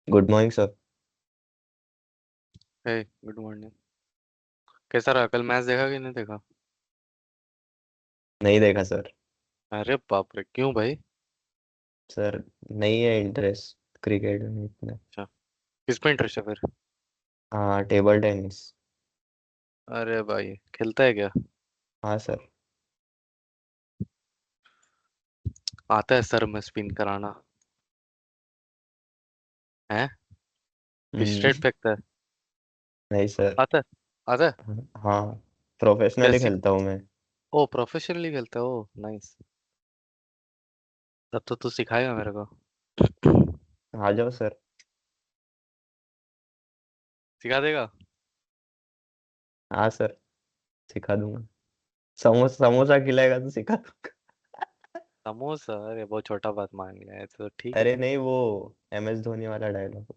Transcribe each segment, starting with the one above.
Good morning sir. Hey good morning. कैसा रहा कल मैच? देखा कि नहीं देखा? नहीं देखा सर। अरे बाप रे, क्यों भाई? सर नहीं है इंटरेस्ट क्रिकेट में इतना। अच्छा, किस में इंटरेस्ट है फिर? हाँ, टेबल टेनिस। अरे भाई, खेलता है क्या? हाँ सर। आता है सर में स्पिन कराना? है कि स्ट्रेट हम्म। फेंकता है? नहीं सर। आता है, आता है। हाँ, प्रोफेशनली कैसी? खेलता हूँ मैं। ओ, प्रोफेशनली खेलता है, ओ नाइस। तब तो तू सिखाएगा मेरे को। आ जाओ सर। सिखा देगा? हाँ सर, सिखा दूंगा। समोसा समोसा खिलाएगा तो सिखा दूंगा। समोसा? अरे बहुत छोटा बात मान लिया है तो ठीक है। अरे नहीं, वो MS धोनी वाला डायलॉग।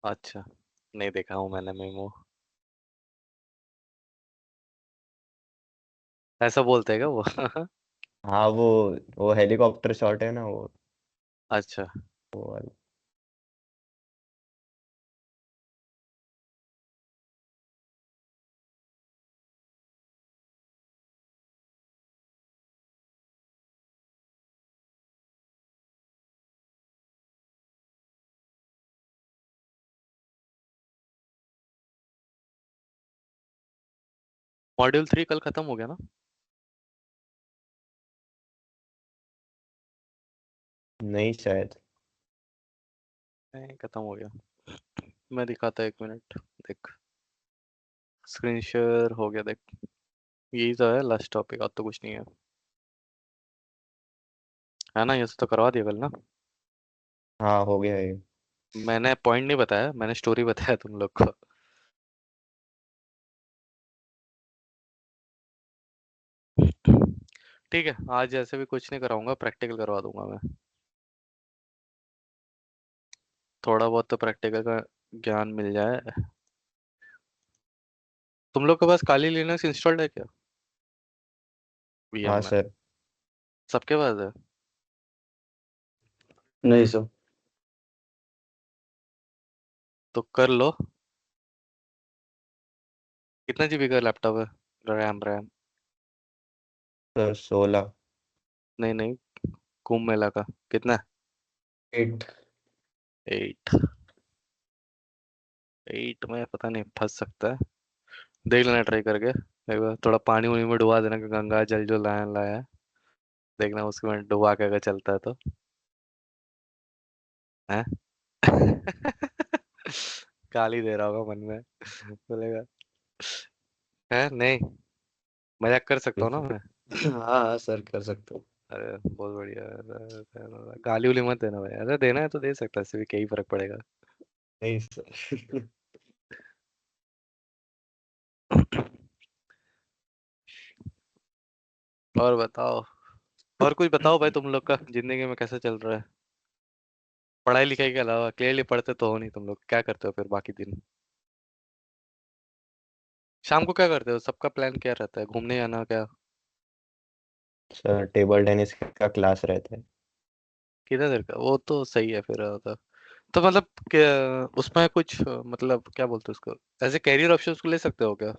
अच्छा, नहीं देखा हूँ मैंने मेमो। ऐसा बोलते हैं क्या वो? हाँ, वो हेलीकॉप्टर शॉट है ना, वो अच्छा। वो वाला। मॉड्यूल 3 कल खत्म हो गया ना? नहीं शायद। नहीं, खत्म हो गया। मैं दिखाता, एक मिनट। देख, स्क्रीन शेयर हो गया, देख। यही तो है लास्ट टॉपिक, और तो कुछ नहीं है। है ना, ये तो करवा दिया कल ना? हाँ, हो गया ये। मैंने पॉइंट नहीं बताया, मैंने स्टोरी बताया तुम लोग को। ठीक है, आज जैसे भी कुछ नहीं कराऊंगा, प्रैक्टिकल करवा दूंगा मैं। थोड़ा बहुत तो प्रैक्टिकल का ज्ञान मिल जाए। तुम लोग के पास काली लिनक्स इंस्टॉल्ड है क्या? वीएम हाँ में? सर। सबके पास है? नहीं सर। तो कर लो। कितना जीबी का लैपटॉप है? रैम? सर 16। नहीं नहीं, कुंभ मेला का कितना? 8। 8? 8 में पता नहीं, फंस सकता है। देख लेना ट्राई करके एक बार, थोड़ा पानी उनी में डुबा देना कि गंगा जल जो लाया लाया है। देखना उसके में डुबा के अगर चलता है तो। है। गाली दे रहा होगा मन में, बोलेगा। है नहीं, मजाक कर सकता हूँ ना मैं? हाँ हाँ सर, कर सकते हो। अरे बहुत बढ़िया। गाली उली मत देना भाई, अरे देना है तो दे सकता है, इससे भी क्या ही फर्क पड़ेगा। नहीं सर। और बताओ, और कुछ बताओ भाई, तुम लोग का जिंदगी में कैसा चल रहा है? पढ़ाई लिखाई के अलावा क्लियरली पढ़ते तो हो नहीं तुम लोग, क्या करते हो फिर बाकी दिन? शाम को क्या करते हो? सबका प्लान क्या रहता है, घूमने जाना क्या? सर टेबल टेनिस का क्लास रहता है। कितना देर का? वो तो सही है फिर तो मतलब क्या उसमें कुछ मतलब क्या बोलते हैं उसको, ऐसे कैरियर ऑप्शंस को ले सकते हो क्या?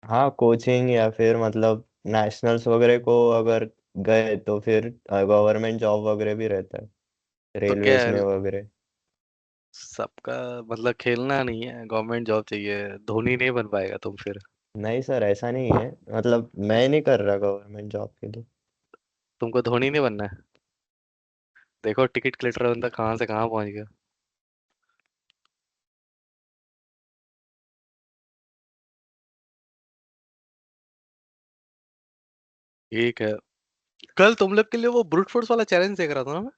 हाँ, कोचिंग या फिर मतलब नेशनल्स वगैरह को अगर गए तो फिर गवर्नमेंट जॉब वगैरह भी रहता है, तो क्या रेलवेज है, में वगैरह। सबका मतलब खेलना नहीं है, गवर्नमेंट जॉब चाहिए? धोनी नहीं बन पाएगा तुम फिर। नहीं सर, ऐसा नहीं है। मतलब मैं नहीं कर रहा गवर्नमेंट जॉब के लिए। तुमको धोनी नहीं बनना है? देखो टिकट क्लिटर बंदा कहाँ से कहाँ पहुंच गया। ठीक है। कल तुम लोग के लिए वो ब्रूट फोर्स वाला चैलेंज देख रहा था ना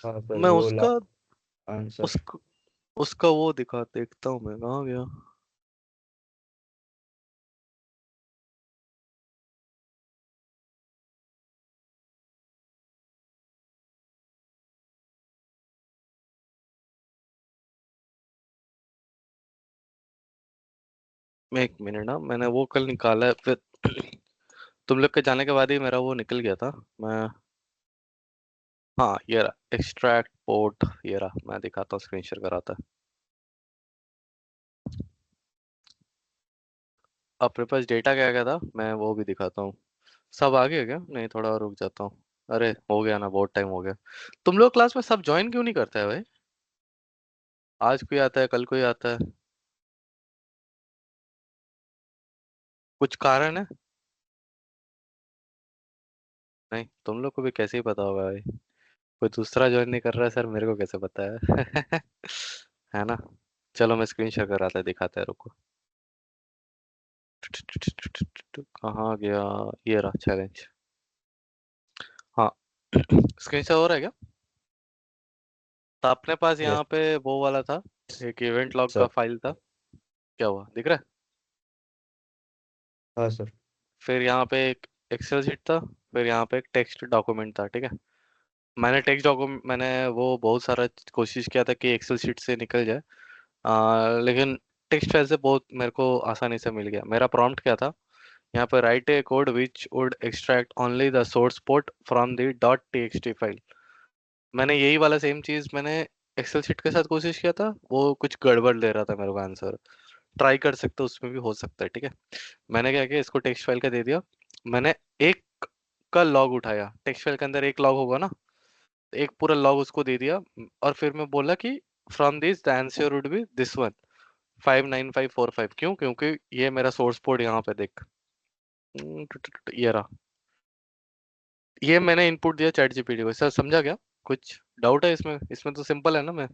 हाँ सर, मैं वो ला उसका आंसर। उसका उसका वो दिखा, देखता हूँ मैं कहाँ गया। एक मिनट ना, मैंने वो कल निकाला है फिर। तुम लोग के जाने के बाद ही मेरा वो निकल गया था। मैं हाँ ये रहा एक्सट्रैक्ट पोर्ट, ये रहा, मैं दिखाता हूँ, स्क्रीन शेयर कराता है। अपने पास डेटा क्या क्या था, मैं वो भी दिखाता हूँ। सब आ गया क्या? नहीं, थोड़ा और रुक जाता हूँ। अरे हो गया ना, बहुत टाइम हो गया। तुम लोग क्लास में सब ज्वाइन क्यों नहीं करते हैं भाई? आज कोई आता है, कल कोई आता है, कुछ कारण है? नहीं, तुम लोग को भी कैसे ही पता होगा भाई। कोई दूसरा ज्वाइन नहीं कर रहा है सर, मेरे को कैसे पता है? है ना? चलो मैं स्क्रीन शेयर कराता है, दिखाता है, रुको। कहाँ गया? ये रहा चैलेंज। हाँ। स्क्रीन शेयर हो रहा है क्या? तो अपने पास यस यहाँ पे वो वाला था, एक इवेंट लॉग का सर। फाइल था। क्या हुआ, दिख रहा है? हाँ सर। फिर यहाँ पे एक एक्सेल शीट था, फिर यहाँ पे एक टेक्स्ट डॉक्यूमेंट था, ठीक है। मैंने टेक्स्ट डॉक्यूमेंट, मैंने वो बहुत सारा कोशिश किया था कि एक्सेल शीट से निकल जाए, लेकिन टेक्स्ट फाइल से बहुत मेरे को आसानी से मिल गया। मेरा प्रॉम्प्ट क्या था, यहाँ पे right A code which would extract only the source port from the dot TXT file. मैंने यही वाला सेम चीज मैंने एक्सेल शीट के साथ कोशिश किया था, वो कुछ गड़बड़ दे रहा था मेरे को आंसर। ट्राई कर सकते हो, उसमें भी हो सकता है, ठीक है। मैंने क्या किया, इसको टेक्स्ट फाइल का दे दिया। मैंने एक का लॉग उठाया, टेक्स्ट फाइल के अंदर एक लॉग होगा ना, तो एक पूरा लॉग उसको दे दिया। और फिर मैं बोला कि from this the answer would be this one, 59545। क्यों? क्योंकि ये मेरा सोर्स पोर्ट यहाँ पे देख। ये रहा। ये मैंने इनपुट दिया चैट जीपीटी को। सर समझा क्या? कुछ डाउट है इसमें? इसमें तो सिंपल है ना। मैं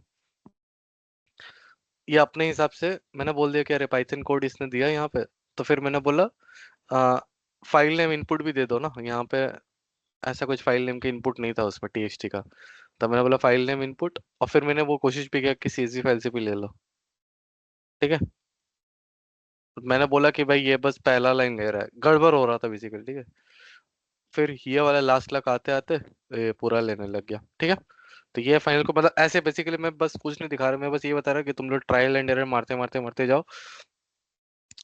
ये अपने हिसाब से मैंने बोल दिया कि अरे पाइथन कोड इसने दिया यहाँ पे, तो फिर मैंने बोला फाइल नेम इनपुट भी दे दो ना यहाँ पे। ऐसा कुछ फाइल नेम का इनपुट नहीं था उसमें टीएक्सटी का, तो मैंने बोला फाइल नेम इनपुट, और फिर मैंने वो कोशिश भी किया कि सीएसवी फाइल से भी ले लो, ठीक है। तो मैंने बोला कि भाई ये बस पहला लाइन ले रहा है, गड़बड़ हो रहा था बेसिकली, ठीक है। फिर ये वाला लास्ट तक आते आते ये पूरा लेने लग गया, ठीक है। तो ये फाइनल को मतलब ऐसे बेसिकली मैं बस कुछ नहीं दिखा रहा, मैं बस ये बता रहा कि तुम लोग ट्रायल एंड एरर मारते मारते मारते जाओ,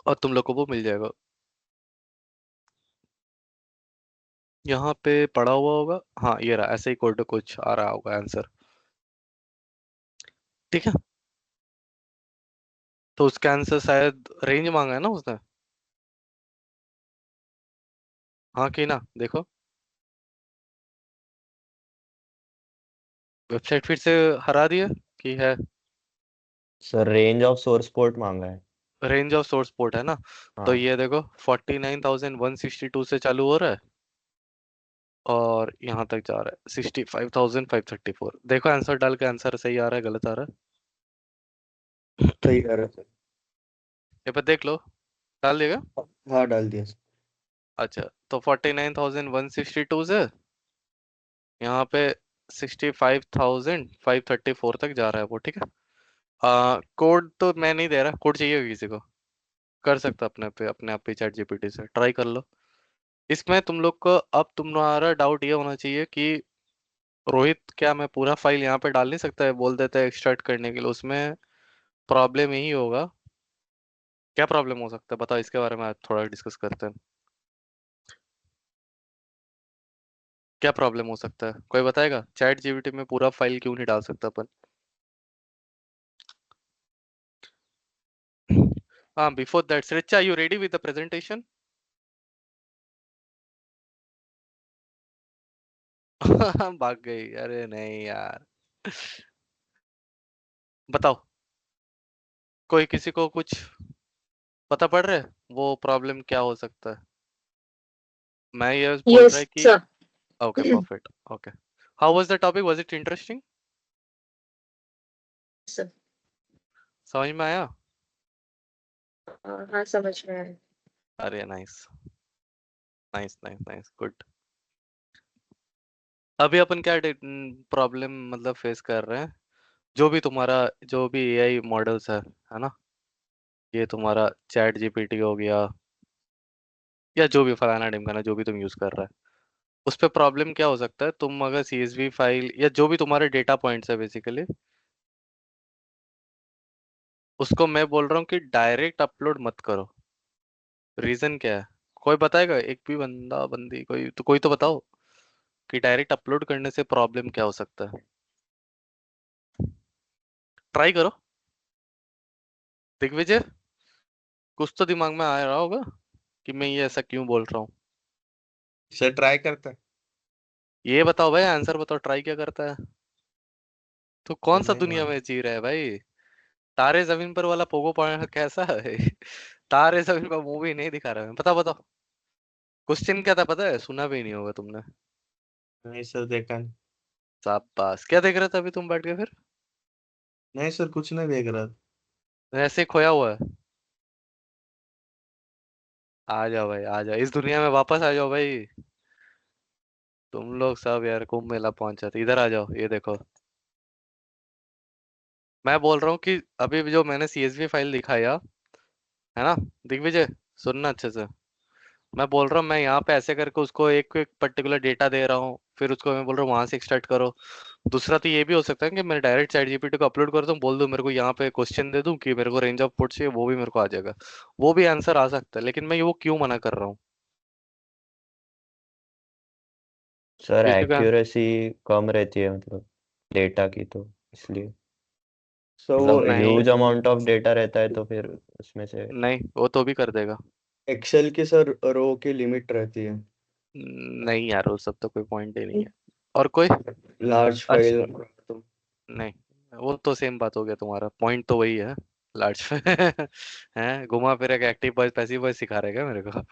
और तुम लोग को वो मिल जाएगा। यहाँ पे पड़ा हुआ होगा, हाँ ये रहा, ऐसे ही कोड कुछ आ रहा होगा आंसर, ठीक है। तो उसका आंसर शायद रेंज मांगा है ना उसने। हाँ कि ना, देखो। वेबसाइट फिर से हरा दिया कि है? Sir range of source port मांगा है। रेंज ऑफ सोर्स पोर्ट है ना। तो हाँ ये देखो 49,162 से चालू हो रहा है, और यहाँ तक जा रहा है 65,534। देखो आंसर डाल के, आंसर सही आ रहा है गलत आ रहा है? सही कह रहे हो ये पे देख लो, डाल देगा। सर। हाँ डाल दिया सर। अच्छा, तो 49,162 से यहाँ पे 65,534 तक जा रहा है वो, ठीक है। कोड तो मैं नहीं दे रहा, कोड चाहिए किसी को कर सकता अपने पे, अपने आप पे चैट जीपीटी से ट्राई कर लो। इसमें तुम लोग को अब तुम्हारा डाउट ये होना चाहिए कि रोहित क्या मैं पूरा फाइल यहाँ पे डाल नहीं सकता है? बोल देता है एक्सट्रैक्ट करने के लिए, उसमें प्रॉब्लम यही होगा। क्या प्रॉब्लम हो सकता है बताओ, इसके बारे में आज थोड़ा डिस्कस करते हैं। क्या प्रॉब्लम हो सकता है, कोई बताएगा? चैट जीपीटी में पूरा फाइल क्यों नहीं डाल सकता अपन? हाँ, before that Richa, you ready with the presentation? भाग गई, अरे नहीं यार। बताओ, कोई किसी को कुछ पता पड़ रहा है वो प्रॉब्लम क्या हो सकता है? मैं ये बोल रहा है Yes, कि sir. Okay perfect, okay. How was the topic, was it interesting? Sir समझ में आया? हाँ समझ में आया। अरे nice, nice nice nice, good. अभी अपन क्या प्रॉब्लम मतलब फेस कर रहे हैं? जो भी तुम्हारा, जो भी एआई मॉडल्स है ना, ये तुम्हारा चैट जीपीटी हो गया, या जो भी फलाना ढिमकाना जो भी तुम यूज कर रहा है, उस पे प्रॉब्लम क्या हो सकता है? तुम अगर सीएसवी फाइल या जो भी तुम्हारे डेटा पॉइंट्स है बेसिकली, उसको मैं बोल रहा हूँ कि डायरेक्ट अपलोड मत करो। रीजन क्या है? कोई बताएगा? एक भी बंदा बंदी, कोई तो बताओ। कि डायरेक्ट अपलोड करने से प्रॉब्लम क्या हो सकता है। ट्राई करो। दिग्विजय, कुछ तो दिमाग में आ रहा होगा कि मैं ये ऐसा क्यों बोल रहा हूँ। सर ट्राई करता है। ये बताओ भाई, आंसर बताओ, ट्राई क्या करता है। तो सर कौन सा नहीं दुनिया में मालूम। जी रहा है भाई। तारे जमीन पर वाला पोगो पॉइंट कैसा है। तारे जमीन पर मूवी नहीं दिखा रहा है, बताओ बताओ। क्वेश्चन क्या था पता है, सुना भी नहीं होगा तुमने। नहीं सर देखा नहीं। शाबाश, क्या देख रहे थे अभी तुम बैठ के फिर। नहीं सर कुछ नहीं देख रहा। ऐसे ही खोया हुआ है। आ जाओ भाई, आ जाओ, इस दुनिया में वापस आ जाओ भाई। तुम लोग सब यार कुंभ मेला पहुंच जाते, इधर आ जाओ, ये देखो। मैं बोल रहा हूँ कि अभी जो मैंने सीएसवी फाइल दिखाया है ना, दिग्विजय, सुनना अच्छे से। मैं बोल रहा हूँ, मैं यहाँ पे ऐसे करके उसको एक एक पर्टिकुलर डेटा दे रहा हूँ, फिर उसको मैं बोल रहा हूँ वहां से एक्सट्रैक्ट करो। दूसरा तो ये भी हो सकता है कि मैं डायरेक्ट चैट जीपीटी को अपलोड कर दूँ, बोल दूँ मेरे को यहाँ पे क्वेश्चन दे दूँ कि मेरे को रेंज ऑफ पुट चाहिए, वो भी मेरे को आ जाएगा। वो भी आंसर आ सकता है, लेकिन मैं वो क्यों मना कर रहा हूँ। सर किसी का एक्यूरेसी कम रहती है मतलब डेटा की, तो इसलिए सर वो मतलब नहीं, ह्यूज अमाउंट ऑफ डेटा रहता है तो फिर उसमें से। नहीं वो तो भी कर देगा। एक्सेल की सर रो की लिमिट रहती है। नहीं यार, वो सब तो कोई पॉइंट ही नहीं है। और कोई। लार्ज अच्छा, फाइल तो। नहीं, वो तो सेम बात हो गया, तुम्हारा पॉइंट तो वही है। लार्ज है, घुमा फिरा के एक्टिव वॉइस पैसिव वॉइस सिखा रहे क्या मेरे को।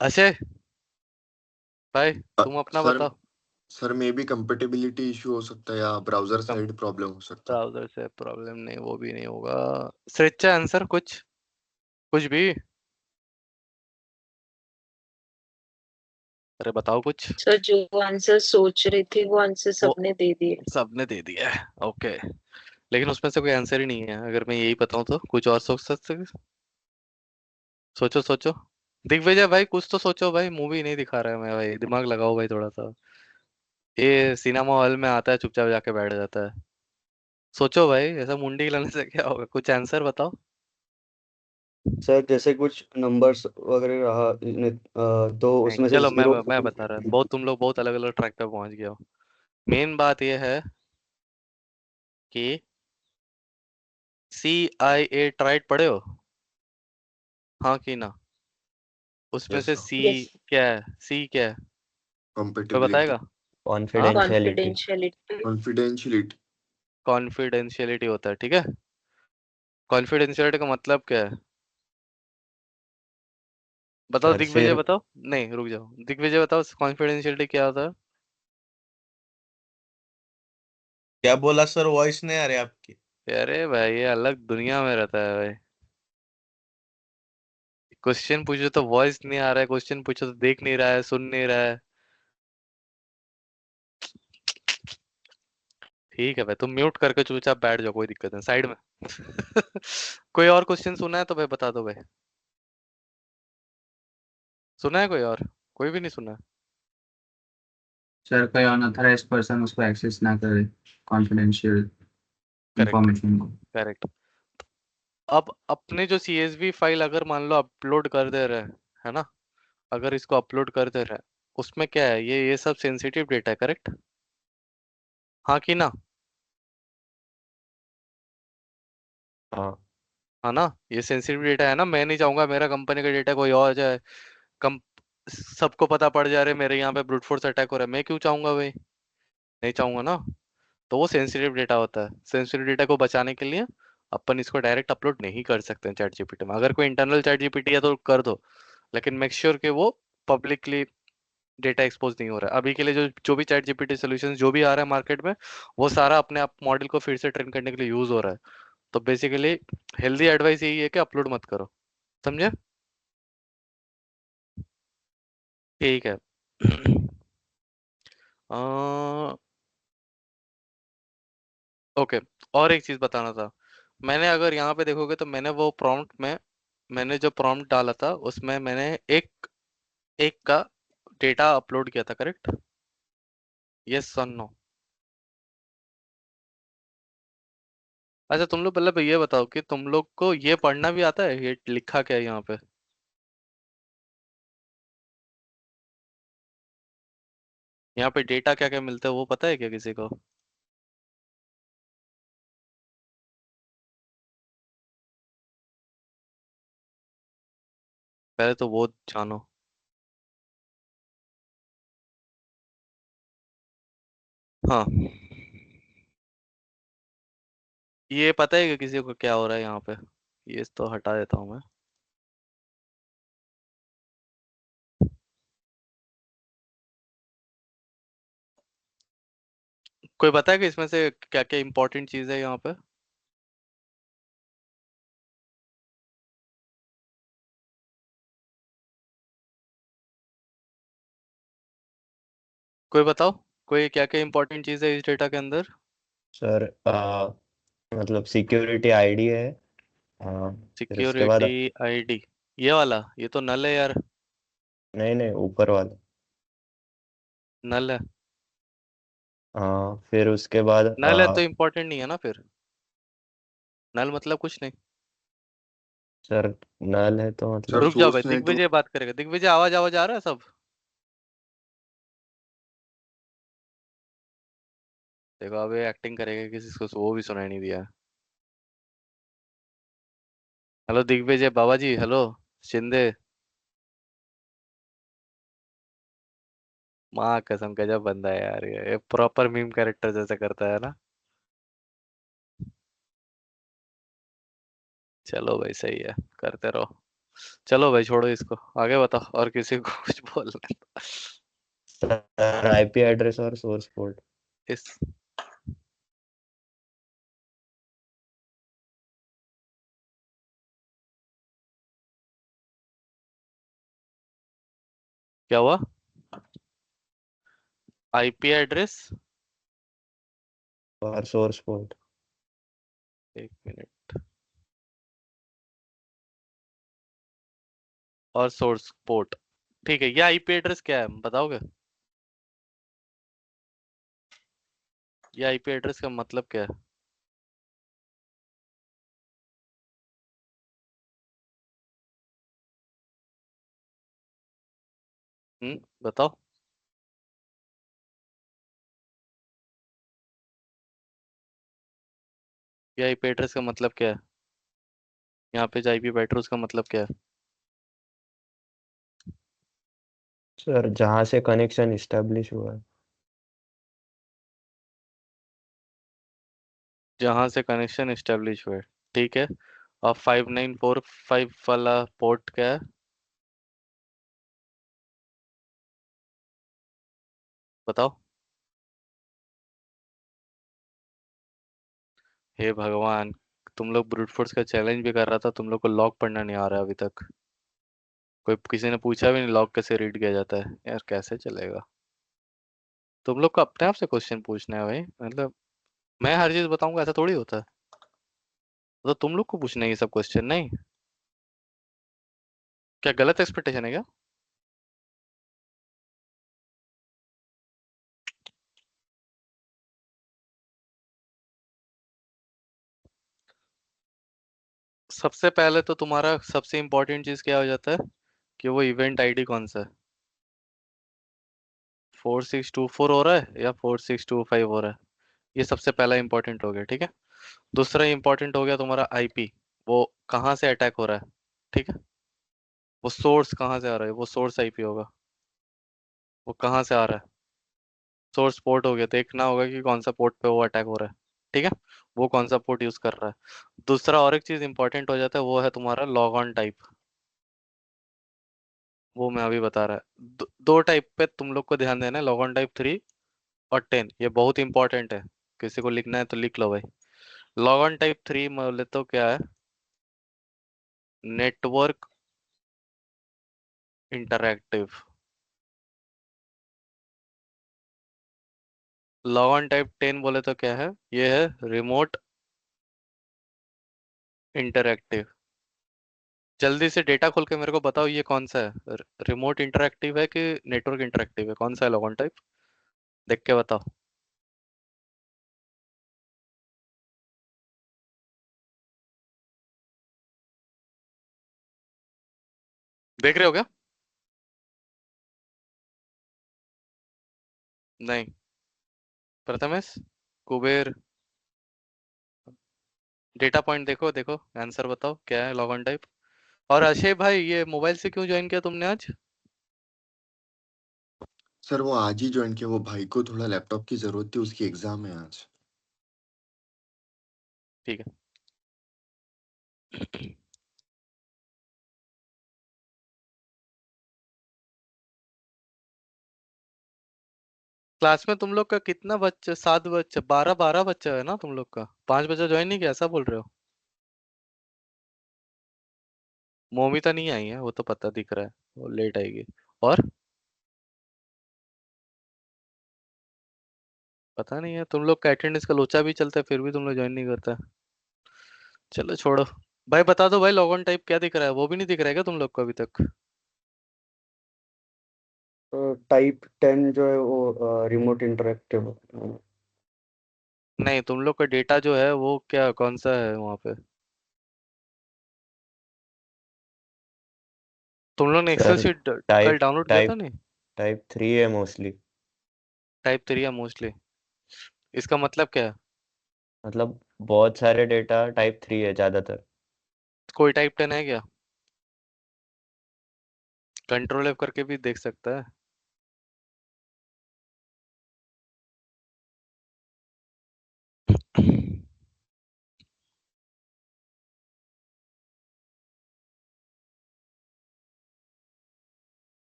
अक्षय भाई, तुम अपना सर बताओ। Sir may be compatibility issue हो सकता है या ब्राउजर कम साइड प्रॉब्लम हो सकता है। ब्राउजर से प्रॉब्लम नहीं, वो भी नहीं होगा। सच्चा आंसर कुछ, कुछ भी। अरे बताओ कुछ। सर जो आंसर सोच रही थी वो आंसर वो सबने दे दिए। सबने दे दिया है, ओके। लेकिन उसमें से कोई आंसर ही नहीं है, अगर मैं यही बताऊं तो कुछ और सोच सकते। सोचो सोचो। दिग्विजय भाई कुछ तो सोचो भाई, मूवी नहीं दिखा रहा है मैं भाई, दिमाग लगाओ भाई थोड़ा सा। ये सिनेमा हॉल में आता है, चुपचाप जाके बैठ जाता है। सोचो भाई, ऐसा मुंडी हिलाने से क्या होगा, कुछ आंसर बताओ। सर जैसे कुछ नंबर्स वगैरह रहा तो नहीं उसमें से चलो, मैं जीरो। मैं बता रहा हूँ, बहुत तुम लोग बहुत अलग अलग ट्रैक पे पहुंच गए हो। मेन बात यह है कि CIA ट्राइड पढ़े हो, हाँ कि ना। उसमें यस से सर। सी यस। क्या है, सी क्या है, कोई कंपेटेबिलिटी। बताएगा। हाँ, कॉन्फिडेंशियलिटी। कॉन्फिडेंशियलिटी। कॉन्फिडेंशियलिटी। कॉन्फिडेंशियलिटी होता है, ठीक है। कॉन्फिडेंशियलिटी का मतलब क्या है, बताओ सर दिग्विजय, सिर्फ बताओ। नहीं रुक जाओ, दिग्विजय बताओ कॉन्फिडेंशियलिटी क्या होता है। क्या बोला सर, वॉइस नहीं आ रही आपकी। अरे भाई, ये अलग दुनिया में रहता है भाई। क्वेश्चन पूछो तो वॉइस नहीं आ रहा है, क्वेश्चन पूछो तो देख नहीं रहा है, सुन नहीं रहा है। ठीक है भाई, तुम म्यूट करके चुपचाप बैठ जाओ, कोई दिक्कत नहीं, साइड में। कोई और क्वेश्चन सुना है तो भाई बता दो भाई। सुना है कोई और, कोई भी नहीं सुना है। सर कोई अनऑथराइज्ड पर्सन उसको एक्सेस ना करे कॉन्फिडेंशियल करेक्ट, इंफॉर्मेशन को। करेक्ट। अब अपने जो CSV फाइल अगर मान लो अपलोड कर दे रहे हैं, है ना, अगर इसको अपलोड कर दे रहे हैं, उसमें क्या है, ये सब सेंसिटिव डेटा है, करेक्ट, हाँ कि ना। हाँ। है ना, ये सेंसिटिव डेटा है ना, मैं नहीं चाहूंगा मेरा कंपनी का डेटा कोई और जाए। कम सबको पता पड़ जा रहा है मेरे यहाँ पे ब्रूट फोर्स अटैक हो रहा है, मैं क्यों चाहूंगा भाई, नहीं चाहूंगा ना। तो वो सेंसिटिव डेटा होता है, सेंसिटिव डेटा को बचाने के लिए अपन इसको डायरेक्ट अपलोड नहीं कर सकते हैं चैट जीपीटी में। अगर कोई इंटरनल चैट जीपीटी है तो कर दो, लेकिन मेक श्योर कि वो पब्लिकली डेटा एक्सपोज नहीं हो रहा है। अभी के लिए जो जो भी चैट जीपीटी सोल्यूशन जो भी आ रहा है मार्केट में, वो सारा अपने आप मॉडल को फिर से ट्रेन करने के लिए यूज हो रहा है। तो बेसिकली हेल्दी एडवाइस यही है कि अपलोड मत करो, समझे। ठीक है। ओके, और एक चीज बताना था। मैंने अगर यहाँ पे देखोगे तो मैंने वो प्रॉम्प्ट में, मैंने जो प्रॉम्प्ट डाला था उसमें मैंने एक एक का डेटा अपलोड किया था, करेक्ट। यस और नो। अच्छा तुम लोग पहले ये बताओ कि तुम लोग को ये पढ़ना भी आता है, ये लिखा क्या है यहाँ पे। यहाँ पे डेटा क्या क्या मिलता है वो पता है क्या किसी को? पहले तो वो जानो। हाँ, ये पता है कि किसी को क्या हो रहा है यहाँ पे? ये तो हटा देता हूँ मैं। कोई पता है कि इसमें से क्या क्या इंपॉर्टेंट चीज है यहाँ पे? कोई बताओ, कोई क्या क्या इंपॉर्टेंट चीज है इस डेटा के अंदर? सर मतलब सिक्योरिटी आईडी है। फिर उसके बाद सिक्योरिटी आईडी, ये वाला? ये तो नल है यार। नहीं नहीं, ऊपर वाला। नल है। फिर उसके बाद नल है तो इम्पोर्टेंट नहीं है ना फिर? नल मतलब कुछ नहीं। सर नल है तो सर मतलब। रुक जाओ भाई, सोर्स नहीं तो दिग्विजय बात करेगा। दिग्विजय, आवाज आवाज आ रहा है सब? देखो अब ये एक्टिंग करेगा किसी को वो भी सुनाई नहीं दिया। हेलो दिग्विजय बाबा जी, हेलो शिंदे। माँ कसम गजब बंदा है यार, ये प्रॉपर मीम कैरेक्टर जैसे करता है ना। चलो भाई सही है, करते रहो। चलो भाई छोड़ो इसको, आगे बताओ और किसी को कुछ बोलना है तो। सर आईपी एड्रेस और सोर्स पोर्ट। इस क्या हुआ? IP address. और सोर्स पोर्ट। एक मिनट। और सोर्स पोर्ट, ठीक है। ये आईपी एड्रेस क्या है बताओगे? ये आईपी एड्रेस का मतलब क्या है? बताओ। ये आईपी एड्रेस का मतलब क्या है? यहाँ पे जो आईपी बैठ रहा है उसका मतलब क्या है? सर जहाँ से कनेक्शन इस्टेब्लिश हुआ है। जहाँ से कनेक्शन एस्टेब्लिश हुए, ठीक है। और 5945 वाला पोर्ट क्या है? बताओ। हे भगवान, तुम लोग ब्रूट फोर्स का चैलेंज भी कर रहा था, तुम लोग को लॉग पढ़ना नहीं आ रहा है अभी तक। कोई किसी ने पूछा भी नहीं लॉग कैसे रीड किया जाता है यार, कैसे चलेगा? तुम लोग को अपने आप से क्वेश्चन पूछना है भाई, मतलब मैं हर चीज बताऊंगा ऐसा थोड़ी होता है। तो तुम लोग को पूछना है ये सब क्वेश्चन, नहीं? क्या गलत एक्सपेक्टेशन है क्या? सबसे पहले तो तुम्हारा सबसे इंपॉर्टेंट चीज क्या हो जाता है कि वो इवेंट आईडी कौन सा है। 4624 हो रहा है या 4625 हो रहा है? ये सबसे पहला इंपॉर्टेंट हो गया, ठीक है। दूसरा इंपॉर्टेंट हो गया तुम्हारा आईपी, वो कहाँ से अटैक हो रहा है, ठीक है। वो सोर्स कहाँ से आ रहा है, वो सोर्स आईपी होगा। वो कहाँ से आ रहा है? सोर्स पोर्ट हो गया, देखना होगा कि कौन सा पोर्ट पे वो अटैक हो रहा है, ठीक है। वो कौन सा पोर्ट यूज कर रहा है। दूसरा और एक चीज इंपॉर्टेंट हो जाता है, वो है तुम्हारा लॉग ऑन टाइप। वो मैं अभी बता रहा है, दो टाइप पे तुम लोग को ध्यान देना है, लॉग ऑन टाइप 3 और 10, ये बहुत इंपॉर्टेंट है। किसी को लिखना है तो लिख लो भाई। लॉग ऑन टाइप 3 बोले तो क्या है? Network interactive. Log on type 10 बोले तो क्या है? ये है रिमोट इंटरैक्टिव। जल्दी से डेटा खोल के मेरे को बताओ ये कौन सा है, रिमोट इंटरैक्टिव है कि नेटवर्क इंटरैक्टिव है, कौन सा है लॉग ऑन टाइप? देख के बताओ। देख रहे हो क्या? नहीं, प्रथमेश, कुबेर, डेटा पॉइंट देखो, देखो आंसर बताओ क्या है लॉग ऑन टाइप। और अक्षय भाई, ये मोबाइल से क्यों ज्वाइन किया तुमने आज? सर वो आज ही ज्वाइन किया, वो भाई को थोड़ा लैपटॉप की जरूरत थी, उसकी एग्जाम है आज। ठीक है। क्लास में तुम लोग का कितना बच्चा, 7 बच्चा, 12 बच्चा है ना तुम लोग का? 5 बच्चा ज्वाइन नहीं किया, ऐसा बोल रहे हो? मोमिता नहीं आई है, वो तो पता दिख रहा है, वो लेट आएगी। और पता नहीं है, तुम लोग का अटेंडेंस का लोचा भी चलता है, फिर भी तुम लोग ज्वाइन नहीं करता। चलो छोड़ो। भाई बता दो भाई, लॉग ऑन टाइप क्या दिख रहा है? वो भी नहीं दिख रहा है क्या तुम लोग को अभी तक? टाइप 10 जो है वो रिमोट इंटरेक्टिव। नहीं, तुम लोग का डेटा जो है वो क्या, कौन सा है वहां पे? तुम लोग ने एक्सेल सर शीट कल टाइप डाउनलोड किया था टाइप नहीं? टाइप 3 है मोस्टली। टाइप 3 है मोस्टली, इसका मतलब क्या है? मतलब बहुत सारे डेटा टाइप 3 है ज्यादातर। कोई टाइप 10 है क्या? कंट्रोल एफ करके भी देख सकता है।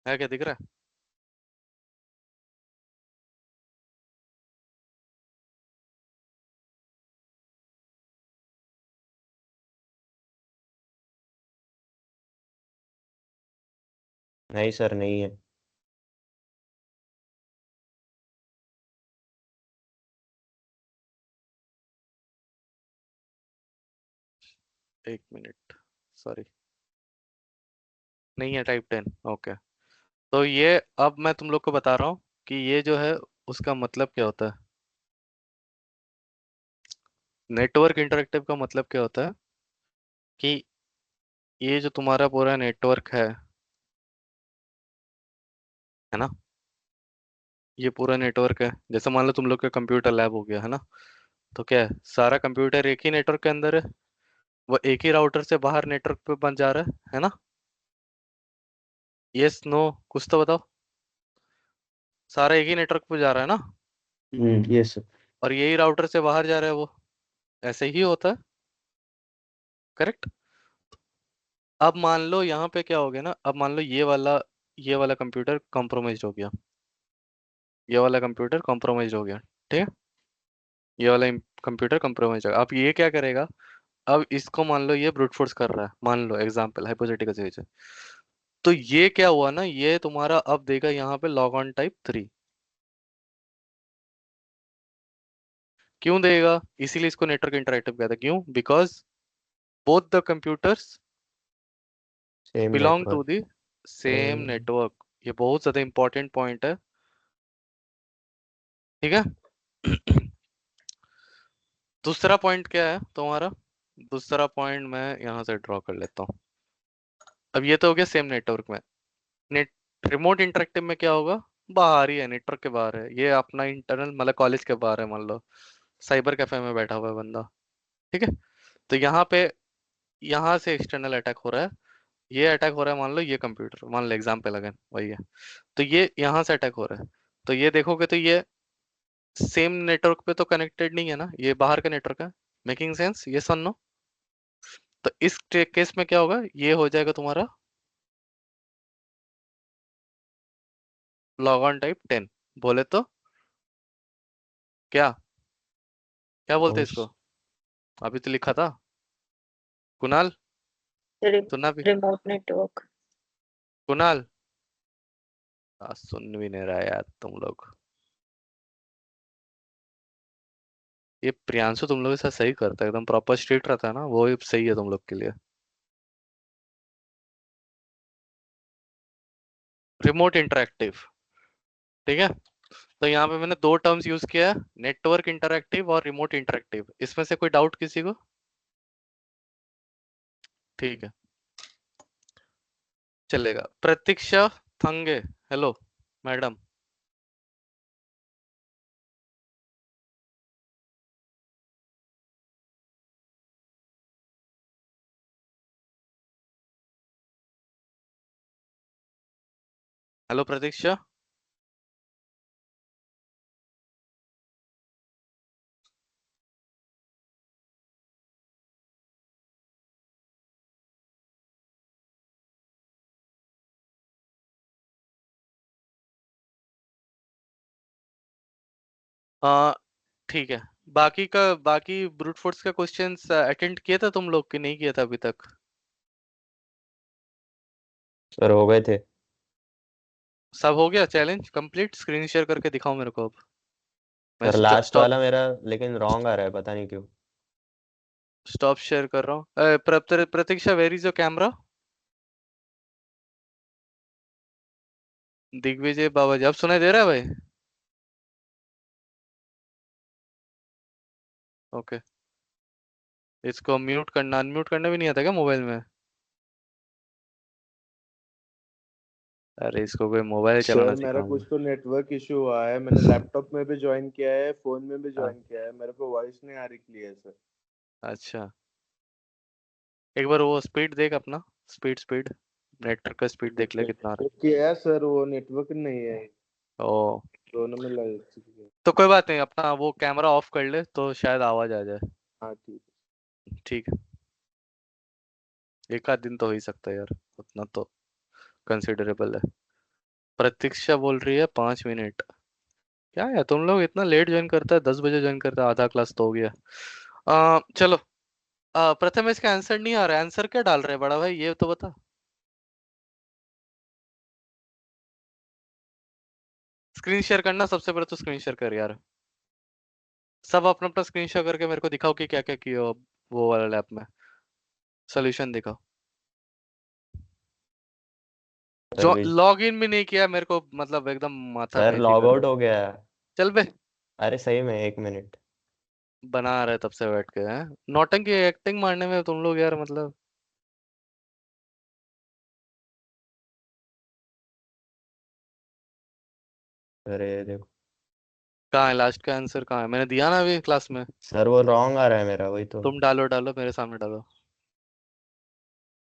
है क्या, दिख रहा है? नहीं सर, नहीं है। एक मिनट, सॉरी, नहीं है टाइप 10। ओके, तो ये अब मैं तुम लोग को बता रहा हूँ कि ये जो है उसका मतलब क्या होता है। नेटवर्क इंटरेक्टिव का मतलब क्या होता है कि ये जो तुम्हारा पूरा नेटवर्क है ना, ये पूरा नेटवर्क है। जैसे मान लो तुम लोग का कंप्यूटर लैब हो गया है ना, तो क्या है, सारा कंप्यूटर एक ही नेटवर्क के अंदर है, वो एक ही राउटर से बाहर नेटवर्क पे बन जा रहा है ना? यस नो, कुछ तो बताओ। सारा एक ही नेटवर्क पे जा रहा है ना, ये सर। और यही राउटर से बाहर जा रहा है वो, ऐसे ही होता है, करेक्ट? अब मान लो यहाँ पे क्या हो गया ना, अब मान लो ये वाला कंप्यूटर कॉम्प्रोमाइज हो गया, ये वाला कंप्यूटर कॉम्प्रोमाइज हो गया, ठीक है? ये वाला कंप्यूटर कॉम्प्रोमाइज हो गया। अब ये क्या करेगा, अब इसको मान लो ये ब्रूट फोर्स कर रहा है, मान लो एग्जांपल हाइपोथेटिकल सिचुएशन। तो ये क्या हुआ ना, ये तुम्हारा अब देगा यहाँ पे लॉग ऑन टाइप 3। क्यों देगा? इसीलिए इसको नेटवर्क इंटरएक्टिव कहता है। क्यों? Because both the computers same belong to network. The same network. ये बहुत ज्यादा इंपॉर्टेंट पॉइंट है, ठीक है? दूसरा पॉइंट क्या है तुम्हारा? दूसरा पॉइंट मैं यहाँ से ड्रॉ कर लेता हूँ। अब ये तो हो गया सेम नेटवर्क में। नेट रिमोट इंटरेक्टिव में क्या होगा? बाहर ही है, नेटवर्क के बाहर है, ये अपना इंटरनल मतलब कॉलेज के बाहर है, मान लो साइबर कैफे में बैठा हुआ है बंदा, ठीक है? तो यहाँ पे, यहाँ से एक्सटर्नल अटैक हो रहा है, ये अटैक हो रहा है, मान लो ये कंप्यूटर, मान लो एग्जाम्पल अगेन वही है। तो ये यहाँ से अटैक हो रहा है, तो ये देखोगे तो ये सेम नेटवर्क पे तो कनेक्टेड नहीं है ना, ये बाहर का नेटवर्क है। मेकिंग सेंस, ये सन नो? तो इस केस में क्या होगा, ये हो जाएगा तुम्हारा लॉग ऑन टाइप 10। बोले तो क्या, क्या बोलते हैं इसको? अभी तो लिखा था कुणाल, सुना भी? Remote network. कुणाल, सुन भी नहीं रहा यार तुम लोग। ये प्रियांशु तुम लोग के साथ सही करता है, एकदम प्रॉपर स्ट्रिक्ट रहता है ना, वो ही सही है तुम लोग के लिए। रिमोट इंटरएक्टिव, ठीक है? तो यहाँ पे मैंने दो टर्म्स यूज किया है, नेटवर्क इंटरएक्टिव और रिमोट इंटरएक्टिव। इसमें से कोई डाउट किसी को? ठीक है, चलेगा। प्रतीक्षा थंगे, हेलो मैडम। हेलो प्रतीक्षा। ठीक है। बाकी ब्रूट फोर्स का क्वेश्चंस अटेंड किए थे तुम लोग कि नहीं किया था अभी तक? सर हो गए थे। सब हो गया? Challenge complete? स्क्रीन शेयर करके दिखाओ मेरे को अब। मैं सर लास्ट स्टॉप वाला मेरा लेकिन रॉन्ग आ रहा है, पता नहीं क्यों। स्टॉप शेयर कर रहा हूँ। Pratiksha, where is your camera? Digvijay Babaji, अब सुनाई दे रहा है भाई? ओके। इसको म्यूट करना, अनम्यूट करना भी नहीं आता क्या मोबाइल में? अरे इसको कोई मोबाइल चलाना सर मेरा सिखाना। कुछ तो नेटवर्क इशू हुआ है। मैंने लैपटॉप में भी ज्वाइन किया है, फोन में भी हाँ, ज्वाइन किया है, मेरे को वॉइस नहीं आ रही क्लियर सर। अच्छा। एक बार वो स्पीड देख अपना, स्पीड नेटवर्क का स्पीड देख ले कितना आ तो रहा किया है सर, वो नेटवर्क नहीं है, है। ओ, दोनों में लग चुकी है। तो कोई बात नहीं, अपना वो कैमरा ऑफ कर ले तो शायद आवाज आ जाए। हाँ ठीक ठीक है। एक आध दिन तो हो ही सकता है यार, उतना तो कंसिडरेबल है। प्रतीक्षा बोल रही है 5 मिनट। क्या है तुम लोग इतना लेट ज्वाइन करता है? 10 बजे ज्वाइन करता है, आधा क्लास तो हो गया। चलो। प्रथम इसका आंसर नहीं आ रहा है, आंसर क्या डाल रहे हैं बड़ा भाई, ये तो बता। स्क्रीन शेयर करना, सबसे पहले तो स्क्रीन शेयर कर यार। सब अपना अपना स्क्रीन शेयर करके मेरे को दिखाओ कि क्या क्या किया हो वो वाला लैब में। सोल्यूशन दिखाओ। सर जो भी। लॉग इन भी नहीं किया मेरे को, मतलब एकदम माथा सर मेथी लॉग कर रहा आउट है। हो गया है। चल बे। अरे सही में 1 मिनट। बना रहे तब से बैठ के हैं नौटंकी एक्टिंग मारने में तुम लोग यार, मतलब। अरे देखो। कहाँ है लास्ट का आंसर, कहाँ है? मैंने दिया ना अभी क्लास में। सर वो रॉन्ग आ रहा है मेरा, वही तो। तुम डालो डालो मेरे सामने डालो।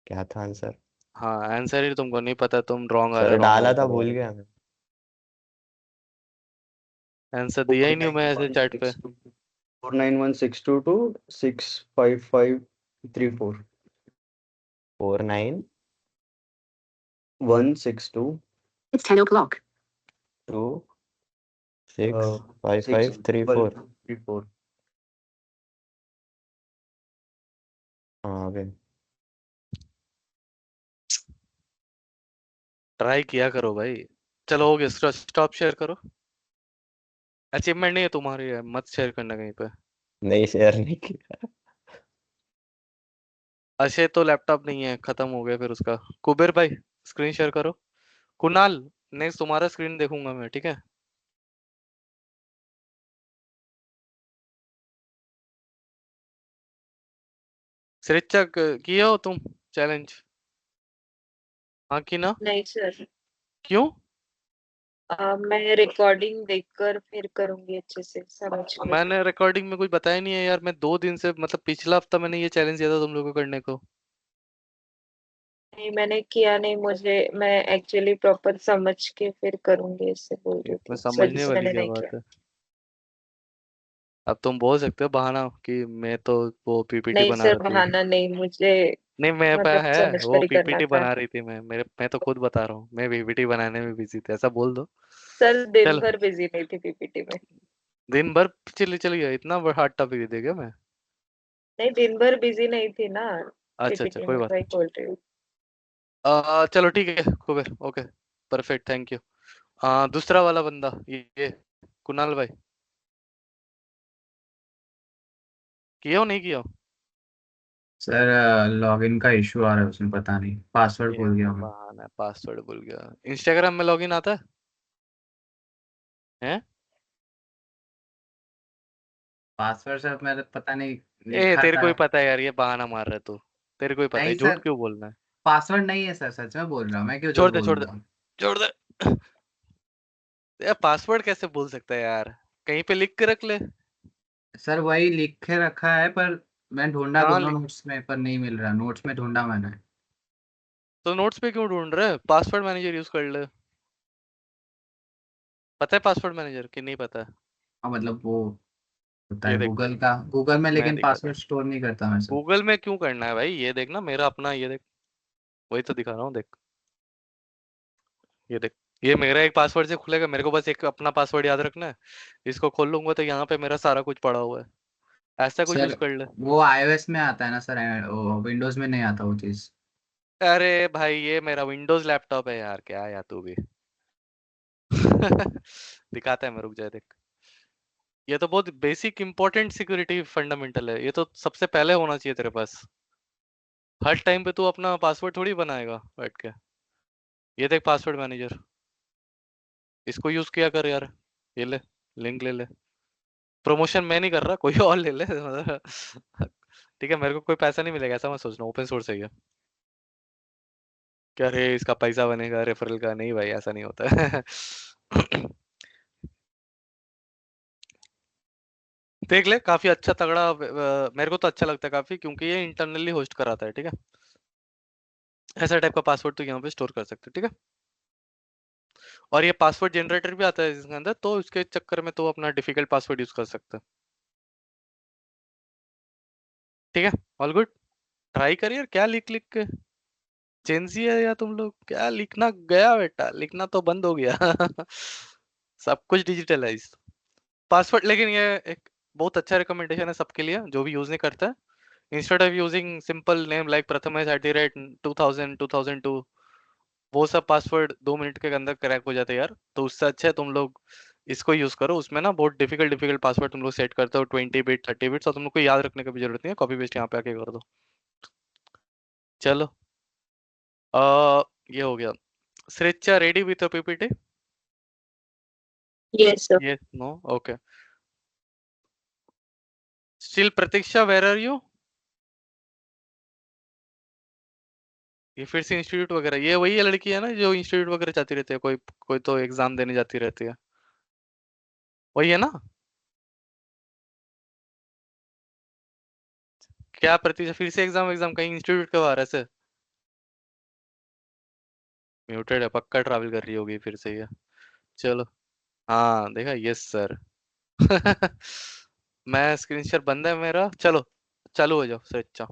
क्या था आंसर? हाँ, आंसर ही तुमको नहीं पता, तुम रॉन्ग आ रहा सर है, रॉन्ग आ डाला था, रहा भूल है। गया मैं। आंसर दिया ही नहीं हूँ मैं ऐसे चैट पे। 49162265534162 49 It's 10 o'clock. 2 6 Uh, 5 6 5 3 12 4। 3 4. हाँ ओके। ट्राई किया करो भाई। चलो हो गया, स्टॉप शेयर करो। अचीवमेंट नहीं है तुम्हारी है, मत शेयर करना कहीं पे। नहीं शेयर नहीं किया। अशे तो लैपटॉप नहीं है, खत्म हो गया फिर उसका। कुबेर भाई, स्क्रीन शेयर करो। कुणाल, नेक्स्ट तुम्हारा स्क्रीन देखूंगा मैं, ठीक है? श्रीचक, किए हो तुम चैलेंज? हाँ कि ना? नहीं सर। क्यों? मैं रिकॉर्डिंग देखकर फिर करूंगी अच्छे से समझ के। मैंने रिकॉर्डिंग में कुछ बताया नहीं है यार, मैं 2 दिन से, मतलब पिछला हफ्ता मैंने ये चैलेंज दिया था तुम लोगों को करने को। नहीं मैंने किया नहीं, मुझे मैं एक्चुअली प्रॉपर समझ के फिर करूंगी इससे बोल रही इसमें थी, सच समझने में वाली मैंने क्या नहीं किया। बात है? अब तुम बोल सकते हो बहाना कि मैं तो वो पीपीटी नहीं बना सर, रही थी। बहाना नहीं, मुझे नहीं, मैं पे मतलब है समझ वो कर ही करना पीपीटी था। बना रही थी, मैं तो खुद बता रहा हूँ, मैं पीपीटी बनाने में बिजी था, ऐसा बोल दो। सर दिन चलो। भर बिजी नहीं थी पीपीटी में। दिन भर चली गया, इतना हार्ड टॉपिक दे गया मैं? नहीं दिन भर बिजी नहीं थी ना अच्छा अच्छा, पीपीटी कोई में, बात वही नहीं। बोल रही हूँ। चलो ठीक है Kuber, okay. Perfect, thank you. दूसरा वाला बंदा, ये कुणाल भाई, किया हो नहीं किया हो? सर लॉगिन का इशू आ रहा है उसमें, पता नहीं पासवर्ड ये भूल गया तो मैं। बहाना है, पासवर्ड भूल गया। इंस्टाग्राम में लॉगिन आता है? पासवर्ड सर मेरा पता नहीं ए लिखा तेरे था। को ही पता है यार, ये बहाना मार रहा है तू। तेरे को ही पता है, नहीं झूठ सर, क्यों बोलना है? पासवर्ड नहीं है सर, सच में बोल रहा हूँ, मैं क्यों झूठ छोड़ दे छोड़ दे बोलूंगा। छोड़ दे। यार पासवर्ड कैसे भूल सकता है यार? कहीं पे लिख के रख ले। सर वही लिख के रखा है, पर मैं ढूंढा कहाँ दोनों लिख? नोट्स में, पर नहीं मिल रहा, नोट्स में ढूंढा मैंने। तो नोट्स पे क्यों ढूंढ रहे? पासवर्ड मैनेजर यूज कर ले। पता है पासवर्ड मैनेजर कि नहीं पता है? हाँ मतलब वो होता ये है देख, गूगल का, गूगल में, मैं लेकिन दिखाता पासवर्ड हूँ। स्टोर नहीं करता मैं सब। गूगल में क्यों करना है भाई? ये देख ना, मेरा अपना, ये देख, वही तो दिखा रहा हूँ, देख, ये देख, ये मेरा एक पासवर्ड से खुलेगा, मेरे को बस एक अपना पासवर्ड याद रखना है। इसको खोल लूंगा तो यहाँ पे मेरा सारा कुछ पड़ा हुआ है। ऐसा कुछ यूज सर कर ले। वो iOS में आता है ना सर, विंडोज में नहीं आता वो चीज। अरे भाई, ये मेरा विंडोज लैपटॉप है यार, क्या यार तू भी। दिखाता है, मैं, रुक जाए, देख। ये तो बहुत बेसिक इंपॉर्टेंट सिक्योरिटी फंडामेंटल है, ये तो सबसे पहले होना चाहिए तेरे पास। हर टाइम पे तू अपना पासवर्ड थोड़ी बनाएगा बैठ के। ये देख, पासवर्ड मैनेजर, इसको यूज किया कर यार। ये ले, लिंक ले ले। प्रमोशन मैं नहीं कर रहा, कोई और ले ले। ठीक है, मेरे को कोई पैसा नहीं मिलेगा ऐसा मत सोचना, ओपन सोर्स है ये। क्या रे, इसका पैसा बनेगा रेफरल का? नहीं भाई, ऐसा नहीं होता है। देख ले, काफी अच्छा तगड़ा, मेरे को तो अच्छा लगता है काफी, क्योंकि ये इंटरनली होस्ट कराता है, ठीक है। ऐसा टाइप का पासवर्ड तो यहाँ पे स्टोर कर सकते हो, ठीक है। और ये पासवर्ड जनरेटर भी आता है इसके अंदर, तो इसके चक्कर में तो अपना डिफिकल्ट पासवर्ड यूज कर सकते हैं, ठीक है। All good. ट्राई कर यार, क्या लिख लिख के चेंजी है या तुम लोग, क्या लिखना गया बेटा, लिखना तो बंद हो गया। सब कुछ डिजिटलाइज पासवर्ड। लेकिन ये एक बहुत अच्छा रिकमेंडेशन है सबके लिए जो भी यूज नहीं करता है। Instead of using simple name like Prathamesh @2000 2002, वो सब पासवर्ड 2 मिनट के अंदर क्रैक हो जाते हैं यार। तो उससे अच्छा है तुम लोग इसको यूज करो। उसमें ना बहुत डिफिकल्ट डिफिकल्ट पासवर्ड तुम लोग सेट करते हो, 20 बिट 30 बिट्स, और तुम लोग को याद रखने की भी जरूरत नहीं है, कॉपी पेस्ट यहाँ पे आके कर दो। चलो, ये हो गया। Shrecha ready with PPT? Yes, sir. ये no, okay. Still Pratiksha, where are you? ये फिर से इंस्टीट्यूट वगैरह, ये वही है लड़की है ना जो इंस्टीट्यूट वगैरह जाती रहती है, कोई कोई तो एग्जाम देने जाती रहती है, वही है ना? क्या प्रतीक्षा फिर से एग्जाम एग्जाम कहीं इंस्टीट्यूट के बाहर ऐसे? म्यूटेड है, पक्का ट्रैवल कर रही होगी फिर से ये। चलो, हाँ देखा, यस सर। मैं स्क्रीन शेयर बंद है मेरा, चलो चालू हो जाओ सर। अच्छा,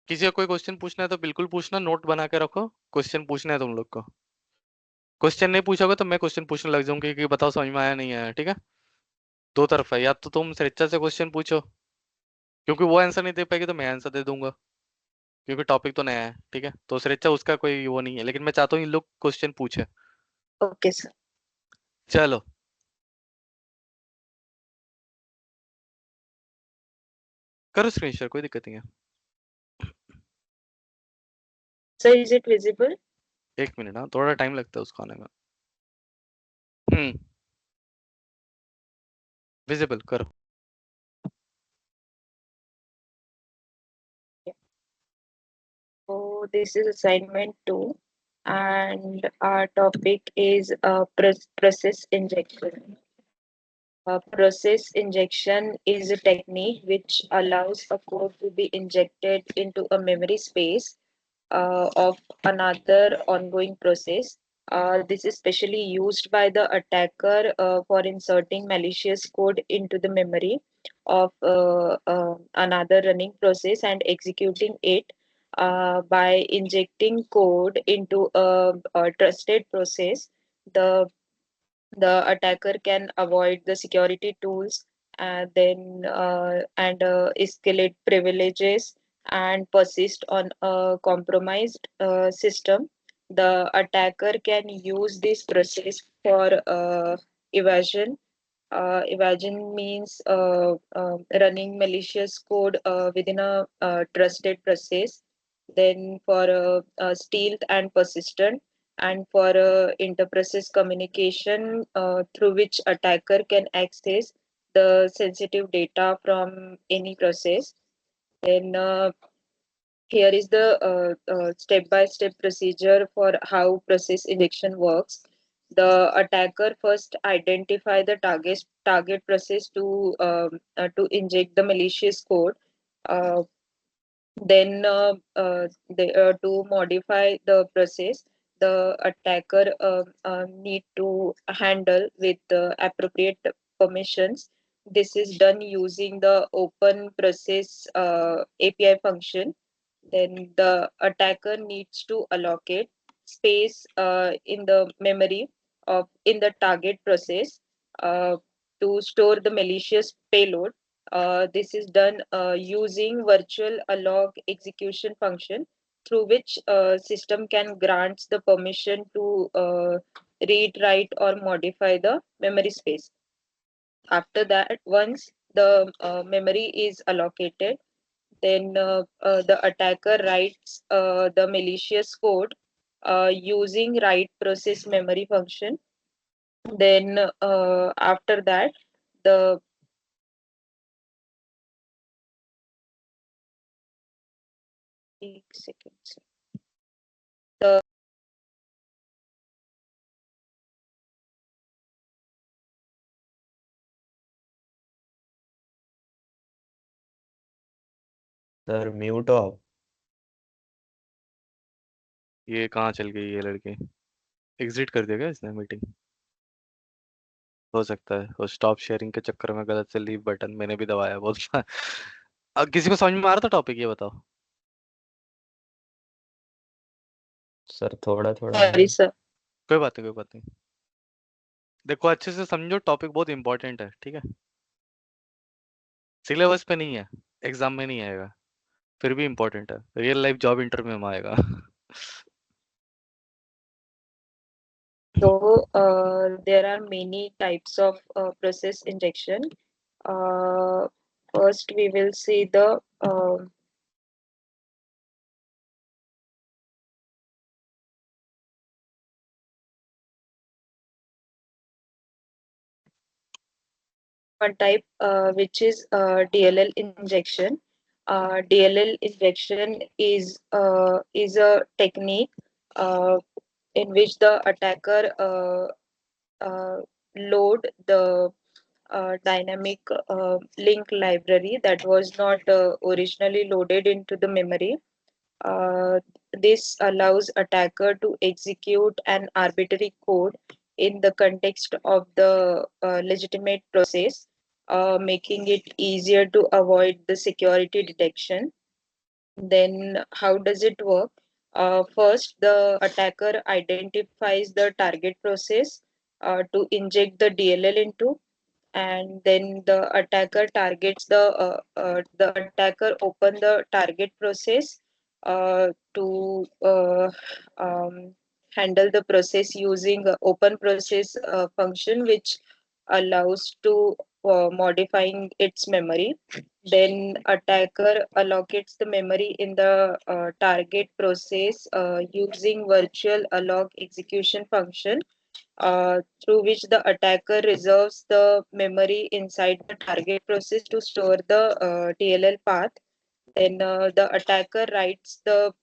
किसी का कोई क्वेश्चन पूछना है तो बिल्कुल पूछना, नोट बना के रखो, क्वेश्चन पूछना है तुम लोग को। क्वेश्चन नहीं पूछोगे तो मैं क्वेश्चन पूछने लग जाऊंगी कि बताओ समझ में आया नहीं आया, ठीक है। दो तरफ है, या तो तुम सरिता से क्वेश्चन पूछो, क्योंकि वो आंसर नहीं दे पाएगी तो मैं आंसर दे दूंगा, क्योंकि टॉपिक तो नया है, ठीक है। तो सरिता उसका कोई वो नहीं है, लेकिन मैं चाहता हूँ इन लोग क्वेश्चन पूछे। Okay, sir. चलो, करो स्क्रीन शेयर, कोई दिक्कत नहीं है। Sir, is it visible? एक मिनट, हाँ थोड़ा टाइम लगता है उसको आने में। विजिबल करो। So this is assignment 2, and our topic is process injection. Process injection is a technique which allows a code to be injected into a memory space of another ongoing process. This is specially used by the attacker for inserting malicious code into the memory of another running process and executing it. By injecting code into a trusted process, the attacker can avoid the security tools and escalate privileges and persist on a compromised system. The attacker can use this process for evasion. Evasion means running malicious code within a trusted process. Then for stealth and persistent, and for inter-process communication through which attacker can access the sensitive data from any process. Then here is the step-by-step procedure for how process injection works. The attacker first identify the target process to inject the malicious code. Uh, then to modify the process, the attacker need to handle with appropriate permissions. This is done using the open process API function. Then the attacker needs to allocate space in the memory of in the target process uh, to store the malicious payload. This is done using virtual alloc execution function, through which system can grant the permission to read, write, or modify the memory space. After that, once the memory is allocated, then the attacker writes the malicious code using write process memory function. Then after that, the एक second, sir. The sir mute हो आप। ये कहाँ चल गई ये लड़की? Exit कर दिया क्या इसने मीटिंग? हो सकता है वो स्टॉप शेयरिंग के चक्कर में गलत से लीव बटन मैंने भी दबाया बहुत बार। किसी को समझ में आ रहा था टॉपिक, ये बताओ। सर थोड़ा थोड़ा sorry sir. कोई बात नहीं, कोई बात नहीं। देखो अच्छे से समझो, टॉपिक बहुत इंपॉर्टेंट है, ठीक है? सिलेबस पे नहीं है, एग्जाम में नहीं आएगा, फिर भी इंपॉर्टेंट है, रियल लाइफ जॉब इंटरव्यू में आएगा। So there are many types of process injection. First, we will see the one type, which is DLL injection. DLL injection is a technique in which the attacker load the dynamic link library that was not originally loaded into the memory. Uh, this allows attacker to execute an arbitrary code in the context of the legitimate process, making it easier to avoid the security detection. Then, how does it work? First, the attacker identifies the target process to inject the DLL into, and then the attacker open the target process to handle the process using open process function, which allows to modifying its memory. Then attacker allocates the memory in the target process using virtual alloc execution function, through which the attacker reserves the memory inside the target process to store the DLL path. Then the attacker writes the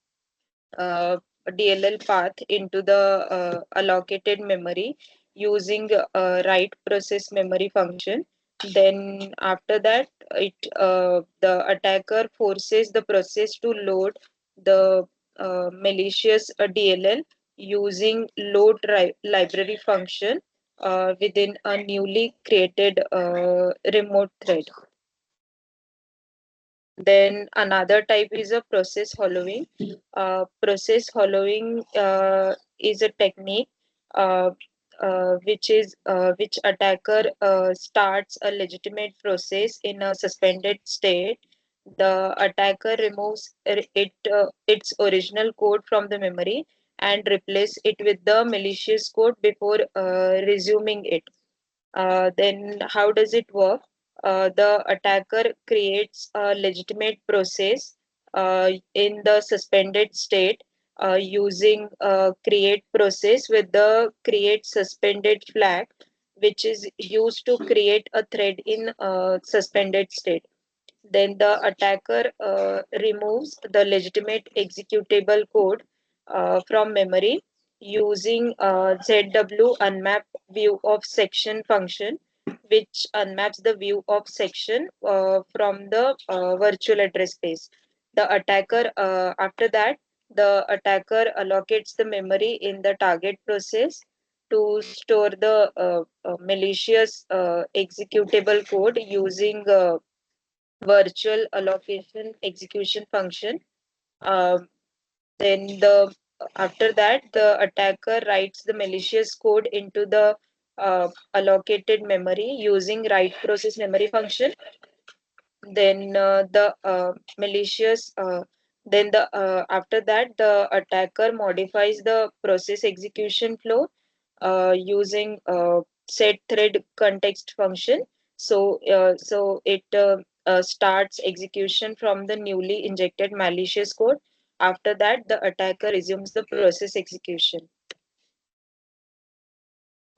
uh, DLL path into the allocated memory using write process memory function. Then after that, the attacker forces the process to load the malicious DLL using load library function within a newly created remote thread. Then another type is a process hollowing. Process hollowing is a technique uh, which attacker starts a legitimate process in a suspended state. The attacker removes its original code from the memory and replace it with the malicious code before resuming it. Then how does it work? The attacker creates a legitimate process in the suspended state using create process with the create suspended flag, which is used to create a thread in suspended state. Then the attacker removes the legitimate executable code from memory using ZW unmap view of section function, which unmaps the view of section from the virtual address space. The attacker, after that, the attacker allocates the memory in the target process to store the malicious executable code using virtual allocation execution function. Um, then the after that, the attacker writes the malicious code into the allocated memory using write process memory function. Then the malicious then the after that the attacker modifies the process execution flow using set thread context function. So it starts execution from the newly injected malicious code. After that, the attacker resumes the process execution.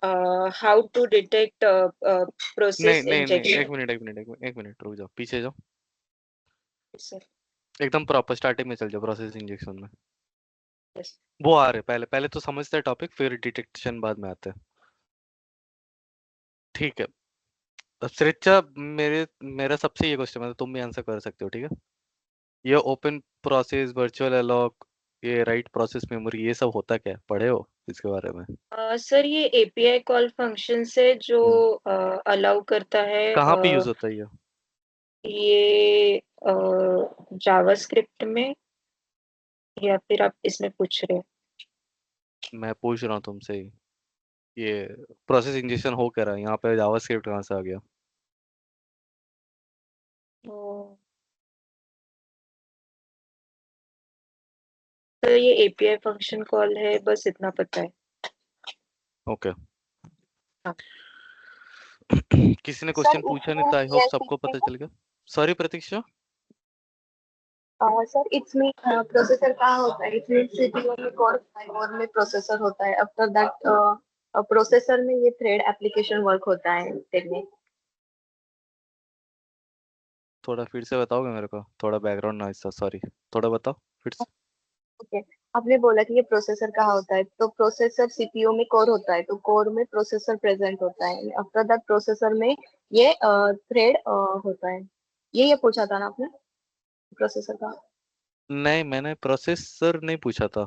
How to detect नहीं process नहीं नहीं injection? एक minute रुक जाओ, पीछे जाओ, Sir, एकदम proper starting में चल जाओ प्रोसेस इंजेक्शन में। yes. वो आ रहे पहले पहले तो समझते हैं टॉपिक, फिर डिटेक्शन बाद में आते हैं। ठीक है, श्रेष्ठा, मेरा सबसे ये क्वेश्चन है, तुम भी आंसर कर सकते हो, ठीक है? ये ओपन प्रोसेस, वर्चुअल अलॉक, ये राइट प्रोसेस मेमोरी, ये सब होता क्या है, पढ़े हो इसके बारे में? सर ये एपीआई कॉल फंक्शन से जो अलाउ करता है कहाँ पे यूज होता है ये? ये जावास्क्रिप्ट में, या फिर आप इसमें पूछ रहे हैं? मैं पूछ रहा हूँ तुमसे ही, ये प्रोसेस इंजेक्शन हो क्या रहा है यहाँ पे, जावास्क्रिप्ट कहाँ से आ गया? तो ये एपीआई फंक्शन कॉल है, बस इतना पता है। ओके। हाँ। किसी ने क्वेश्चन पूछा नहीं था, आई होप सबको पता चल गया। सॉरी प्रतीक्षा। सर इसमें प्रोसेसर कहाँ होता है? इसमें सीपीयू में कोर होता है, कोर में प्रोसेसर होता है। आफ्टर दैट प्रोसेसर में ये थ्रेड एप्लीकेशन वर्क होता है टेक्निक। थोड़ा फिर से बताओगे मेरे को, थोड़ा बैकग्राउंड नॉइस था, सॉरी, थोड़ा बताओ फिर से। ओके, आपने बोला कि ये प्रोसेसर कहाँ होता है, तो प्रोसेसर सीपीयू में कोर होता है, तो कोर में प्रोसेसर प्रेजेंट होता है। आफ्टर दैट प्रोसेसर में ये थ्रेड होता है। ये पूछा था ना आपने, प्रोसेसर का? नहीं, मैंने प्रोसेसर नहीं पूछा था।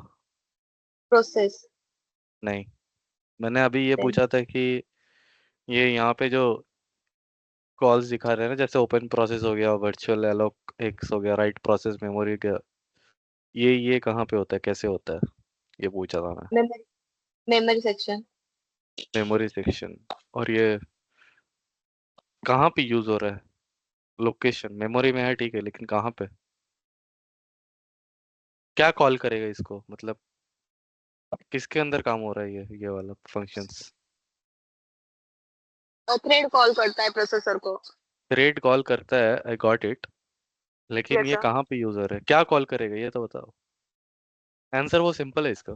प्रोसेस नहीं, मैंने अभी ये पूछा था कि ये यहाँ पे जो कॉल्स दिखा रहे हैं ना, जैसे ओपन प्रोसेस हो गया, वर्चुअल एलोक एक्स हो गया, राइट प्रोसेस मेमोरी का, ये कहाँ पे होता है, कैसे होता है, ये पूछा था मैं। Memory, memory section. Memory section. और ये कहाँ पे यूज हो रहा है? लोकेशन मेमोरी में है, ठीक है, लेकिन कहाँ पे, क्या कॉल करेगा इसको, मतलब किसके अंदर काम हो रहा है ये वाला फंक्शंस? थ्रेड कॉल करता है प्रोसेसर को। रेड कॉल करता है, आई गॉट इट, लेकिन यस ये सर। कहाँ पे यूज हो रहा है, क्या कॉल करेगा ये तो बताओ। आंसर वो सिंपल है इसका।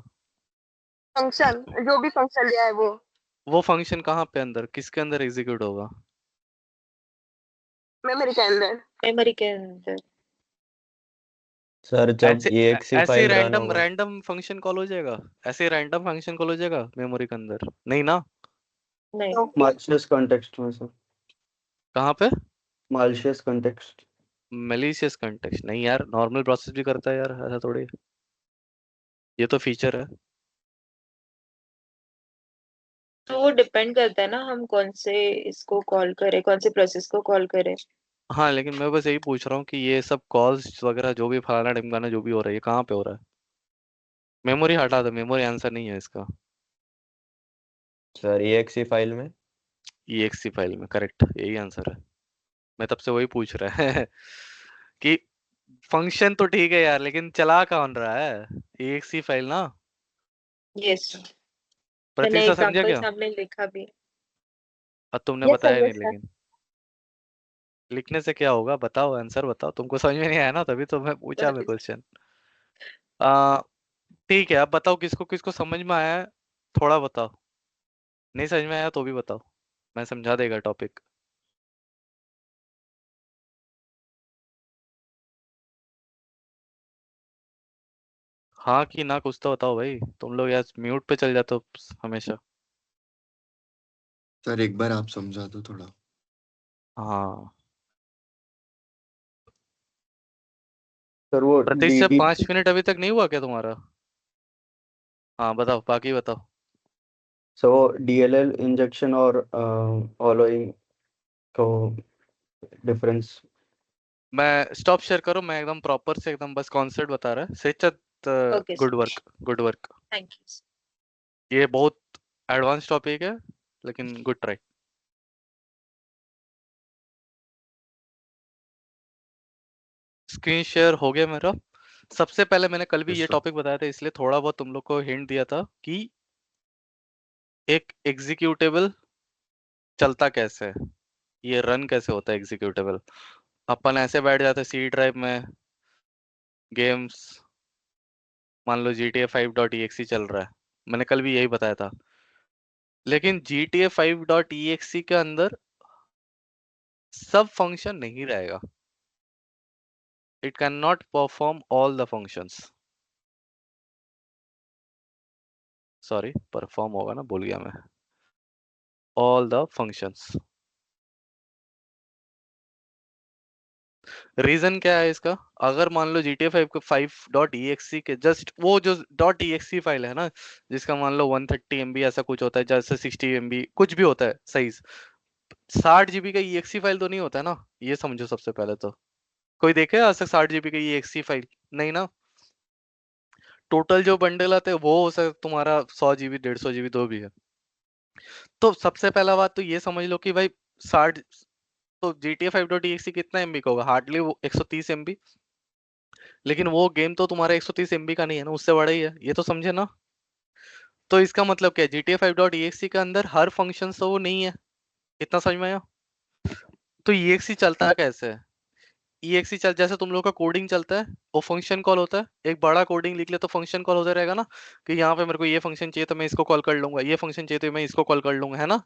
फंक्शन, जो भी फंक्शन लिया है वो फंक्शन कहाँ पे, अंदर किसके अंदर एग्जीक्यूट होगा? मेमोरी के अंदर। मेमोरी के अंदर। सर जब ऐसे exe ऐसे फाइल रन रैंडम होगा। रैंडम फंक्शन कॉल हो जाएगा? ऐसे रैंडम फंक्शन कॉल हो जाएगा मेमोरी के अंदर? नहीं ना। नहीं, malicious context में सर, कहाँ पे? malicious context। मैलिशियस कंटेक्स्ट नहीं यार, नॉर्मल प्रोसेस भी करता है यार, ऐसा थोड़ी है। ये तो फीचर है। तो वो डिपेंड करता है ना, हम कौन से इसको कॉल करें, कौन से प्रोसेस को कॉल करें। हाँ, लेकिन मैं बस यही पूछ रहा हूँ कि ये सब कॉल्स वगैरह जो भी फलाना ढिमकाना जो भी हो रहा है, ये कहाँ पे हो रहा है? मेमोरी हटा दो, मेमोरी आंसर नहीं है इसका। सर exe फाइल में। exe फाइल में, करेक्ट, यही आंसर है। मैं तब से वही पूछ रहा है कि फंक्शन तो ठीक है यार, लेकिन चला कौन रहा है? exe फाइल ना। यस, मैंने प्रतीक्षा समझा एग्जांपल क्या? सामने लिखा भी। अब तुमने यस बताया सर, नहीं, यस सर। लेकिन लिखने से क्या होगा, बताओ, आंसर बताओ। तुमको समझ में नहीं आया ना, तभी तो मैं पूछा मैं क्वेश्चन। ठीक है, अब बताओ किसको किसको समझ में आया है, थोड़ा बताओ। नहीं समझ में आया तो भी बताओ, मैं समझा देगा टॉपिक। हाँ कि ना, कुछ तो बताओ भाई, तुम लोग यार म्यूट पे चल जाते हो हमेशा। सर एक बार आप समझा दो थोड़ा। हाँ, सर वो प्रतीक से डी 5 मिनट अभी तक नहीं हुआ क्या तुम्हारा? हाँ बताओ, बाकी बताओ। सो डीएलएल इंजेक्शन और फॉलोइंग को डिफरेंस। मैं स्टॉप शेयर करो, मैं एकदम प्रॉपर से एकदम बस कॉन्सेप्ट बता रहा है सेचत। Okay, sir. Good work, good work. Thank you, sir. ये बहुत एडवांस टॉपिक है, लेकिन गुड ट्राई। स्क्रीन शेयर हो गया मेरा। सबसे पहले मैंने कल भी यस ये सर। टॉपिक बताया था, इसलिए थोड़ा बहुत तुम लोग को हिंट दिया था कि एक एग्जीक्यूटेबल चलता कैसे है, ये रन कैसे होता है एग्जीक्यूटेबल। अपन ऐसे बैठ जाते सी ड्राइव में, गेम्स, मान लो GTA 5.exe चल रहा है, मैंने कल भी यही बताया था। लेकिन GTA 5.exe के अंदर सब फंक्शन नहीं रहेगा, it can not perform all the functions. Sorry, perform होगा ना, भूल गया मैं, ऑल द फंक्शंस। रीजन क्या है इसका? अगर मान लो GTA 5.exe के जस्ट वो जो .exe फाइल है ना, जिसका मान लो 130 MB ऐसा कुछ होता है, जैसे 60 MB कुछ भी होता है साइज, 60 GB का exe फाइल तो नहीं होता है ना, ये समझो सबसे पहले तो। कोई देखे आज तक 60 GB का exe फाइल? नहीं ना। टोटल जो बंडल आते हैं वो हो सकता तुम्हारा 100 GB 150 GB दो भी है। तो सबसे पहला बात तो ये समझ लो कि भाई 60, तो GTA 5.exe कितना एमबी का होगा? हार्डली वो 130 MB। लेकिन वो गेम तो तुम्हारा 130 MB का नहीं है ना, उससे बड़ा ही है, ये तो समझे ना। तो इसका मतलब क्या है, GTA 5.exe के अंदर हर फंक्शन तो वो नहीं है। इतना समझ में आया? तो exe चलता कैसे है? exe चल जैसे तुम लोग का कोडिंग चलता है, वो फंक्शन कॉल होता है, एक बड़ा कोडिंग लिख ले तो फंक्शन कॉल होता रहेगा ना, कि यहाँ पे मेरे को ये फंक्शन चाहिए तो मैं इसको कॉल कर लूंगा, ये फंक्शन चाहिए तो मैं इसको कॉल कर लूंगा, है ना?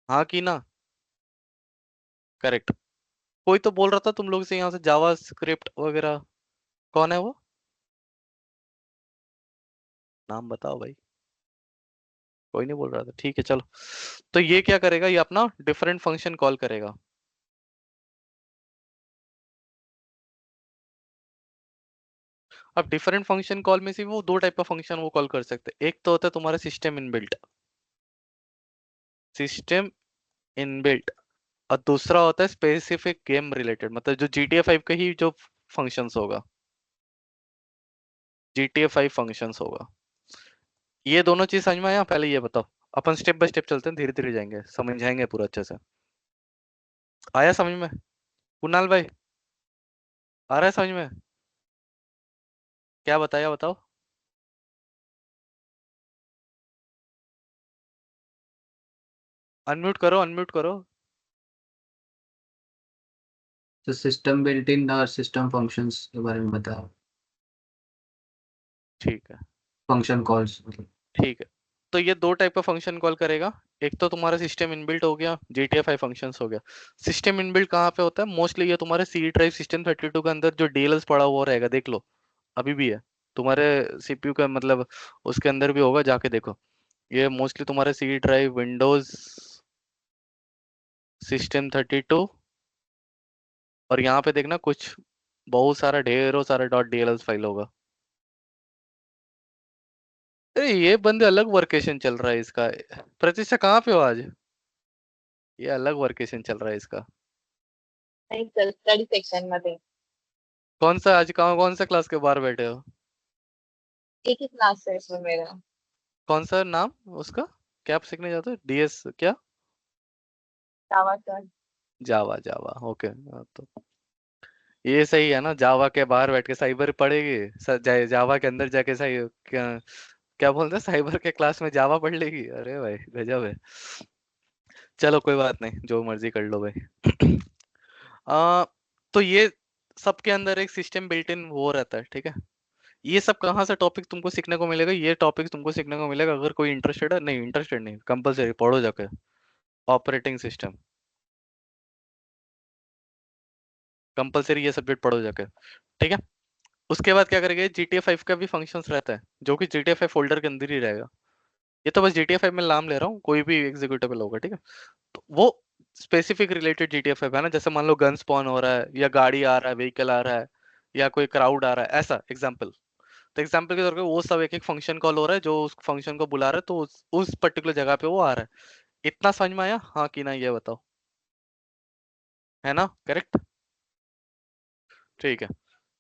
हाँ कि ना? करेक्ट। कोई तो बोल रहा था तुम लोग से यहाँ से जावा स्क्रिप्ट वगैरह, कौन है वो? नाम बताओ भाई। कोई नहीं बोल रहा था, ठीक है चलो। तो ये क्या करेगा, ये अपना डिफरेंट फंक्शन कॉल करेगा। अब डिफरेंट फंक्शन कॉल में से वो दो टाइप का फंक्शन वो कॉल कर सकते हैं। एक तो होता है तुम्हारा सिस्टम इनबिल्ट, सिस्टम इनबिल्ट, और दूसरा होता है स्पेसिफिक गेम रिलेटेड, मतलब जो GTA 5 का ही जो फंक्शंस होगा, GTA 5 फंक्शंस होगा। ये दोनों चीज समझ में आया? पहले ये बताओ, अपन स्टेप बाय स्टेप चलते हैं, धीरे धीरे जाएंगे, समझाएंगे पूरा अच्छे से। आया समझ में? कुणाल भाई, आ रहा है समझ में? क्या बताया बताओ। अनम्यूट करो, अनम्यूट करो। तो सिस्टम बिल्ट इन और सिस्टम फंक्शंस के बारे में बताओ। ठीक है, फंक्शन कॉल्स मतलब। ठीक है। तो ये दो टाइप का फंक्शन कॉल करेगा। एक तो तुम्हारा सिस्टम इनबिल्ट हो गया, GTA 5 फंक्शंस हो गया। सिस्टम इनबिल्ट कहाँ पे होता है? मोस्टली ये तुम्हारे सी ड्राइव System32 के अंदर जो DLLs पड़ा हुआ रहेगा, देख लो, अभी भी है तुम्हारे CPU का, मतलब उसके अंदर भी होगा, जाके देखो। ये मोस्टली तुम्हारे सी ड्राइव विंडोज System32, और यहाँ पे देखना कुछ बहुत सारा ढेरों सारा .dlls फाइल होगा। अरे ये बंदे अलग वर्केशन चल रहा है इसका। प्रतीक्षा कहाँ पे हो आज? ये अलग वर्केशन चल रहा है इसका। नाही सर स्टडी सेक्शन मध्ये कौन सा आज, कहाँ कौन सा क्लास के बाहर बैठे हो? एक ही क्लास है इसमें मेरा। कौन सा नाम उसका? क्या आप सीखने जाते हो? DS क्या? जावा सर। जावा, जावा, ओके। तो ये सही है ना, जावा के बाहर बैठ के साइबर पढ़ेगी, जावा के अंदर जाके सही क्या, क्या बोलते हैं, साइबर के क्लास में जावा पढ़ लेगी? अरे भाई गजब है। चलो कोई बात नहीं, जो मर्जी कर लो भाई। आ, तो ये सबके अंदर एक सिस्टम बिल्ट इन वो रहता है, ठीक है। ये सब कहाँ से टॉपिक तुमको सीखने को मिलेगा? ये टॉपिक तुमको सीखने को मिलेगा, अगर कोई इंटरेस्टेड है, नहीं इंटरेस्टेड नहीं, कंपलसरी पढ़ो जाके, ऑपरेटिंग सिस्टम, कंपलसरी ये सब्जेक्ट पढ़ो जाके, ठीक है। उसके बाद क्या करेगा, GTA 5 का भी फंक्शंस रहता है जो कि GTA 5 फोल्डर के अंदर ही रहेगा। ये तो बस GTA 5 में नाम ले रहा हूँ, कोई भी एग्जीक्यूटेबल होगा, ठीक है। तो वो स्पेसिफिक रिलेटेड GTA 5 है ना, जैसे मान लो गन स्पॉन हो रहा है, या गाड़ी आ रहा है, व्हीकल आ रहा है, या कोई क्राउड आ रहा है, ऐसा एग्जाम्पल। तो एग्जाम्पल के तौर पे वो सब एक एक फंक्शन कॉल हो रहा है जो उस फंक्शन को बुला रहा है, तो उस पर्टिकुलर जगह पे वो आ रहा है। इतना समझ में आया, हाँ कि ना, ये बताओ, है ना करेक्ट? ठीक है,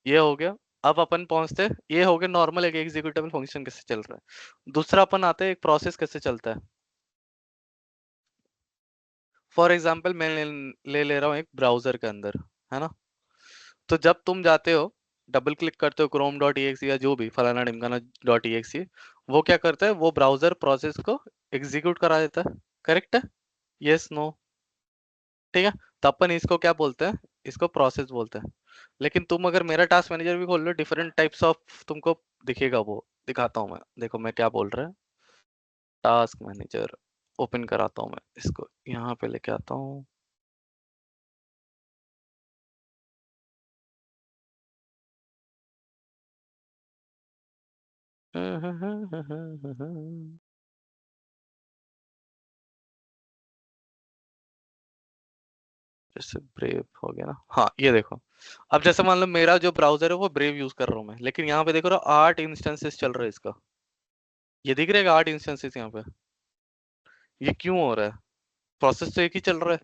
ये हो गया। अब अपन पहुंचते, ये हो गया नॉर्मल एक एग्जीक्यूटेबल फंक्शन कैसे चल रहा है। दूसरा अपन आते हैं एक प्रोसेस कैसे चलता है। फॉर एग्जाम्पल मैं ले रहा हूँ एक ब्राउजर के अंदर, है ना। तो जब तुम जाते हो, डबल क्लिक करते हो chrome.exe या जो भी फलाना ढिमकाना .exe, वो क्या करता है, वो ब्राउजर प्रोसेस को एग्जीक्यूट करा देता है। करेक्ट है? Yes no? ठीक है। तो अपन इसको क्या बोलते हैं, इसको प्रोसेस बोलते हैं। लेकिन तुम अगर मेरा टास्क मैनेजर भी खोल लो, डिफरेंट टाइप्स ऑफ तुमको दिखेगा, वो दिखाता हूँ मैं, देखो मैं क्या बोल रहा है। टास्क मैनेजर ओपन कराता हूँ मैं इसको, यहाँ पे लेके आता हूँ। जैसे ब्रेव हो गया ना, हाँ ये देखो। अब जैसे मान लो मेरा जो ब्राउजर है वो ब्रेव यूज कर रहा हूँ मैं, लेकिन यहाँ पे देखो ना 8 इंस्टेंसेस चल रहा है इसका। ये दिख रहा है 8 इंस्टेंसेस यहाँ पे। ये क्यों हो रहा है? प्रोसेस तो एक ही चल रहा है,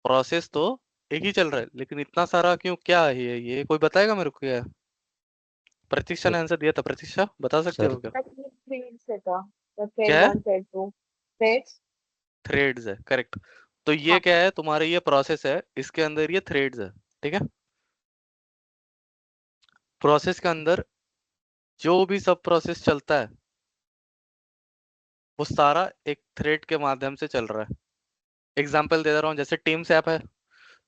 प्रोसेस तो एक ही चल रहा है, लेकिन इतना सारा क्यों, क्या है ये कोई बताएगा मेरे को क्या है? प्रतीक्षा ने आंसर दिया था, प्रतीक्षा बता सकते सर हो क्या? थ्रेड्स है था, तो क्या थ्रेड है? 1 थ्रेड 2 थ्रेड्स। थ्रेड्स है, करेक्ट। तो ये हाँ। क्या है, तुम्हारे ये प्रोसेस है, इसके अंदर ये थ्रेड्स है, ठीक है। प्रोसेस के अंदर जो भी सब प्रोसेस चलता है वो सारा एक थ्रेड के माध्यम से चल रहा है। एग्जाम्पल दे रहा हूँ, जैसे टीम्स ऐप है,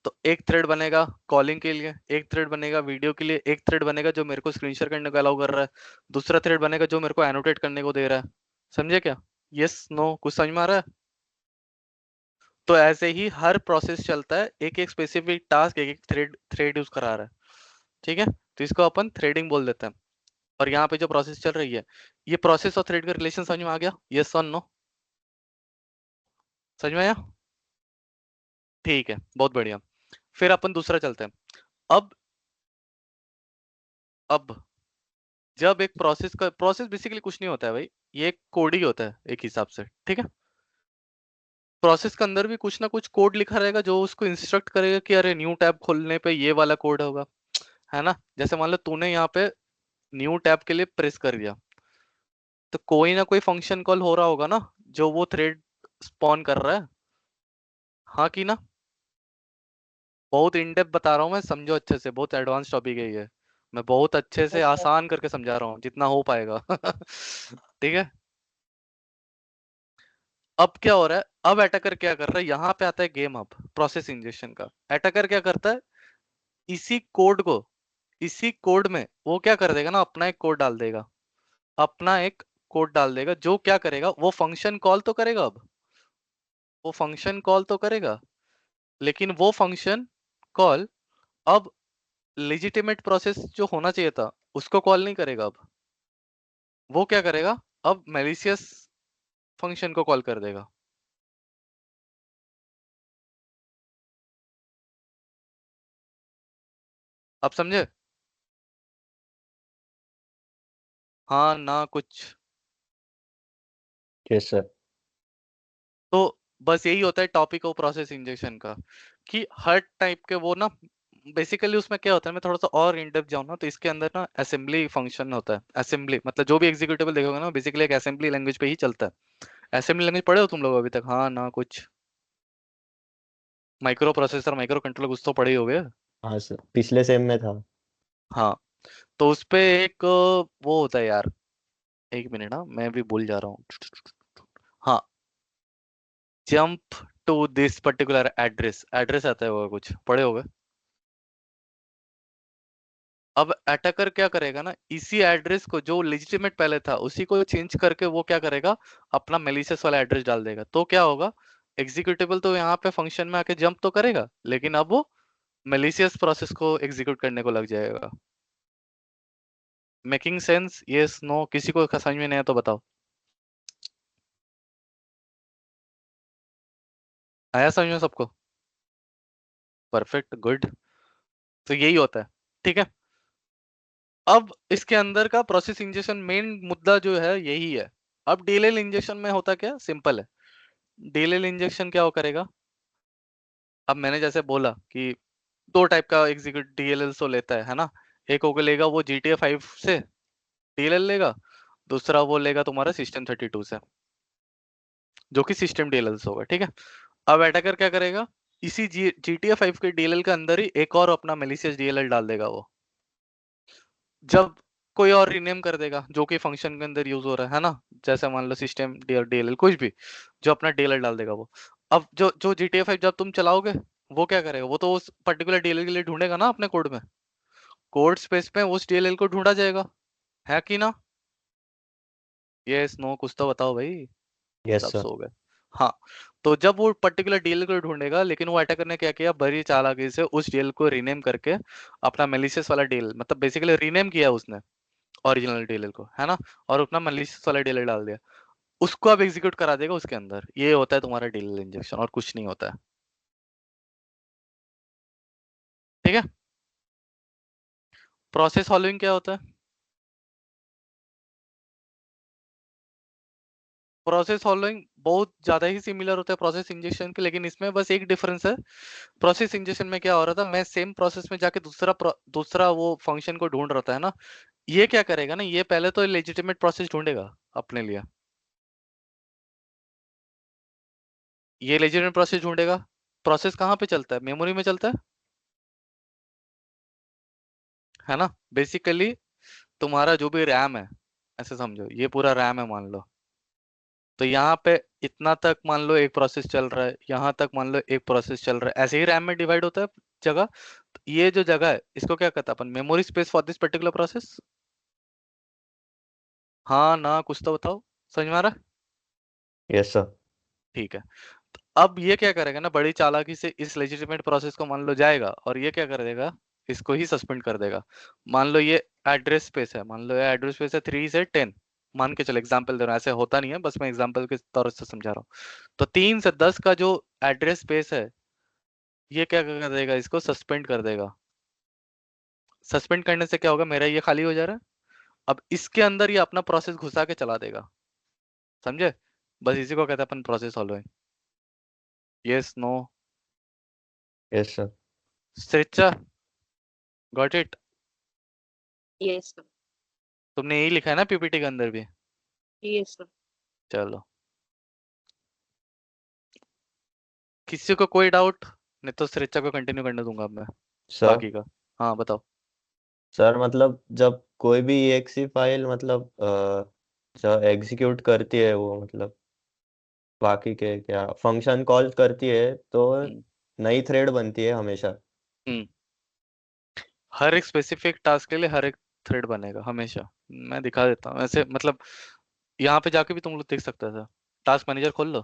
तो एक थ्रेड बनेगा कॉलिंग के लिए, एक थ्रेड बनेगा वीडियो के लिए, एक थ्रेड बनेगा जो मेरे को स्क्रीन शेयर करने को अलाउ कर रहा है, दूसरा थ्रेड बनेगा जो मेरे को एनोटेट करने को दे रहा है। समझे क्या? Yes no? कुछ समझ में आ रहा है? तो ऐसे ही हर प्रोसेस चलता है, एक एक स्पेसिफिक टास्क एक एक थ्रेड थ्रेड यूज करा रहा है, ठीक है। तो इसको अपन थ्रेडिंग बोल देते हैं। और यहाँ पे जो प्रोसेस चल रही है, ये प्रोसेस और थ्रेड का रिलेशन समझ में आ गया? यस और नो? समझ में आया? ठीक है, बहुत बढ़िया। फिर अपन दूसरा चलते हैं। अब अब जब एक प्रोसेस का, प्रोसेस बेसिकली कुछ नहीं होता है भाई, ये एक कोड ही होता है एक हिसाब से, ठीक है। प्रोसेस के अंदर भी कुछ ना कुछ कोड लिखा रहेगा जो उसको इंस्ट्रक्ट करेगा कि अरे न्यू टैब खोलने पे ये वाला कोड होगा, है ना। जैसे मान लो तूने यहाँ पे न्यू टैब के लिए प्रेस कर दिया, तो कोई ना कोई फंक्शन कॉल हो रहा होगा ना, जो वो थ्रेड स्पॉन कर रहा है, हाँ कि ना। बहुत इन डेप्थ बता रहा हूँ मैं, समझो अच्छे से, बहुत एडवांस टॉपिक है ये। मैं बहुत अच्छे से अच्छा। आसान करके समझा रहा हूँ जितना हो पाएगा ठीक है। अब क्या हो रहा है, अब अटैकर क्या कर रहा है, यहाँ पे आता है गेम। अब प्रोसेस इंजेक्शन का अटैकर क्या करता है, इसी कोड को, इसी कोड में वो क्या कर देगा ना, अपना एक कोड डाल देगा, अपना एक कोड डाल देगा, जो क्या करेगा, वो फंक्शन कॉल तो करेगा। अब वो फंक्शन कॉल तो करेगा, लेकिन वो फंक्शन कॉल अब लेजिटिमेट प्रोसेस जो होना चाहिए था उसको कॉल नहीं करेगा। अब वो क्या करेगा, अब मैलिशियस फंक्शन को कॉल कर देगा। अब समझे? हाँ ना कुछ? Yes sir. तो बस यही होता है टॉपिक ऑफ प्रोसेस इंजेक्शन का, कि हर टाइप के वो ना, बेसिकली उसमें क्या होता है, मैं थोड़ा सा और इन डेप्थ जाऊँ ना, तो इसके अंदर ना असेंबली फंक्शन होता है। असेंबली मतलब जो भी एग्जीक्यूटेबल देखोगे ना, बेसिकली एक असेंबली लैंग्वेज पे ही चलता है। असेंबली लैंग्वेज पढ़े हो तुम लोग अभी तक? हाँ ना कुछ? माइक्रो प्रोसेसर माइक्रो कंट्रोलर कुछ तो पढ़े ही होगे। हाँ सर, पिछले सेम में था। हाँ, तो उस पे एक वो होता है यार, एक मिनट ना, मैं भी भूल जा रहा हूँ। हाँ, jump to this particular address, address आता है वो, कुछ पढ़े होगे। अब अटैकर क्या करेगा ना, इसी एड्रेस को जो लेजिटिमेट पहले था उसी को चेंज करके वो क्या करेगा, अपना मेलिशियस वाला एड्रेस डाल देगा। तो क्या होगा, एग्जीक्यूटेबल तो यहाँ पे फंक्शन में आके जंप तो करेगा, लेकिन अब वो मेलिशियस प्रोसेस को एग्जीक्यूट करने को लग जाएगा। Making sense? Yes, no? किसी को समझ में नहीं आया तो बताओ। आया समझ में सबको? Perfect, good. तो यही होता है, ठीक है। अब इसके अंदर का प्रोसेस इंजेक्शन मेन मुद्दा जो है यही है। अब डीएलएल इंजेक्शन में होता क्या, सिंपल है। डीएलएल इंजेक्शन क्या वो करेगा, अब मैंने जैसे बोला कि दो टाइप का एग्जीक्यूट डीएलएल तो लेता है ना। एक होगा लेगा वो GTA 5 से डीएलएल लेगा, दूसरा वो लेगा तुम्हारा सिस्टम 32 से, जो कि सिस्टम डीएलएल होगा, ठीक है। अब अटैकर क्या करेगा, इसी GTA 5 के डीएलएल के अंदर ही एक और अपना मेलिशियस डीएलएल डाल देगा वो, जब कोई और रीनेम कर देगा जो कि फंक्शन के अंदर यूज हो रहा है ना। जैसे मान लो सिस्टम डीएलएल कुछ भी, जो अपना डीएलएल डाल देगा वो। अब जो GTA 5 जब तुम चलाओगे, वो क्या करेगा, वो तो उस पर्टिकुलर डीएलएल के लिए ढूंढेगा ना अपने कोड में, कोड स्पेस में उस डीएलएल को ढूंढा जाएगा, है कि ना? Yes, no? कुछ तो बताओ भाई। यस सब सर। सो गए। हाँ, तो जब वो पर्टिकुलर डीएल को ढूंढेगा, लेकिन वो अटैकर ने क्या किया, बड़ी चालाकी से उस डीएल को रीनेम करके अपना मेलिशियस वाला डीएल, मतलब बेसिकली रीनेम किया उसने ओरिजिनल डीएल को, है ना, और अपना मेलिशियस वाला डीएल डाल दिया, उसको अब एग्जीक्यूट करा देगा उसके अंदर। ये होता है तुम्हारा डीएल इंजेक्शन, और कुछ नहीं होता है, ठीक है। प्रोसेस फॉलोइंग क्या होता है, प्रोसेस फॉलोइंग बहुत ज्यादा ही सिमिलर होता है प्रोसेस इंजेक्शन के, लेकिन इसमें बस एक डिफरेंस है। प्रोसेस इंजेक्शन में क्या हो रहा था, मैं सेम प्रोसेस में जाके दूसरा वो फंक्शन को ढूंढ रहा था, है ना। ये क्या करेगा ना, ये पहले तो लेजिटिमेट प्रोसेस ढूंढेगा अपने लिए, ये लेजिटिमेट प्रोसेस ढूंढेगा। प्रोसेस कहाँ पे चलता है, मेमोरी में चलता है ना। बेसिकली तुम्हारा जो भी रैम है, ऐसे समझो ये पूरा रैम है मान लो, तो यहाँ पे इतना तक मान लो एक प्रोसेस चल रहा है, यहाँ तक मान लो एक प्रोसेस चल रहा है, ऐसे ही रैम में डिवाइड होता है जगह। तो ये जो जगह है इसको क्या कहता है अपन, memory space for this particular process. हाँ ना, कुछ तो बताओ, समझ में आ रहा है? Yes sir. ठीक है। तो अब ये क्या करेगा ना, बड़ी चालाकी से इस लेजिटिमेट प्रोसेस को मान लो जाएगा, और ये क्या कर देगा, इसको ही सस्पेंड कर देगा। मान लो ये एड्रेस स्पेस है, मान लो ये एड्रेस स्पेस है 3 से 10, मान के चलो, एग्जांपल दे रहा हूँ, ऐसे होता नहीं है, बस मैं एग्जांपल के तौर से समझा रहा हूँ। तो 3 से 10 का जो एड्रेस स्पेस है, ये क्या कर देगा, इसको सस्पेंड कर देगा। सस्पेंड करने से क्या होगा, मेरा ये खाली हो जा रहा है, अब इसके अंदर ये अपना प्रोसेस घुसा के चला देगा, समझे। बस इसी को कहते हैं अपन process following. Yes, no? Yes sir. Strecha, got it? Yes, sir. तुमने यही लिखा है ना पीपीटी के अंदर भी? Yes, sir. चलो, किसी को कोई डाउट? नहीं तो स्ट्रेचा को कंटिन्यू करने दूंगा अब मैं सर। बाकी का। हाँ बताओ। सर मतलब जब कोई भी exe फाइल मतलब जो एग्जीक्यूट करती है वो मतलब बाकी के क्या फंक्शन कॉल करती है तो हम्म नई थ्रेड बनती है हमेशा। हम्म। हर एक स्पेसिफिक टास्क के लिए हर एक थ्रेड बनेगा हमेशा। मैं दिखा देता हूँ ऐसे, मतलब यहाँ पे जाके भी तुम लोग देख सकते हो। टास्क मैनेजर खोल लो,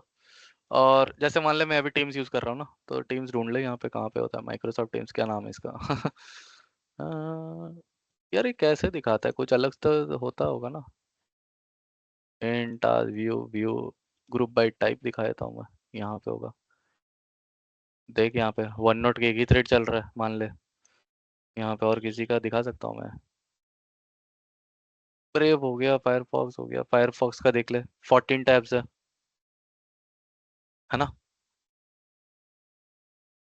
और जैसे मान ले मैं अभी टीम्स यूज कर रहा हूँ ना, तो टीम्स ढूंढ ले यहाँ पे, कहाँ पे होता है माइक्रोसॉफ्ट टीम्स, क्या नाम है इसका? यार ये कैसे दिखाता है, कुछ अलग तो होता होगा ना। In task view view group by type दिखा देता हूँ मैं, यहाँ पे होगा। देख यहाँ पे वन नोट के एक ही थ्रेड चल रहा है मान ले, यहाँ पे और किसी का दिखा सकता हूँ मैं। ब्रेव हो गया, फायरफॉक्स हो गया, फायरफॉक्स का देख ले 14 टैब्स है ना।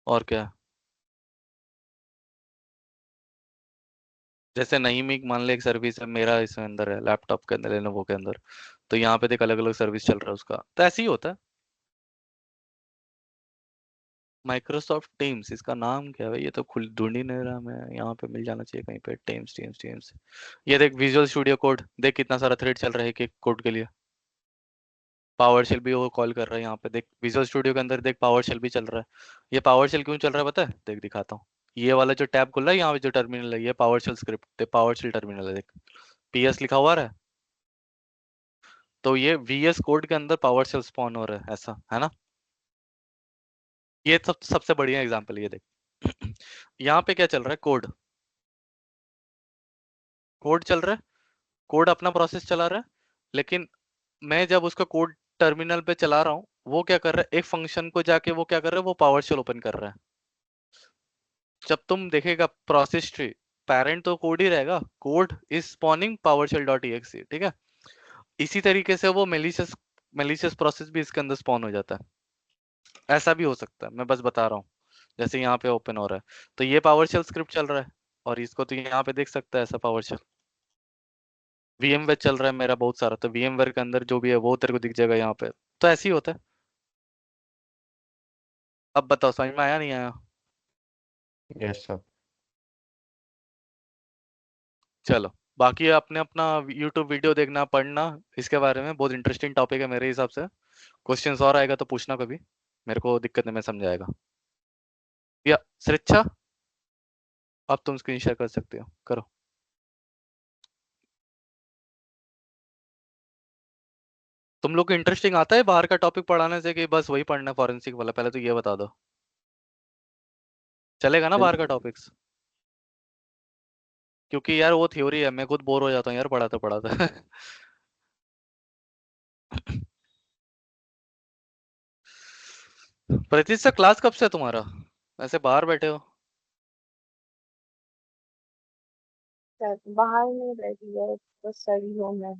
और क्या है? जैसे नहीं में मान ले एक सर्विस है मेरा, इसमें अंदर है लैपटॉप के अंदर, लेनोवो के अंदर, तो यहाँ पे देख अलग अलग सर्विस चल रहा है उसका, तो ऐसे ही होता है। माइक्रोसॉफ्ट टीम्स, इसका नाम क्या है भाई, ये तो खुल ढूंढ ही नहीं रहा मैं, यहाँ पे मिल जाना चाहिए कहीं पे, टीम्स टीम्स टीम्स। ये देख विजुअल स्टूडियो कोड, देख कितना सारा थ्रेड चल रहा है एक एक कोड के लिए। पावर शेल भी वो कॉल कर रहा है यहाँ पे, देख विजुअल स्टूडियो के अंदर देख पावर शेल भी चल रहा है। ये पावर शेल क्यों चल रहा है पता है, देख दिखाता हूँ। ये वाला जो टैब खुल रहा है यहाँ पे, जो टर्मिनल है, ये power shell script, power shell terminal है, देख PS लिखा हुआ है, तो ये VS कोड के अंदर पावर शेल स्पॉन हो रहा है, ऐसा है ना। ये सबसे बढ़िया एग्जांपल ये देख। यहाँ पे क्या चल रहा है, कोड कोड चल रहा है, कोड अपना प्रोसेस चला रहा है, लेकिन मैं जब उसका कोड टर्मिनल पे चला रहा हूँ, वो क्या कर रहा है, एक फंक्शन को जाके वो क्या कर रहा है, वो पावर शेल ओपन कर रहा है। जब तुम देखेगा प्रोसेस ट्री, पेरेंट तो कोड ही रहेगा, code is spawning PowerShell dot exe, ठीक है। इसी तरीके से वो मेलिशियस प्रोसेस भी इसके अंदर स्पॉन हो जाता है। ऐसा भी हो सकता है, मैं बस बता रहा हूँ। जैसे यहाँ पे ओपन हो रहा है, तो ये पावरशेल स्क्रिप्ट चल रहा है, और इसको तो यहाँ पे देख सकता है ऐसा पावरशेल। VMware चल रहा है मेरा बहुत सारा, तो VMware के अंदर जो भी है वो तेरे को दिख जाएगा यहाँ पे। तो ऐसे ही होता है। अब बताओ समझ में आया नहीं आया? Yes sir. चलो, बाकी आपने अपना YouTube वीडियो देखना, पढ़ना इसके बारे में, बहुत इंटरेस्टिंग टॉपिक है मेरे हिसाब से। क्वेश्चंस और आएगा तो पूछना कभी, मेरे को दिक्कत नहीं, मैं समझाएगा। या श्रेच्छा, अब तुम स्क्रीन शेयर कर सकते हो, करो। तुम लोग को इंटरेस्टिंग आता है बाहर का टॉपिक पढ़ाने से, कि बस वही पढ़ना है फॉरेंसिक वाला? पहले तो ये बता दो, चलेगा ना बाहर का टॉपिक्स? क्योंकि यार वो थ्योरी है, मैं खुद बोर हो जाता हूँ यार पढ़ाते पढ़ाते। प्रतीक्षा, क्लास कब से है तुम्हारा? ऐसे बाहर बैठे हो? सर बाहर नहीं बैठी है, तो स्टडी रूम है,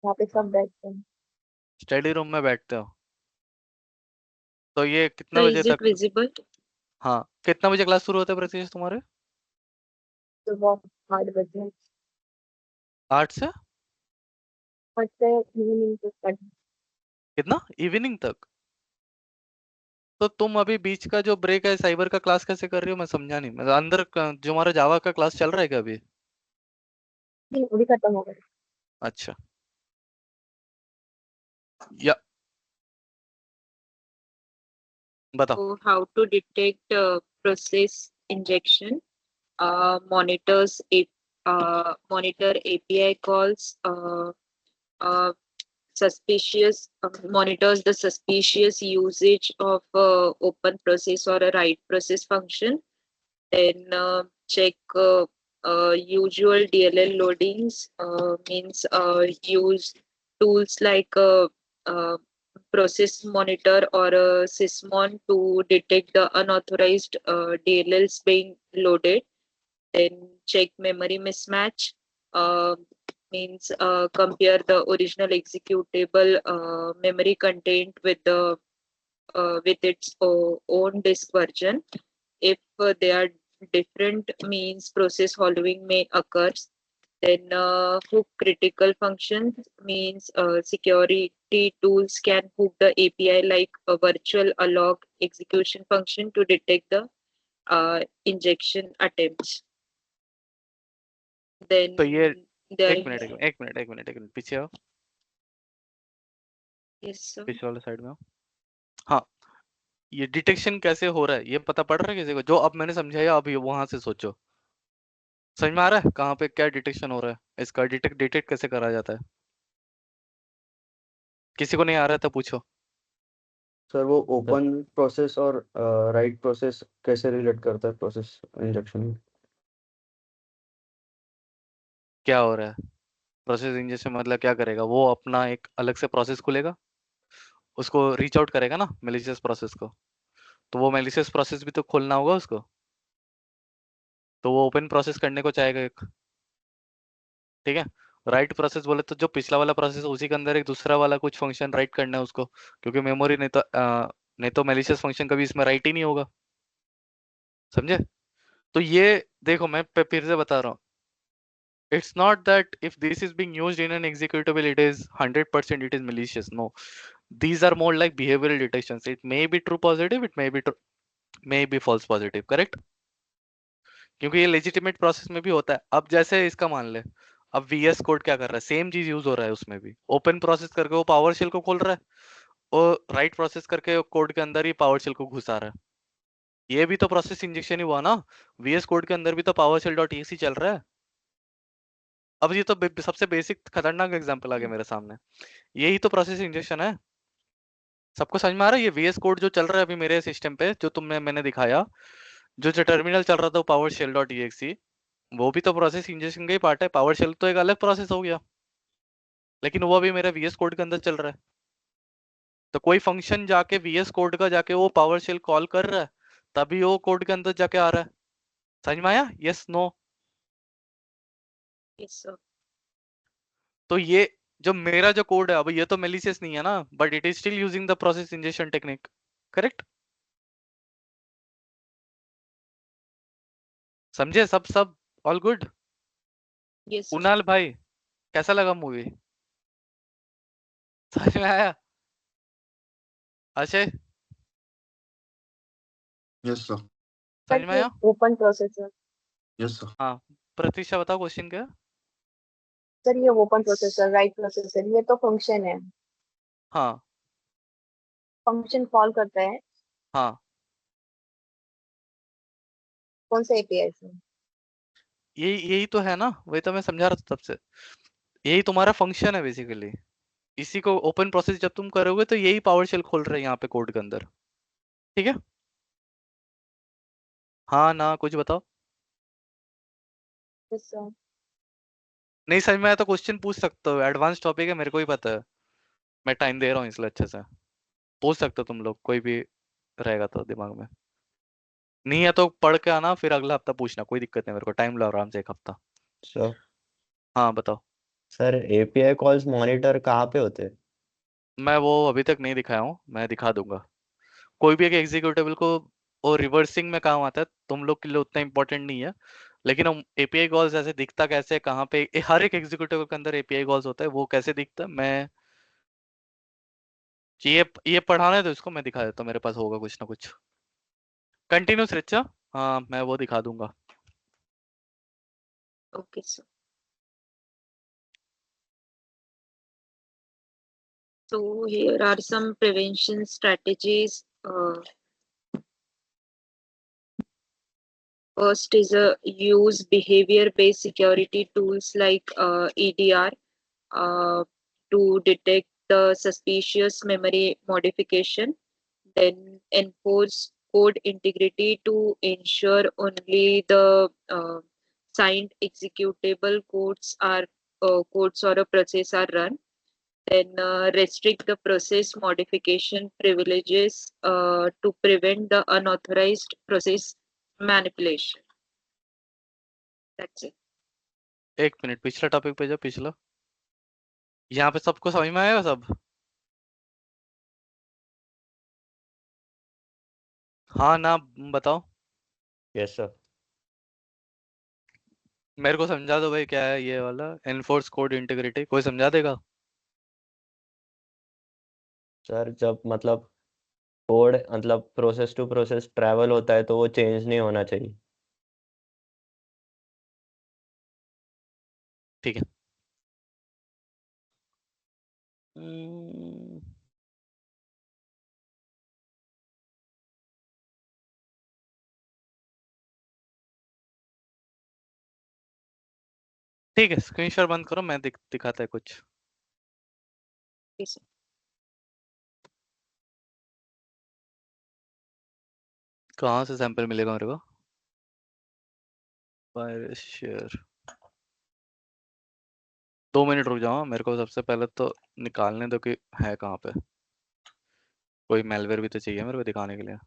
वहाँ पे सब बैठते हैं। स्टडी रूम में बैठते हो? तो ये कितना So बजे is it तक? visible? हाँ, कितना बजे क्लास शुरू होता है प्रतीक्षा तुम्हारे? सुबह 8 बजे, 8 से 8 से इवनिंग तक। कितना, इवनिंग तक? तो तुम अभी बीच का जो ब्रेक है साइबर का क्लास कैसे कर रही हो, मैं समझा नहीं। मतलब अंदर जो हमारा जावा का क्लास चल रहा है क्या अभी? नहीं, अभी खत्म हो गया। अच्छा, या बताओ। So how to detect process injection? Monitors monitor API calls. Suspicious monitors the suspicious usage of open process or a write process function. Then check usual DLL loadings. Means use tools like process monitor or sysmon to detect the unauthorized DLLs being loaded. Then check memory mismatch. Means compare the original executable memory content with the with its own disk version. If they are different, means process hollowing may occur. Then hook critical functions, means security tools can hook the API like a virtual log execution function to detect the injection attempts. Then तो ये there एक minute पीछे आओ, yes sir. पीछे वाले side में आओ। हाँ, ये डिटेक्शन कैसे हो रहा है ये पता पड़ रहा है किसी को? जो अब मैंने समझाया अभी वहां से सोचो, समझ में आ रहा है कहाँ पे क्या डिटेक्शन हो रहा है? इसका डिटेक्ट कैसे करा जाता है? किसी को नहीं आ रहा था पूछो। सर वो ओपन प्रोसेस और राइट प्रोसेस कैसे रिलेट करता है प्रोसेस इंजेक्शन में? क्या हो रहा है? प्रोसेस इंजेक्शन मतलब क्या करेगा वो? अपना एक अलग से प्रोसेस खुलेगा, उसको रीच आउट करेगा ना मेलिशियस प्रोसेस को, तो वो मेलिशियस प्रोसेस भी तो खोलना होगा उसको, तो वो ओपन प्रोसेस करने को चाहेगा एक, ठीक है। राइट प्रोसेस बोले तो जो पिछला वाला प्रोसेस उसी के अंदर एक दूसरा वाला कुछ फंक्शन राइट करना है उसको, क्योंकि मेमोरी नहीं तो मेलिशियस फंक्शन कभी इसमें राइट ही नहीं होगा, समझे? तो ये देखो, मैं फिर से बता रहा हूँ, it's not that if this is being used in an executable it is 100% it is malicious. No, these are more like behavioral detections. It may be true positive, it may be false positive, correct? क्योंकि ये legitimate process में भी होता है। अब जैसे इसका मान ले, अब VS कोड क्या कर रहा है, सेम चीज यूज हो रहा है उसमें भी। ओपन प्रोसेस करके वो पावर शेल को खोल रहा है, और राइट प्रोसेस करके कोड के अंदर ही पावर शेल को घुसा रहा है। ये भी तो प्रोसेस इंजेक्शन ही हुआ ना। VS कोड के अंदर भी तो पावर शेल डॉट exe चल रहा है। अब ये तो सबसे बेसिक खतरनाक एग्जांपल आ गया मेरे सामने, यही तो प्रोसेस इंजेक्शन है। सबको समझ में आ रहा है? ये VS कोड जो चल रहा है अभी मेरे सिस्टम पे, जो मैंने दिखाया, जो टर्मिनल चल रहा था पावर शेल डॉट exe, वो भी तो प्रोसेस इंजेक्शन का ही पार्ट है। पावर शेल तो एक अलग प्रोसेस हो गया, लेकिन वो अभी मेरा VS कोड के अंदर चल रहा है। तो कोई फंक्शन जाके VS कोड का जाके वो पावर शेल कॉल कर रहा है, तभी वो कोड के अंदर जाके आ रहा है। समझ में आया? Yes no? Yes, sir. तो ये जो मेरा जो कोड है, अब ये तो मेलिशियस नहीं है ना, but it is still using the process injection technique, correct? समझे? सब all good? Yes, sir. Kunal भाई, कैसा लगा मूवी? समझ में आया? अक्षय, यस सर, समझ में आया? Open processor. Yes sir. हाँ, प्रतीक्षा बताओ क्वेश्चन क्या है? सर ये ओपन प्रोसेसर, राइट प्रोसेसर, ये तो फंक्शन है। हाँ फंक्शन कॉल करता है हाँ, कौन से एपीआई से? यही तो है ना, वही तो मैं समझा रहा था तब से। यही तुम्हारा फंक्शन है बेसिकली। इसी को ओपन प्रोसेस जब तुम करोगे तो यही पावर शेल खोल रहे हैं यहाँ पे कोड के अंदर। ठीक है? हाँ ना, कुछ बताओ। Yes sir. नहीं समझ में आया तो क्वेश्चन पूछ सकते हो, एडवांस टॉपिक है, मेरे को ही पता है। मैं टाइम दे रहा हूँ इसलिए अच्छे से। पूछ सकते हो तुम लोग, कोई भी रहेगा तो दिमाग में। नहीं है तो पढ़ के आना, फिर अगला हफ्ता पूछना, कोई दिक्कत नहीं, मेरे को टाइम लो आराम से, 1 हफ्ता। सर हाँ बताओ। सर एपीआई कॉल्स मॉनिटर कहाँ पे होते हैं? मैं वो अभी तक नहीं दिखाया हूँ, मैं दिखा दूंगा। कोई भी एक एग्जीक्यूटेबल को वो रिवर्सिंग में काम आता है, तुम लोग के लिए उतना इंपॉर्टेंट नहीं है। लेकिन हम एपीआई कॉल्स ऐसे दिखता कैसे, कहाँ पे, हर एक एग्जीक्यूटिव के अंदर एपीआई कॉल्स होता है, वो कैसे दिखता है, मैं ये पढ़ाने दो इसको, मैं दिखा देता हूँ, मेरे पास होगा कुछ ना कुछ। कंटिन्यूस रिचा, हाँ मैं वो दिखा दूंगा। Okay, sir. So here are some prevention strategies. First is use behavior-based security tools like EDR to detect the suspicious memory modification. Then enforce code integrity to ensure only the signed executable codes or a process are run. Then restrict the process modification privileges to prevent the unauthorized process manipulation. That's it. 1 minute, पिछला topic पे जाओ, पिछला। यहाँ पे सबको समझ में आएगा सब? हाँ ना, बताओ। Yes sir. मेरे को समझा दो भाई, क्या है ये वाला एनफोर्स कोड इंटीग्रिटी, कोई समझा देगा? सर जब मतलब कोड मतलब प्रोसेस टू प्रोसेस ट्रैवल होता है तो वो चेंज नहीं होना चाहिए। ठीक है। हम्म, ठीक है, स्क्रीनशॉट बंद करो, मैं दिखाता है कुछ। Yes, sir. कहाँ से सैंपल मिलेगा मेरे को? फाइल शेयर, 2 मिनट रुक जाओ, मेरे को सबसे पहले तो निकालने दो कि है कहाँ पे। कोई मेलवेयर भी तो चाहिए मेरे को दिखाने के लिए।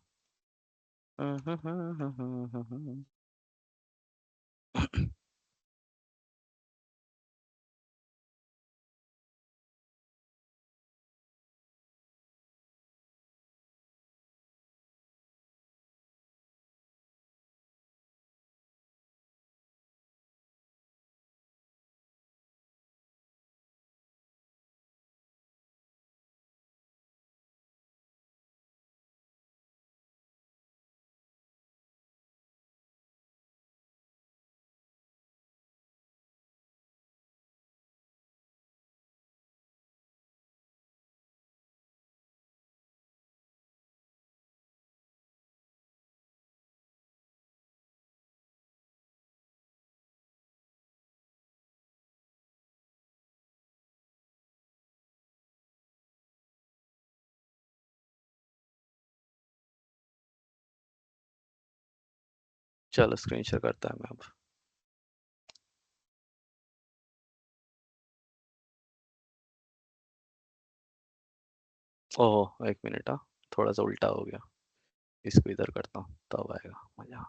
चलो स्क्रीन शेयर करता है मैं अब। ओह एक मिनट, हाँ थोड़ा सा उल्टा हो गया, इसको इधर करता हूँ तब आएगा मजा।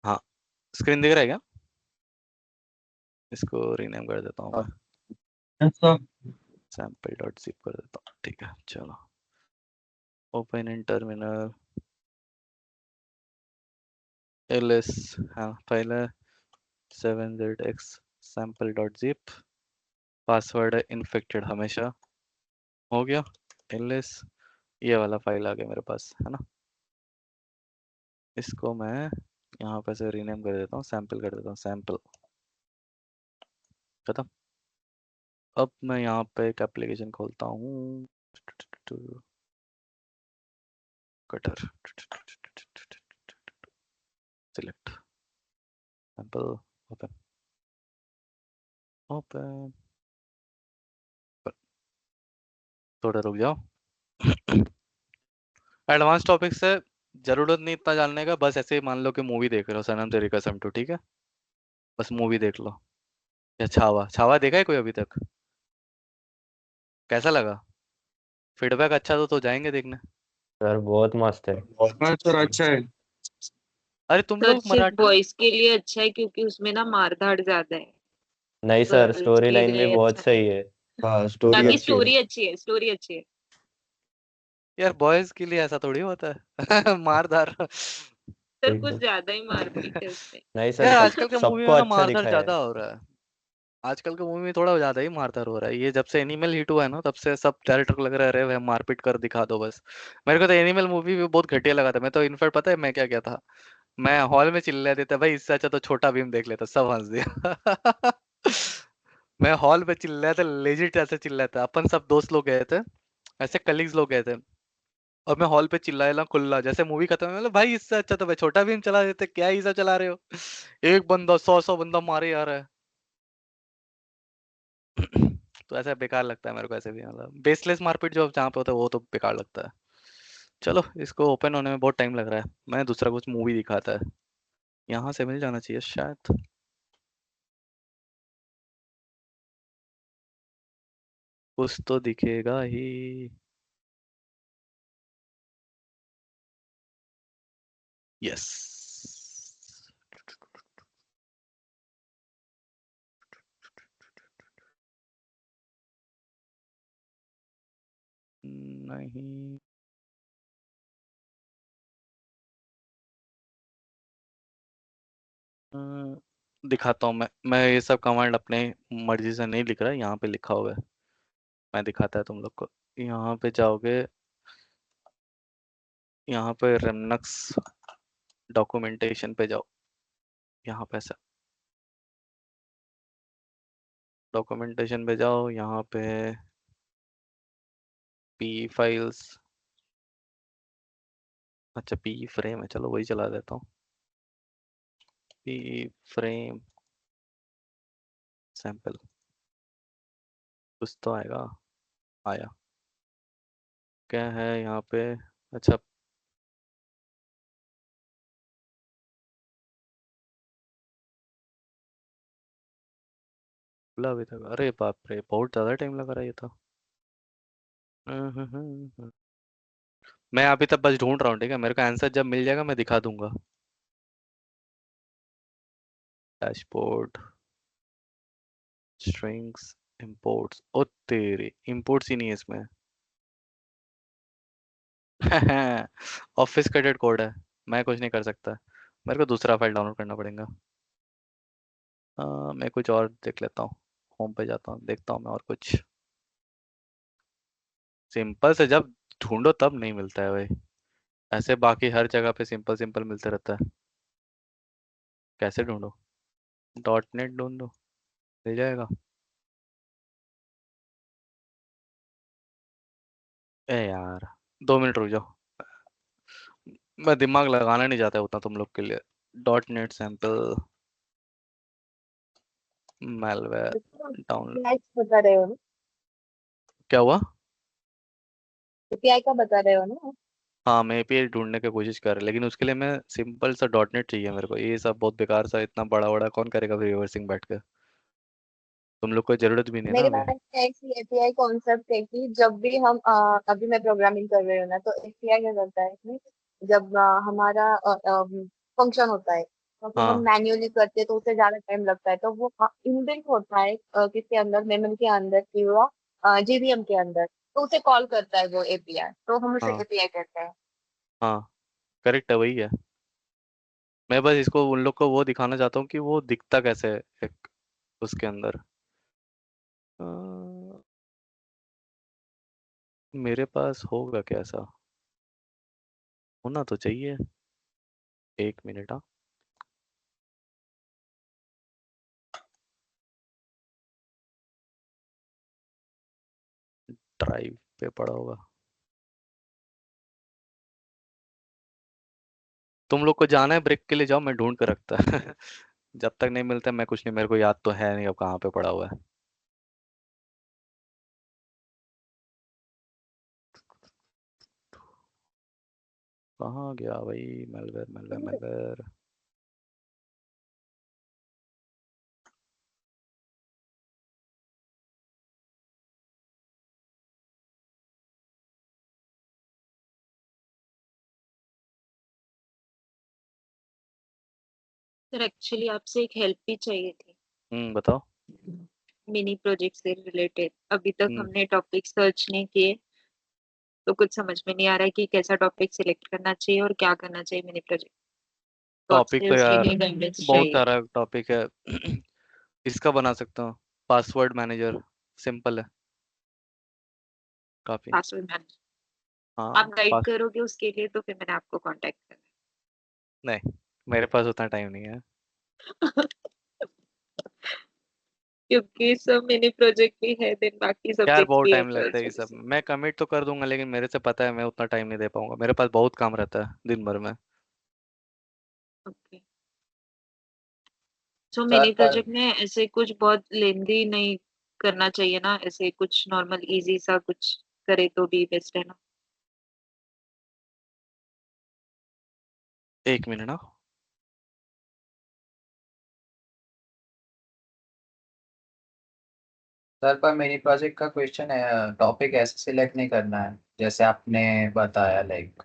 हाँ स्क्रीन दिख रहा है क्या? इसको रीनेम कर देता हूँ मैं, सैम्पल डॉट जिप कर देता हूँ, ठीक है चलो। ओपन इन टर्मिनल ls, हाँ फाइल है 7zx sample dot zip, password है इन्फेक्टेड हमेशा, हो गया ls, ये वाला फाइल आ गया मेरे पास है ना। इसको मैं यहाँ पे से रीनेम कर देता हूँ, सैम्पल कर देता हूँ, सैम्पल खत्म। अब मैं यहाँ पे एक एप्लीकेशन खोलता हूँ, cutter, select sample, open open, थोड़ा रुक जाओ। एडवांस टॉपिक से जरूरत नहीं इतना जानने का, बस ऐसे ही मान लो कि मूवी देख रहे हो सनम तेरी कसम 2, ठीक है, बस मूवी देख लो। या छावा, छावा देखा है कोई अभी तक? कैसा लगा? फीडबैक अच्छा तो जाएंगे देखने। सर बहुत मस्त है। हाँ सर अच्छा है। अरे तुम सर लोग सिर्फ मराठी, बॉयज के लिए अच्छा है क्योंकि उसमें ना मारधाड़ ज्यादा है, नहीं सर, गर्ल्स स्टोरी के लाइन भी लिए बहुत अच्छा सही नहीं। है। हाँ स्टोरी बाकी अच्छी है। स्टोरी अच्छी है, स्टोरी अच्छी है। यार बॉयज के लिए ऐसा थोड़ी होता है मारधार। सर कुछ एकदम ज्यादा ही मारपीट है उसमें। नहीं सर, यार आजकल के मूवी सबको में ना अच्छा मारधार दिखाया है। ज्यादा हो रहा है, आजकल के मूवी में थोड़ा ज्यादा ही मारधार हो रहा है। ये जब से एनिमल हिट हुआ है ना, तब से सब डायरेक्टर को लग रहा है अरे भाई मारपीट कर दिखा दो बस। मेरे को तो एनिमल मूवी भी बहुत घटिया लगा था, मैं तो इनफैक्ट पता है मैं क्या क्या था, मैं हॉल में चिल्ला देता भाई, इससे अच्छा तो छोटा भीम देख लेता, सब हंस दिया। मैं हॉल पे चिल्लाया था, लेजिट ऐसे चिल्लाया था, अपन सब दोस्त लोग गए थे, ऐसे कलीग्स लोग गए थे, और मैं हॉल पे चिल्लाया ना खुल्ला, जैसे मूवी खत्म हुई, मतलब भाई इससे अच्छा तो भाई छोटा भीम चला देते, क्या ही सब चला रहे हो, एक बंदा 100 बंदा मारे जा रहा है। तो ऐसा बेकार लगता है मेरे को, ऐसे भी मतलब बेसलेस मारपीट जो जहाँ पे होता है वो तो बेकार लगता है। चलो इसको ओपन होने में बहुत टाइम लग रहा है, मैं दूसरा कुछ मूवी दिखाता है, यहाँ से मिल जाना चाहिए शायद। कुछ तो दिखेगा ही। यस, नहीं दिखाता हूँ मैं ये सब कमांड अपने मर्जी से नहीं लिख रहा है, यहाँ पे लिखा हुआ है, मैं दिखाता है तुम लोग को। यहाँ पे जाओगे, यहाँ पे रेमनक्स डॉक्यूमेंटेशन पे जाओ, यहाँ पे से डॉक्यूमेंटेशन पे जाओ, यहाँ पे पी फाइल्स, अच्छा पी फ्रेम है, चलो वही चला देता हूँ, पी फ्रेम सैंपल, कुछ तो आएगा, आया क्या है यहाँ पे, अच्छा खुला अभी तक, अरे बाप रे बहुत ज़्यादा टाइम लगा रहा है ये तो। मैं अभी तक बस ढूंढ रहा हूँ, ठीक है, मेरे को आंसर जब मिल जाएगा मैं दिखा दूंगा। डैशबोर्ड, स्ट्रिंग्स, इंपोर्ट्स, ओ तेरे इंपोर्ट्स ही नहीं है इसमें। ऑफिस क्रेडिट कोड है, मैं कुछ नहीं कर सकता, मेरे को दूसरा फाइल डाउनलोड करना पड़ेगा। मैं कुछ और देख लेता हूँ, होम पे जाता हूँ, देखता हूँ मैं और कुछ सिंपल से, जब ढूंढो तब नहीं मिलता है भाई, ऐसे बाकी हर जगह पे सिंपल सिंपल मिलते रहता है, कैसे ढूंढो, डॉट नेट ढूंढो मिल जाएगा। ए यार 2 मिनट रुक जाओ, मैं दिमाग लगाना नहीं चाहता उतना तुम लोग के लिए। Dot net sample malware down, API बता रहे हो ना? क्या हुआ? एपीआई का बता रहे हो ना? हाँ मैं एपीआई ढूंढने की कोशिश कर रहा लेकिन उसके लिए मैं सिंपल सा डॉट नेट चाहिए मेरे को, ये सब बहुत बेकार सा इतना बड़ा बड़ा कौन करेगा रिवर्सिंग बैठ के। तुम लोग को जरूरत भी नहीं ना मेरे अभी। पास ऐसी एपीआई कॉन्सेप्ट है कि जब भी हम अभी मैं प्रोग्रामिंग कर रही हूँ ना, तो एपीआई क्या करता है कि जब हमारा फंक्शन होता है, तो फिर हम हाँ मैन्युअली करते हैं तो उसे ज्यादा टाइम लगता है, तो वो इनबिल्ट होता है किसके अंदर, मेमोरी के अंदर या जीवीएम के अंदर, तो उसे कॉल करता है वो एपीआई, तो हम उसे हाँ एपीआई कहते हैं। हाँ, करेक्ट है, वही है। मैं बस इसको उन लोग को वो दिखाना चाहता हूँ कि वो दिखता कैसे है एक उसके अंदर। अ, मेरे पास होगा कैसा, होना तो चाहिए। 1 मिनट, हाँ। ड्राइव पे पड़ा होगा। तुम लोग को जाना है ब्रेक के लिए, जाओ, मैं ढूंढ कर रखता है। जब तक नहीं मिलता मैं कुछ नहीं, मेरे को याद तो है नहीं अब कहाँ पे पड़ा हुआ है। कहाँ गया भाई, malware malware malware. Sir actually आपसे एक हेल्प भी चाहिए थी, बताओ। मिनी प्रोजेक्ट से रिलेटेड। अभी तक हम्म हमने टॉपिक सर्च नहीं किए, तो कुछ समझ में नहीं आ रहा है कि कैसा टॉपिक सिलेक्ट करना चाहिए और क्या करना चाहिए मिनी प्रोजेक्ट। तो टॉपिक आपसे तो उसके यार लिए गाइडेंस बहुत चाहिए। सारा टॉपिक है। इसका बना सकता हूँ, पासवर्ड मैनेजर, सिंपल है काफी। पासवर्ड मैनेजर हाँ आप गाइड पास, करोगे उसके लिए, तो फिर मैंने आपको कांटेक्ट नहीं मेरे पास उतना टाइम नहीं है। करना। क्योंकि सब मिनी प्रोजेक्ट भी है, देन बाकी यार सब्जेक्ट्स बहुत भी है, टाइम तो लगता इस है ये वजह सब, से। मैं कमिट तो कर दूंगा लेकिन मेरे से पता है मैं उतना टाइम नहीं दे पाऊंगा, मेरे पास बहुत काम रहता है दिन भर में। ओके, तो सर मिनी पर प्रोजेक्ट में ऐसे कुछ बहुत लेंदी नहीं करना चाहिए ना, ऐसे कुछ नॉर्मल इजी सा कुछ करे तो भी बेस्ट है ना। 1 मिनट ना। सर पर मिनी प्रोजेक्ट का क्वेश्चन है, टॉपिक ऐसे सिलेक्ट नहीं करना है जैसे आपने बताया, लाइक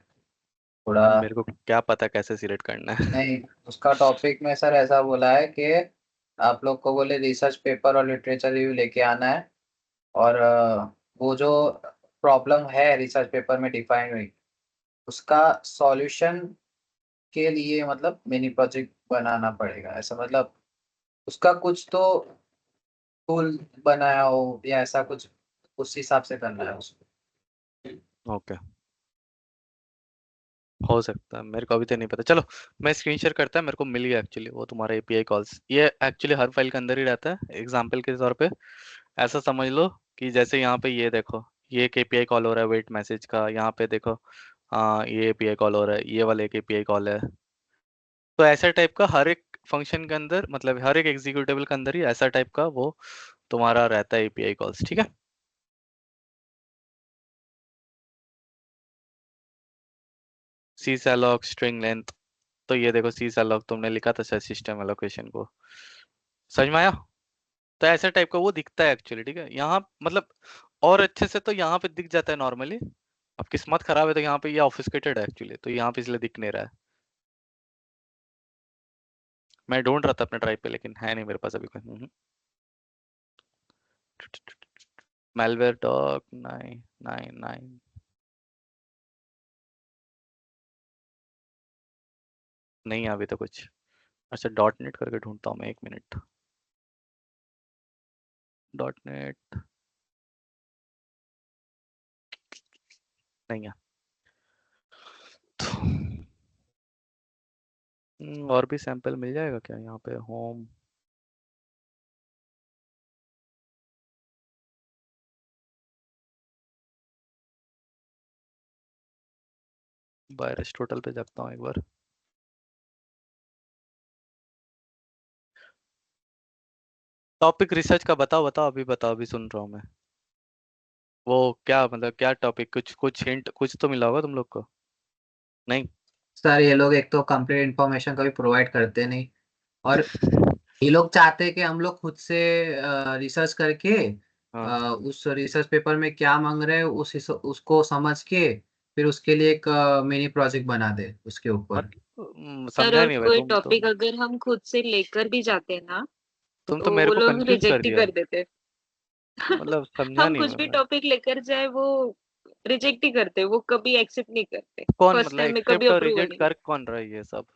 थोड़ा। मेरे को क्या पता कैसे सिलेक्ट करना है। नहीं, उसका टॉपिक में सर ऐसा बोला है कि आप लोग को बोले रिसर्च पेपर और लिटरेचर रिव्यू लेके आना है, और वो जो प्रॉब्लम है रिसर्च पेपर में डिफाइन हुई, उसका सॉल्यूशन के लिए मतलब मिनी प्रोजेक्ट बनाना पड़ेगा, ऐसा मतलब उसका कुछ तो टूल बनाया हो या ऐसा कुछ, उस हिसाब से करना है उसको। ओके, हो सकता है, मेरे को अभी तो नहीं पता। चलो मैं स्क्रीन शेयर करता है, मेरे को मिल गया एक्चुअली वो तुम्हारा एपीआई कॉल्स, ये एक्चुअली हर फाइल के अंदर ही रहता है। एग्जाम्पल के तौर पे ऐसा समझ लो कि जैसे यहाँ पे ये देखो, ये एक एपीआई कॉल हो रहा है वेट मैसेज का, यहाँ पे देखो, हाँ ये एपीआई कॉल हो रहा है, ये वाला एक एपीआई कॉल है। तो ऐसा टाइप का हर एक फंक्शन के अंदर, मतलब हर एक एग्जीक्यूटेबल के अंदर ही ऐसा टाइप का वो तुम्हारा रहता है एपीआई कॉल्स, ठीक है। सी सैलॉक स्ट्रिंग लेंथ, तो ये देखो सी सैलॉक तुमने लिखा था शायद सिस्टम एलोकेशन को, समझ में आया। तो ऐसा टाइप का वो दिखता है एक्चुअली, ठीक है यहाँ मतलब। और अच्छे से तो यहाँ पे दिख जाता है नॉर्मली, अब किस्मत खराब है तो यहाँ पे ये ऑफिसकेटेड है एक्चुअली, तो यहाँ पे इसलिए दिख नहीं रहा है। मैं ढूंढ रहा था अपने ड्राइव पे लेकिन है नहीं मेरे पास अभी कोई। malware doc 999, नहीं है अभी तो कुछ। अच्छा डॉट नेट करके ढूंढता हूँ मैं, 1 मिनट। डॉट नेट नहीं है। और भी सैंपल मिल जाएगा क्या यहाँ पे, होम, वायरस टोटल पे जाता हूँ एक बार। टॉपिक रिसर्च का बताओ बताओ, अभी बताओ, अभी सुन रहा हूँ मैं। वो क्या मतलब क्या टॉपिक, कुछ कुछ हिंट कुछ तो मिला होगा तुम लोग को, नहीं। सर ये लोग एक तो कंप्लीट इन्फॉर्मेशन कभी प्रोवाइड करते नहीं, और ये लोग चाहते हैं कि हम लोग खुद से रिसर्च करके हाँ उस रिसर्च पेपर में क्या मांग रहे हैं उसको समझ के फिर उसके लिए एक मिनी प्रोजेक्ट बना दे उसके ऊपर। सर समझा और नहीं भाई कोई तुम टॉपिक अगर हम खुद से लेकर भी जाते हैं ना तुम तो तो मेरे वो को लोग कंफ्यूज कर रिजेक्ट ही दिया। कर देते हैं। मतलब समझा हम नहीं कुछ भी मैं। टॉपिक लेकर जाए वो रिजेक्ट ही करते हैं, वो कभी एक्सेप्ट नहीं करते। कौन फर्स्ट मतलब टाइम में कभी एक्सेप्ट और अप्रूवल रिजेक्ट नहीं कर कौन रहा है ये सब?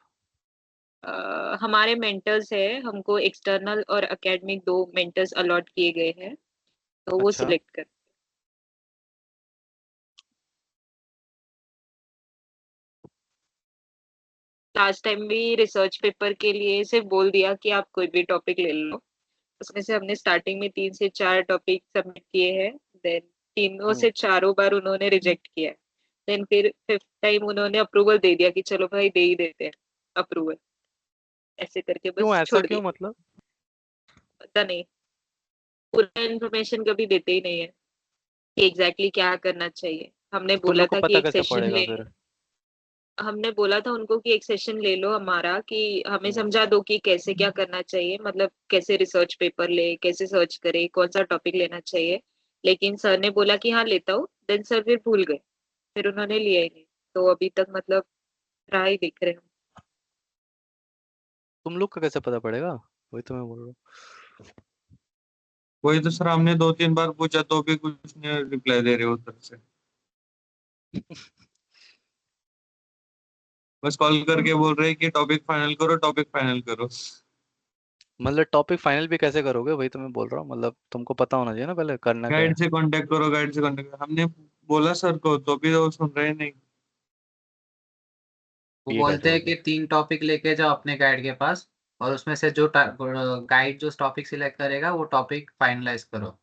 हमारे मेंटर्स है, हमको एक्सटर्नल और एकेडमिक दो मेंटर्स अलॉट किए गए हैं, तो वो अच्छा सिलेक्ट कर। लास्ट टाइम भी रिसर्च पेपर के लिए सिर्फ बोल दिया कि आप कोई भी टॉपिक ले लो। उसमें से हमने स्टार्टिंग में 3 से 4 टॉपिक सबमिट किए हैं, देन तीनों से चारों बार उन्होंने रिजेक्ट किया है। देन फिर फिफ्थ टाइम उन्होंने अप्रूवल दे दिया कि चलो भाई दे ही देते हैं अप्रूवल। ऐसे करके क्यों बस ऐसा छोड़ क्यों दिया। मतलब? पता नहीं, पूरा इन्फॉर्मेशन कभी देते ही नहीं है कि एग्जैक्टली क्या करना चाहिए। हमने तुम बोला लोग को था कि पता एक कैसे सेशन पड़ेगा ले, फिर? हमने बोला था उनको कि एक सेशन ले लो हमारा, कि हमें हम्म, समझा दो कि कैसे क्या करना चाहिए, मतलब कैसे रिसर्च पेपर ले, कैसे सर्च करे, कौन सा टॉपिक लेना चाहिए। लेकिन सर ने बोला कि हाँ लेता हूँ, देन सर फिर भूल गए, फिर उन्होंने लिया ही नहीं। तो अभी तक मतलब राह ही दिख रहे हैं। तुम लोग का कैसे पता पड़ेगा? वही तो मैं बोल रहा हूँ। वही तो सर, हमने 2-3 बार पूछा तो भी कुछ नहीं रिप्लाई दे रहे उधर से। बस कॉल करके बोल रहे हैं कि टॉपिक फाइनल करो, टॉपिक फाइनल करो। मतलब टॉपिक फाइनल भी कैसे करोगे? वही तो मैं बोल रहा हूँ, मतलब तुमको पता होना चाहिए ना पहले करना क्या है। गाइड से कांटेक्ट करो, गाइड से कांटेक्ट करो, हमने बोला सर को तो भी वो सुन रहे नहीं। वो ठीक है बोलते हैं ठीक कि है। 3 टॉपिक लेके जाओ अपने गाइड के पास और उसमें से जो गाइड जो टॉपिक सिलेक्ट करेगा वो टॉपिक फाइनलाइज करो।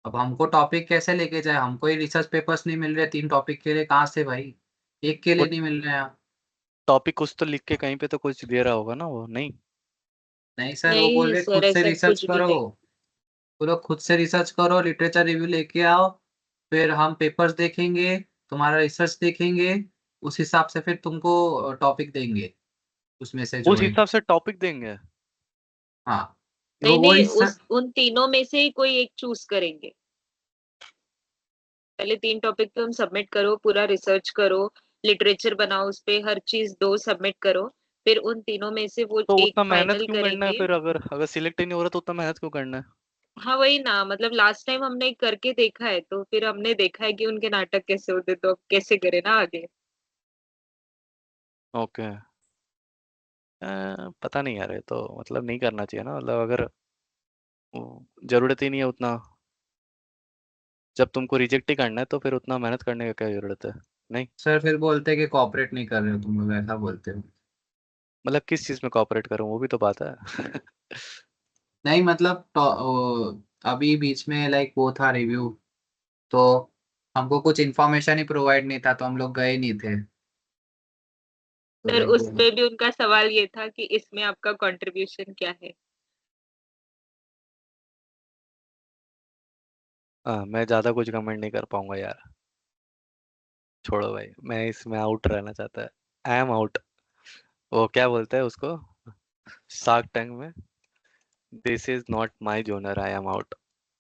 अब हमको टॉपिक कैसे लेके जाए? हमको ही रिसर्च पेपर्स नहीं मिल रहे 3 टॉपिक के लिए, कहाँ से भाई? एक के वो लिए नहीं मिल रहे हैं। टॉपिक कुछ तो लिख के कहीं पे तो कुछ दे रहा होगा ना वो, नहीं? नहीं सर, वो बोल नहीं रहे सर, खुद से ऐसा रिसर्च कुछ भी करो। नहीं। वो लोग खुद से रिसर्च करो, लिटरेचर रिव्यू लेके आओ, फिर हम पेपर्स देखेंगे, तुम्हारा रिसर्च देखेंगे, उस हिसाब से फिर तुमको टॉपिक देंगे उसमें से जो उस एक। हिसाब से टॉपिक देंगे? हाँ, नहीं वो नहीं, हिस्सा। उस उन तीनों में से ही कोई एक चूज करेंगे। पहले 3 टॉपिक तो हम सबमिट करो, पूरा रिसर्च करो, लिटरेचर बनाओ, उस पे हर चीज दो सबमिट करो। फिर उन तीनों में से वो तो एक उतना मेहनत फाइनल क्यों करना है करेंगे। फिर? अगर अगर सिलेक्ट ही नहीं हो रहा तो उतना मेहनत क्यों करना है? हाँ वही ना, मतलब लास्ट टाइम हमने करके देखा है, तो फिर हमने देखा है कि उनके नाटक कैसे होते, तो अब कैसे करें ना आगे। ओके। पता नहीं यार, ये तो मतलब नहीं करना चाहिए ना, मतलब अगर जरूरत ही नहीं है उतना। जब तुमको रिजेक्ट ही करना है तो फिर उतना मेहनत करने का क्या जरूरत है? नहीं? सर फिर बोलते हैं कि कॉपरेट नहीं कर रहे हो तुम लोग, ऐसा बोलते हो। मतलब किस चीज में कॉपरेट करूं, वो भी तो बात है। नहीं मतलब अभी बीच में लाइक वो था रिव्यू, तो हमको कुछ इन्फॉर्मेशन ही प्रोवाइड नहीं था तो हम लोग गए नहीं थे। तो सर लाइक उस पे भी उनका सवाल ये था कि इसमें आपका कंट्रीब्यूशन क्या है। हाँ, मैं ज्यादा कुछ कमेंट नहीं कर पाऊंगा यार। छोड़ो भाई, मैं इसमें आउट रहना चाहता है। I am out. वो क्या बोलते हैं उसको शार्क टैंक में? This is not my genre, I am out.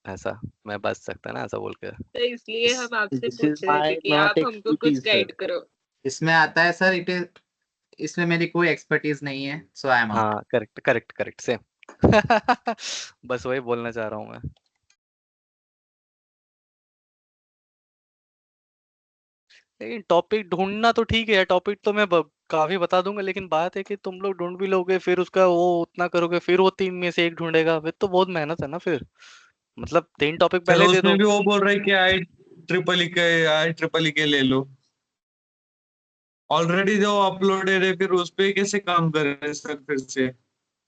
ऐसा मैं बच सकता ना ऐसा बोल के? तो इसलिए हम आपसे दिस इज पूछ रहे थे माय कि नॉट आप हमको कुछ एक्सपर्टीज गाइड सर। करो। इसमें आता है सर, इट इज, इसमें मेरी कोई एक्सपर्टीज नहीं है, सो आई एम आउट। हाँ करेक्ट करेक्ट करेक्ट सेम। बस वही बोलना चाह रहा हूँ मैं। लेकिन टॉपिक ढूंढना तो ठीक है, टॉपिक तो मैं काफी बता दूंगा, लेकिन बात है कि तुम लोग ढूंढ भी लोगे, फिर उसका वो उतना करोगे, फिर वो 3 में से एक ढूंढेगा, फिर तो बहुत मेहनत है ना फिर। मतलब 3 टॉपिक सर पहले ही दे उसमें दो। भी वो बोल रहे हैं कि आई ट्रिपल ई के ले लो। ऑलरेडी जो अपलोड है फिर उस पे कैसे काम कर रहे हैं सर फिर से?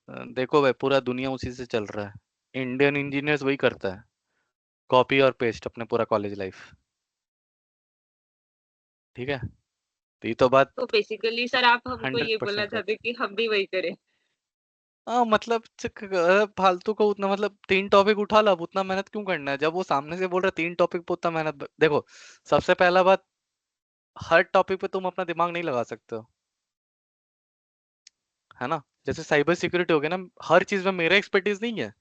देखो भाई, पूरा दुनिया उसी से चल रहा है, इंडियन इंजीनियर्स वही करता है, कॉपी और पेस्ट अपने पूरा कॉलेज लाइफ। ठीक है, तो ये तो बात तो बेसिकली सर आप हमको ये बोलना 100% चाहते कि हम भी वही करें। हाँ मतलब फालतू को उतना, मतलब 3 टॉपिक उठा ला, अब उतना मेहनत क्यों करना है जब वो सामने से बोल रहा है 3 टॉपिक पे उतना मेहनत? देखो, सबसे पहला बात, हर टॉपिक पे तुम अपना दिमाग नहीं लगा सकते हो, है ना? जैसे साइबर सिक्योरिटी हो गया ना, हर चीज में मेरा एक्सपर्टीज नहीं है।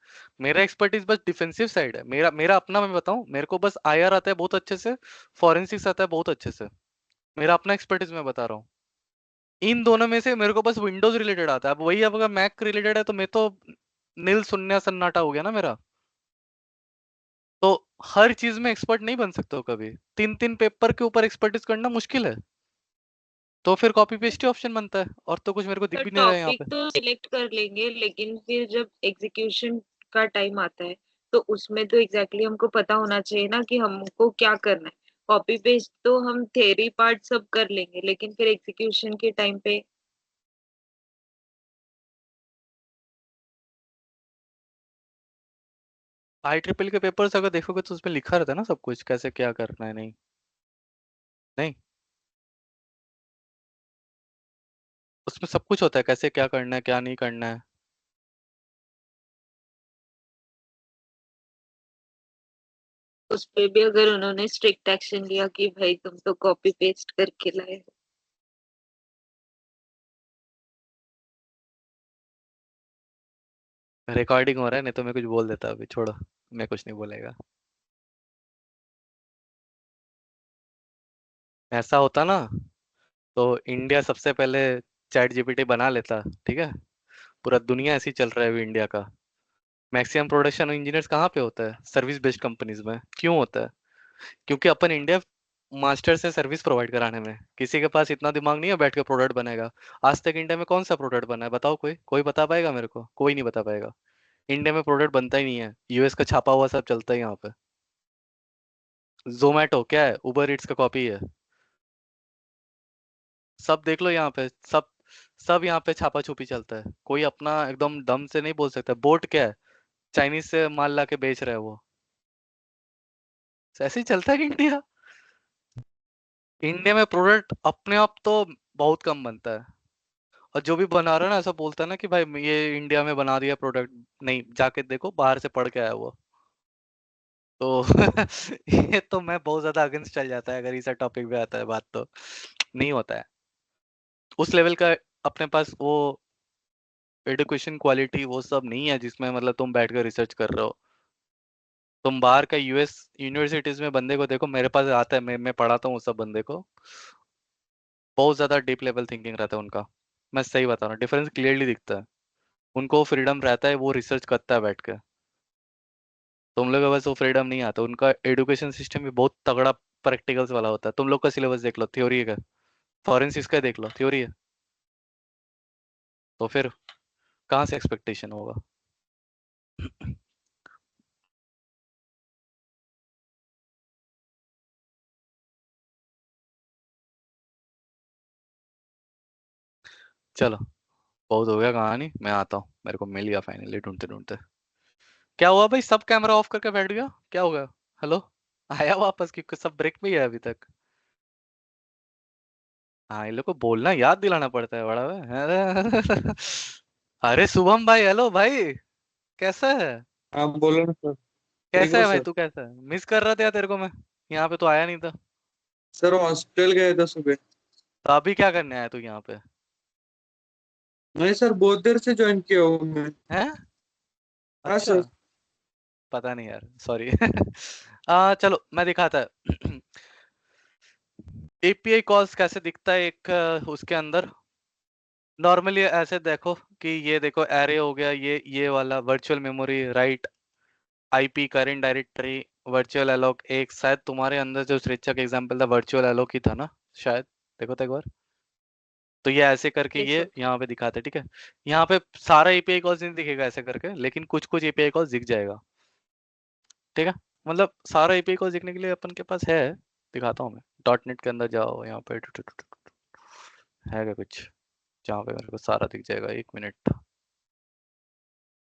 मेरा एक्सपर्टीज बस डिफेंसिव साइड है। मेरा मेरा अपना मैं बताऊं, मेरे को बस आईआर आता है बहुत अच्छे से, फॉरेंसिक्स आता है बहुत अच्छे से। मेरा अपना एक्सपर्टीज मैं बता रहा हूँ। इन दोनों में से मेरे को बस विंडोज रिलेटेड आता है। अब वही, अब अगर मैक रिलेटेड है तो मैं तो नील शून्य सन्नाटा हो गया ना मेरा। तो हर चीज में एक्सपर्ट नहीं बन सकते हो कभी। 3 पेपर के ऊपर एक्सपर्टीज करना मुश्किल है। तो फिर कॉपी पेस्ट ही ऑप्शन बनता है, और तो कुछ मेरे को दिख तो भी नहीं रहा है यहाँ टॉपिक पे। तो सिलेक्ट कर लेंगे, लेकिन फिर जब एग्जीक्यूशन का टाइम आता है तो उसमें तो एग्जैक्टली हमको पता होना चाहिए ना कि हमको क्या करना है। कॉपी पेस्ट तो हम थ्योरी पार्ट सब कर लेंगे, लेकिन फिर एग्जीक्यूशन के टाइम पे IEEE के पेपर्स अगर देखोगे तो उसमें लिखा रहता है ना सब कुछ, कैसे क्या करना है। नहीं नहीं, उसमें सब कुछ होता है, कैसे क्या करना है क्या नहीं करना है। उस पे भी अगर उन्होंने स्ट्रिक्ट एक्शन लिया कि भाई तुम तो कॉपी पेस्ट करके लाए। रिकॉर्डिंग हो रहा है, नहीं तो मैं कुछ बोल देता अभी, छोड़ो, मैं कुछ नहीं बोलेगा। ऐसा होता ना तो इंडिया सबसे पहले चैट जीपीटी बना लेता, ठीक है। पूरा दुनिया ऐसे ही चल रहा है अभी इंडिया का। मैक्सिमम प्रोडक्शन इंजीनियर्स कहाँ पे होता है? सर्विस बेस्ड कंपनीज में। क्यों होता है? क्योंकि अपन इंडिया मास्टर से सर्विस प्रोवाइड कराने में, किसी के पास इतना दिमाग नहीं है बैठ के प्रोडक्ट बनाएगा। आज तक इंडिया में कौन सा प्रोडक्ट बना है बताओ? कोई कोई बता पाएगा मेरे को? कोई नहीं बता पाएगा। इंडिया में प्रोडक्ट बनता ही नहीं है, यूएस का छापा हुआ सब चलता है यहाँ पे। जोमेटो क्या है? उबर इट्स का कॉपी है। सब देख लो यहाँ पे, सब सब यहाँ पे छापा छुपी चलता है। कोई अपना एकदम दम से नहीं बोल सकता। बोट क्या है? चाइनीज से माल ला के बेच रहा है वो। ऐसे ही चलता है इंडिया। इंडिया में प्रोडक्ट अपने आप तो बहुत कम बनता है। और जो भी बना रहा है ना, ऐसा बोलता है ना कि भाई ये इंडिया में बना दिया प्रोडक्ट। नहीं, जाके देखो, बाहर से पढ़ के आया वो। तो ये तो मैं बहुत ज्यादा अगेंस्ट चल जाता है अगर इस टॉपिक पे आता है बात तो। नहीं होता है उस लेवल का अपने पास वो एडुकेशन क्वालिटी, वो सब नहीं है जिसमें मतलब तुम बैठ कर रिसर्च कर रहे हो। तुम बाहर का यूएस यूनिवर्सिटीज में बंदे को देखो, मेरे पास आता है, मैं पढ़ाता हूँ उस सब बंदे को। बहुत ज्यादा डीप लेवल थिंकिंग रहता है उनका। मैं सही बता रहा हूँ, डिफरेंस क्लियरली दिखता है। उनको फ्रीडम रहता है, वो रिसर्च करता है बैठ के। तुम लोग के पास वो फ्रीडम नहीं आता। उनका एजुकेशन सिस्टम भी बहुत तगड़ा प्रैक्टिकल्स वाला होता है। तुम लोग का सिलेबस देख लो, थ्योरी का। फॉरेंसिक्स का देख लो, थ्योरी है। तो फिर कहाँ से एक्सपेक्टेशन होगा? चलो, बहुत हो गया कहानी, मैं आता हूँ। मेरे को मिल गया फाइनली ढूंढते ढूंढते। क्या हुआ भाई, सब कैमरा ऑफ करके बैठ गया? क्या हो गया? हेलो? आया वापस कि सब ब्रेक में ही है अभी तक? हाँ, इन लोग को बोलना याद दिलाना पड़ता है बड़ा है। अरे शुभम भाई, हेलो भाई, कैसा है? आप बोलो ना सर। ठीक कैसा हो है भाई सर? तू? कैसा है? मिस कर रहा था यार तेरे को मैं। यहाँ पे तो आया नहीं था। सर हॉस्पिटल गए थे सुबह। तो अभी क्या करने आया तू यहाँ पे? नहीं सर, बहुत देर से ज्वाइन किया हूँ मैं। हैं? हाँ अच्छा, सर। पता नहीं यार, सॉरी। चलो मैं दिखाता है। एपीआई कॉल्स कैसे दिखता है एक उसके अंदर। नॉर्मली ऐसे देखो कि ये देखो, एरे हो गया, ये वाला virtual memory, right? IP, current directory, virtual alloc. एक शायद तुम्हारे अंदर जो स्वेच्छा का एग्जांपल था, वर्चुअल एलोक ही था ना शायद। देखो तो एक बार। तो ये ऐसे करके ये ये सब यहाँ पे दिखाते हैं, ठीक है। यहाँ पे सारा एपीआई कॉल्स नहीं दिखेगा ऐसे करके, लेकिन कुछ कुछ एपीआई कॉल्स दिख जाएगा, ठीक है। मतलब सारा एपीआई कॉल्स दिखने के लिए अपन के पास है। दिखाता हूँ मैं। डॉट नेट के अंदर जाओ, यहाँ पे है क्या कुछ जहाँ पे मेरे को सारा दिख जाएगा? 1 मिनट।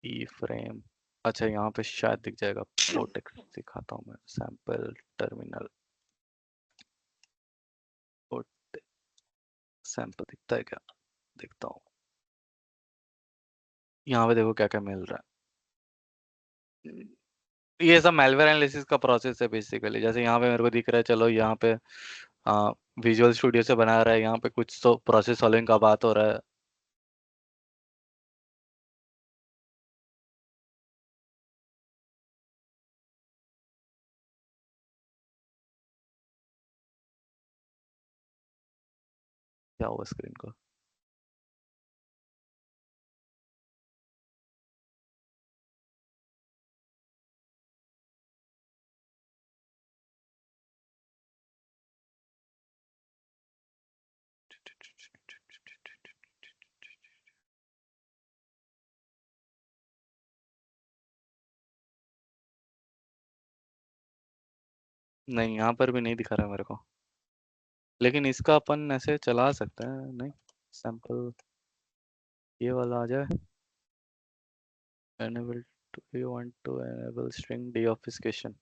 ई फ्रेम, अच्छा यहाँ पे शायद दिख जाएगा। प्रोटेक्ट दिखाता हूँ मैं, सैंपल टर्मिनल। सैंपल दिखता है क्या? देखता हूँ। यहाँ पे देखो क्या क्या मिल रहा है। ये सब मेलवेयर एनालिसिस का प्रोसेस है बेसिकली। जैसे यहाँ पे मेरे को दिख रहा है, चलो यहाँ पे विजुअल स्टूडियो से बना रहा है, यहाँ पे कुछ तो प्रोसेस सॉल्विंग का बात हो रहा है। क्या हुआ स्क्रीन को? नहीं, यहाँ पर भी नहीं दिखा रहा मेरे को, लेकिन इसका अपन ऐसे चला सकते हैं। नहीं, सैंपल ये वाला आ जाए। enable you want to enable string deobfuscation।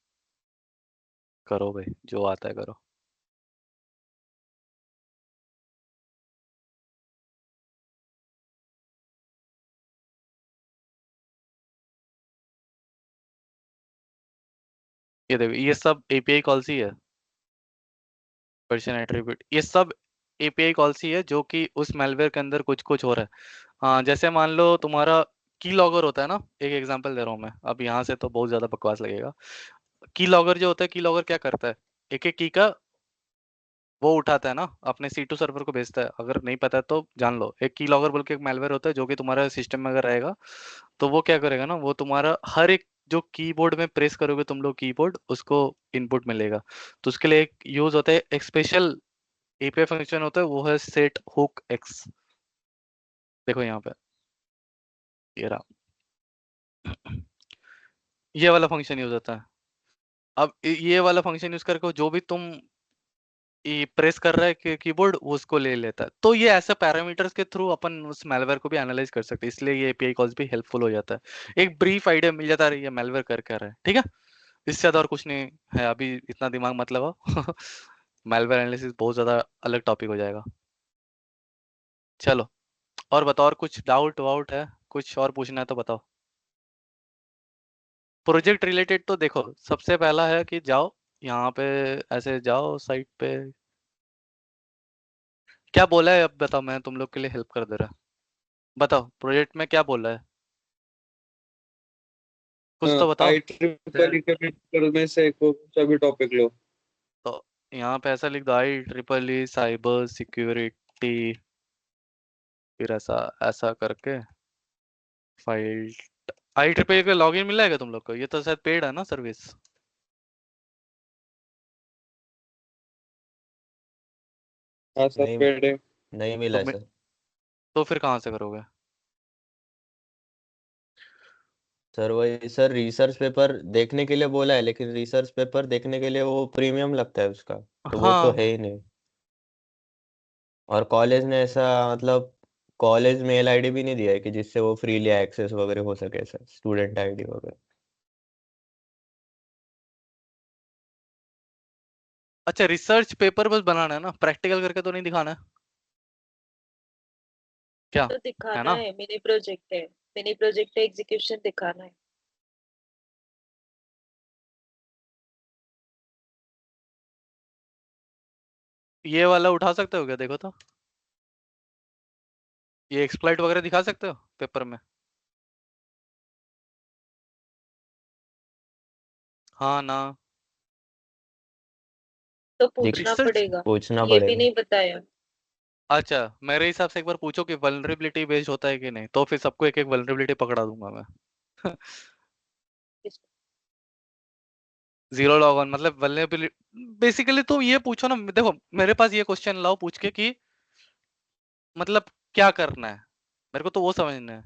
करो भाई, जो आता है करो। ये देखो, ये सब एपीआई कॉल्स ही है। वर्जन एट्रीब्यूट, ये सब एपीआई कॉल्स ही है जो कि उस मैलवेयर के अंदर कुछ कुछ हो रहा है। हाँ, जैसे मान लो तुम्हारा की लॉगर होता है ना, एक एग्जांपल दे रहा हूँ मैं, अब यहाँ से तो बहुत ज्यादा बकवास लगेगा। की लॉगर जो होता है, की लॉगर क्या करता है, एक एक की का वो उठाता है ना, अपने C2 सर्वर को भेजता है। अगर नहीं पता है तो जान लो, एक की लॉगर बोल के एक मैलवेयर होता है जो कि तुम्हारा सिस्टम में अगर रहेगा तो वो क्या करेगा ना, वो तुम्हारा हर एक जो कीबोर्ड में प्रेस करोगे तुम लोग कीबोर्ड, उसको इनपुट मिलेगा। तो उसके लिए एक यूज होता है, एक स्पेशल एपीआई फंक्शन होता है, वो है सेट हुक एक्स। देखो यहाँ पे, ये रहा, ये वाला फंक्शन यूज होता है। अब ये वाला फंक्शन यूज करके जो भी तुम प्रेस कर रहा है कीबोर्ड, वो उसको ले लेता है। तो ये ऐसे पैरामीटर्स के थ्रू अपन उस मैलवेयर को भी एनालाइज कर सकते हैं, इसलिए ये एपीआई कॉल्स भी हेल्पफुल हो जाता है। एक ब्रीफ आइडिया मिल जाता है ये मैलवेयर कर क्या रहा है, ठीक है। इससे ज्यादा और कुछ नहीं है, अभी इतना दिमाग मत लगाओ। मैलवेयर एनालिसिस बहुत ज्यादा अलग टॉपिक हो जाएगा। चलो, और बताओ, और कुछ डाउट वाउट है, कुछ और पूछना है तो बताओ। प्रोजेक्ट रिलेटेड तो देखो, सबसे पहला है कि जाओ यहाँ पे, ऐसे जाओ साइट पे। क्या बोला है अब बताओ, मैं तुम लोग के लिए हेल्प कर दे रहा। बताओ प्रोजेक्ट में क्या बोला है, कुछ तो बताओ। IEEE में से कोई भी टॉपिक लो। तो यहाँ पे ऐसा लिख दो, IEEE साइबर सिक्योरिटी, फिर ऐसा ऐसा करके फाइल। IEEE का लॉगिन मिला है क्या तुम लोग को? ये तो शायद पेड है ना सर्विस। हाँ सर, नहीं पेड है। नहीं तो, मिला सर। तो फिर कहाँ से करोगे? सर वही सर, रिसर्च पेपर देखने के लिए बोला है, लेकिन रिसर्च पेपर देखने के लिए वो प्रीमियम लगता है उसका, तो वो तो हाँ, है ही नहीं। और कॉलेज ने ऐसा मतलब कॉलेज मेल आईडी भी नहीं दिया है कि जिससे वो फ्रीली एक्सेस वगैरह हो सके सर, स्टूडेंट आईडी वगैरह। अच्छा, रिसर्च पेपर बस बनाना है ना, प्रैक्टिकल करके तो नहीं दिखाना है क्या, तो है दिखाना ना? है, मिनी प्रोजेक्ट है, मिनी प्रोजेक्ट एग्जीक्यूशन दिखाना है। ये वाला उठा सकते हो क्या, देखो तो, ये एक्सप्लॉइट वगैरह दिखा सकते हो पेपर में? हाँ ना। तो पूछना रिसर्च, पड़ेगा, पूछना ये भी पड़ेगा। नहीं बताया। अच्छा मेरे हिसाब से एक बार पूछो कि वल्नरेबिलिटी बेस्ड होता है कि नहीं, तो फिर सबको एक एक वल्नरेबिलिटी पकड़ा दूंगा मैं। जीरो लॉग ऑन मतलब वल्नरेबिलिटी बेसिकली। तो ये पूछो ना, देखो मेरे पास ये क्वेश्चन लाओ पूछ के कि मतलब क्या करना है, मेरे को तो वो समझना है।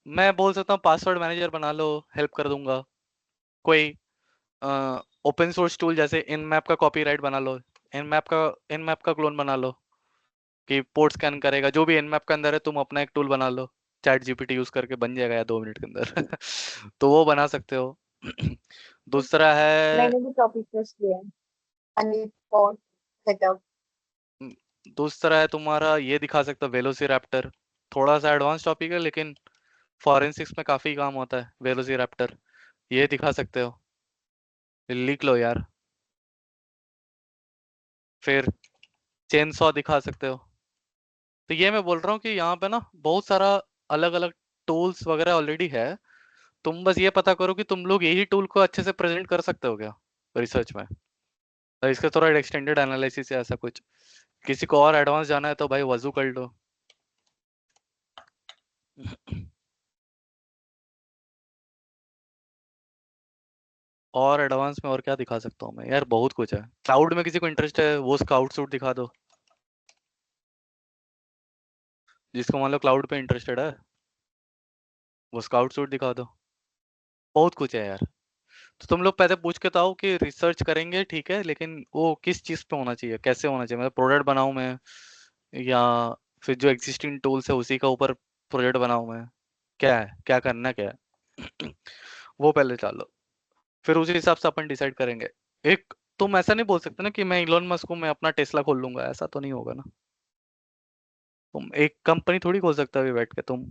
मैं बोल सकता हूँ पासवर्ड मैनेजर बना लो, हेल्प कर दूंगा। कोई ओपन सोर्स टूल जैसे इनमैप का कॉपीराइट बना लो, इनमैप का क्लोन बना लो कि पोर्ट स्कैन करेगा, जो भी इनमैप के अंदर है तुम अपना एक टूल बना लो, चैट जीपीटी यूज करके बन जाएगा या 2 मिनट के अंदर। तो वो बना सकते हो। दूसरा है, मैंने भी टॉपिक टेस्ट किया है, अनरिपोर्ट सेटअप। दूसरा है तुम्हारा ये दिखा सकता हो वेलोसिरैप्टर। थोड़ा सा एडवांस टॉपिक है लेकिन फॉरेंसिक्स में काफी काम होता है वेलोसिरैप्टर, ये दिखा सकते हो, लिख लो यार। फिर चेन सॉ दिखा सकते हो। तो ये मैं बोल रहा हूँ कि यहाँ पे ना बहुत सारा अलग अलग टूल्स वगैरह ऑलरेडी है। तुम बस ये पता करो कि तुम लोग यही टूल को अच्छे से प्रेजेंट कर सकते हो क्या रिसर्च में, तो इसका थोड़ा एक्सटेंडेड एनालिसिस या ऐसा कुछ किसी को और एडवांस जाना है तो भाई वजू कर लो। और एडवांस में और क्या दिखा सकता हूँ मैं यार, बहुत कुछ है। क्लाउड में किसी को इंटरेस्ट है वो स्काउट सूट दिखा दो, जिसको मान लो क्लाउड पे इंटरेस्टेड है वो स्काउट सूट दिखा दो। बहुत कुछ है यार। तो तुम लोग पहले पूछ के तो आओ कि रिसर्च करेंगे ठीक है, लेकिन वो किस चीज़ पे होना चाहिए, कैसे होना चाहिए, मतलब प्रोडक्ट बनाऊं मैं या फिर जो एग्जिस्टिंग टूल्स है उसी का ऊपर प्रोजेक्ट बनाऊं मैं, क्या है, क्या करना क्या है। वो पहले चालो, फिर उसी हिसाब से अपन डिसाइड करेंगे। एक तुम ऐसा नहीं बोल सकते ना कि मैं इलोन मस्क हूँ मैं अपना टेस्ला खोल लूंगा, ऐसा तो नहीं होगा ना। तुम एक कंपनी थोड़ी खोल सकते हो अभी बैठ के तुम,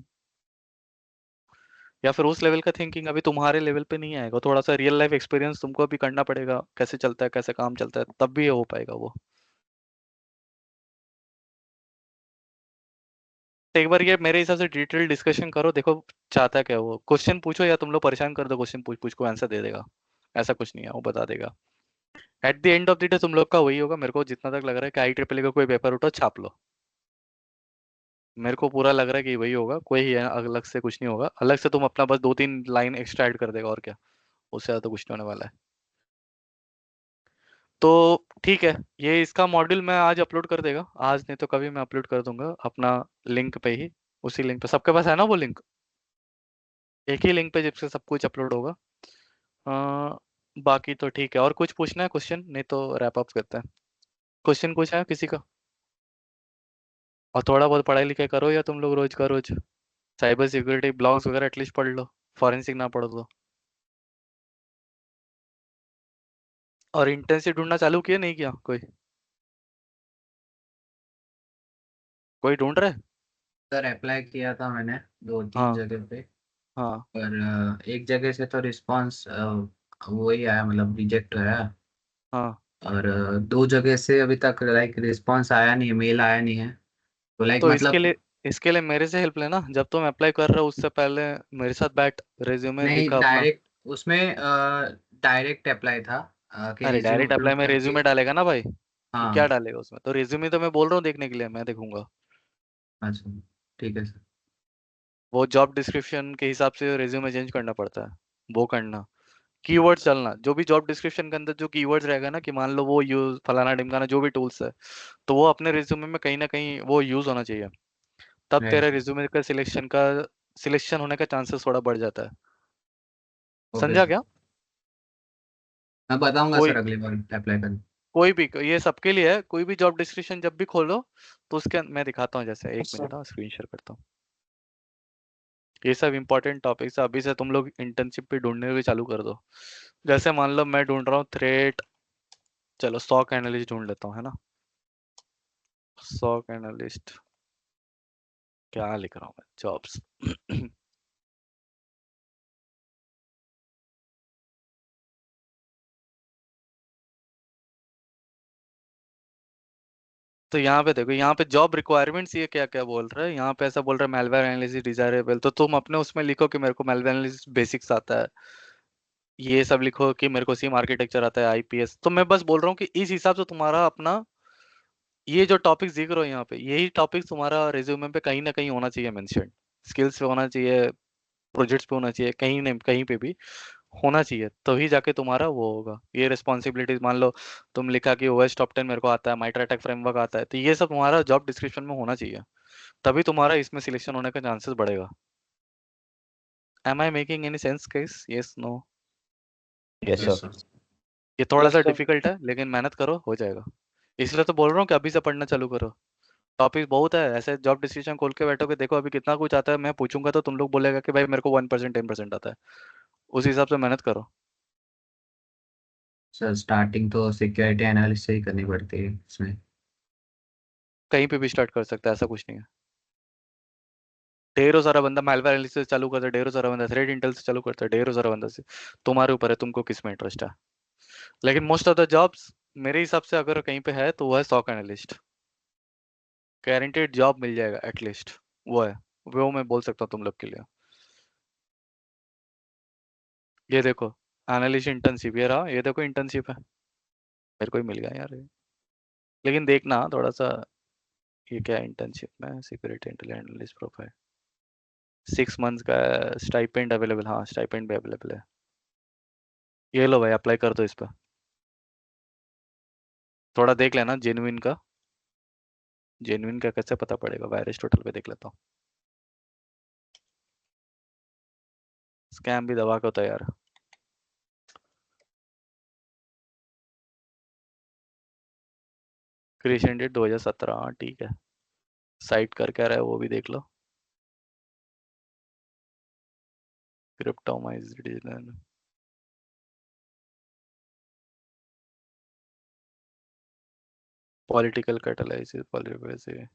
या फिर उस लेवल का थिंकिंग अभी तुम्हारे लेवल पे नहीं आएगा। थोड़ा सा रियल लाइफ एक्सपीरियंस तुमको भी करना पड़ेगा, कैसे चलता है कैसे काम चलता है, तब भी ये हो पाएगा वो। तो एक बार ये मेरे हिसाब से डिटेल डिस्कशन करो, देखो चाहता है क्या वो, क्वेश्चन पूछो या तुम लोग परेशान कर दो, क्वेश्चन पूछ पूछ को आंसर दे देगा, ऐसा कुछ नहीं है, वो बता देगा। At the end of the day तुम लोग का वही होगा, मेरे को जितना तक लग रहा है कि IEEE का कोई पेपर उठो छाप लो, मेरे को पूरा लग रहा है कि वही होगा, कोई ही अलग से कुछ नहीं होगा। अलग से तुम अपना बस 2-3 लाइन एक्स्ट्रा ऐड कर देगा और क्या, उससे ज्यादा तो कुछ नहीं होने वाला है। तो ठीक है, ये इसका मॉड्यूल मैं आज अपलोड कर देगा, आज नहीं तो कभी मैं अपलोड कर दूंगा अपना लिंक पे ही। उसी लिंक पे सबके पास है ना वो लिंक, एक ही लिंक पे जिससे सब कुछ अपलोड होगा। बाकी तो ठीक है, और कुछ पूछना है क्वेश्चन, नहीं तो रैप अप करते हैं। क्वेश्चन कुछ है किसी का? और थोड़ा बहुत पढ़ाई लिखाई करो या तुम लोग रोज का रोज साइबर सिक्योरिटी ब्लॉग्स वगैरह एटलीस्ट पढ़ लो, फॉरेंसिक ना पढ़ो तो। और इंटर्नशिप ढूंढना चालू किया नहीं किया कोई? कोई ढूंढ रहा है? सर अप्लाई किया था मैंने 2-3 हाँ जगह पे, हाँ पर एक जगह से तो रिस्पांस वही आया, मतलब रिजेक्ट आया। हाँ। और 2 जगह से अभी तक लाइक रिस्पांस आया नहीं है, मेल आया नहीं है, तो लाइक तो मतलब इसके लिए मेरे से हेल्प लेना, जब तुम अप्लाई कर रहे हो उससे पहले मेरे साथ बैठ, रेज्यूमे नहीं लिखा अपना। डायरेक्ट उसमें डायरेक्ट अप्लाई था कि अरे रिज्यूम डायरेक्ट अप्लाई अपलोड में करके। रेज्यूमे डालेगा ना भाई, वो क्या हाँ। डालेगा उसमें, तो रेज्यूमे तो मैं बोल रहा हूँ देखने के लिए, मैं देखूंगा। अच्छा, ठीक है सर। वो जॉब डिस्क्रिप्शन के हिसाब से रेज्यूमे चेंज करना पड़ता है, वो करना। कीवर्ड्स चलना, जो भी जॉब डिस्क्रिप्शन के अंदर जो कीवर्ड्स रहेगा ना, कि मान लो वो यूज फलाना ढिमकाना जो भी टूल्स है, तो वो अपने रिज्यूमे में कहीं ना कहीं वो यूज होना चाहिए, तब राइट। तेरे रिज्यूमे का सिलेक्शन होने का चांसेस थोड़ा बढ़ जाता है। ओके समझा सर, क्या? मैं बताऊंगा कोई सर अगली बार अप्लाई करें। कोई भी, ये सबके लिए है, कोई भी जॉब डिस्क्रिप्शन जब भी खोलो तो उसके मैं दिखाता हूँ, जैसे एक मिनट स्क्रीन शेयर करता हूँ। ये सब इंपॉर्टेंट टॉपिक्स अभी से तुम लोग इंटर्नशिप भी ढूंढने भी चालू कर दो। जैसे मान लो मैं ढूंढ रहा हूँ थ्रेट, चलो सॉक एनालिस्ट ढूंढ लेता हूँ, है ना। सॉक एनालिस्ट क्या लिख रहा हूँ मैं, जॉब्स। तो यहाँ पे देखो, यहाँ पे जॉब रिक्वायरमेंट्स ये क्या क्या बोल रहा है, यहाँ पे ऐसा बोल रहा है मेलवेयर एनालिसिस डिजायरेबल, तो तुम अपने उसमें लिखो कि मेरे को मेलवेयर एनालिसिस बेसिक्स आता है, ये सब लिखो कि मेरे को सिम आर्किटेक्चर आता है, IPS। तो मैं बस बोल रहा हूँ कि इस हिसाब से तुम्हारा अपना ये जो टॉपिक जिक्र हो यहाँ पे, यही टॉपिक तुम्हारा रिज्यूमे पे कहीं ना कहीं होना चाहिए मेंशन, स्किल्स पे होना चाहिए, प्रोजेक्ट्स पे होना चाहिए, कहीं नहीं कहीं पे भी होना चाहिए, तभी जाके तुम्हारा वो होगा। ये रिस्पॉन्सिबिलिटीज मान लो तुम लिखा कि OS टॉप 10 मेरे को आता है, माइट्रा टेक फ्रेमवर्क आता है, तो ये सब तुम्हारा जॉब डिस्क्रिप्शन में होना चाहिए, तभी तुम्हारा इसमें सिलेक्शन होने का चांसेस बढ़ेगा। Am I making any sense case, yes no? Yes yes sir. Sir. ये थोड़ा सा यस सर। डिफिकल्ट है लेकिन मेहनत करो हो जाएगा। इसलिए तो बोल रहा हूँ कि अभी से पढ़ना चालू करो, टॉपिक बहुत है। ऐसे जॉब डिस्क्रिप्शन खोल के बैठोगे देखो अभी कितना कुछ आता है, मैं पूछूंगा तो तुम लोग बोलेगा कि भाई मेरे को 1% 10% आता है, उस हिसाब से मेहनत करो। सर स्टार्टिंग तो सिक्योरिटी एनालिस्ट से ही करनी पड़ती है इसमें। कहीं पे भी स्टार्ट कर सकता है, ऐसा कुछ नहीं है। ढेरों सारा बंदा मालवेयर एनालिसिस से चालू करता है, ढेरों सारा बंदा थ्रेट इंटेल से चालू करता है, ढेरों सारा बंदा से, तुम्हारे ऊपर है तुमको किस में इंटरेस्ट है। लेकिन मोस्ट ऑफ द जॉब्स मेरे हिसाब से अगर कहीं पे है तो वो है सॉक एनालिस्ट, गारंटेड जॉब मिल जाएगा एटलीस्ट, वो है, वो मैं बोल सकता हूँ तुम लोग के लिए। ये देखो एनालिस्ट इंटर्नशिप, ये रहा, ये देखो इंटर्नशिप है, मेरे को ही मिल गया यार ये। लेकिन देखना थोड़ा सा, ये क्या इंटर्नशिप में सिक्योरिटी एनालिस्ट प्रोफाइल 6 मंथ्स का स्टाइपेंड अवेलेबल, हाँ स्टाइपेंड भी अवेलेबल है। ये लो भाई अप्लाई कर दो इस पर, थोड़ा देख लेना जेन्युइन का, जेन्युइन का कैसे पता पड़ेगा, वायरस टोटल पे देख लेता हूँ। स्कैम भी दबा के होता है यार। क्रिएशन डेट 2017, हाँ ठीक है। साइट कर क्या रहा है वो भी देख लो। क्रिप्टोमाइज्ड डिजाइन, पॉलिटिकल कैटलाइसिस, पॉलिटिकल,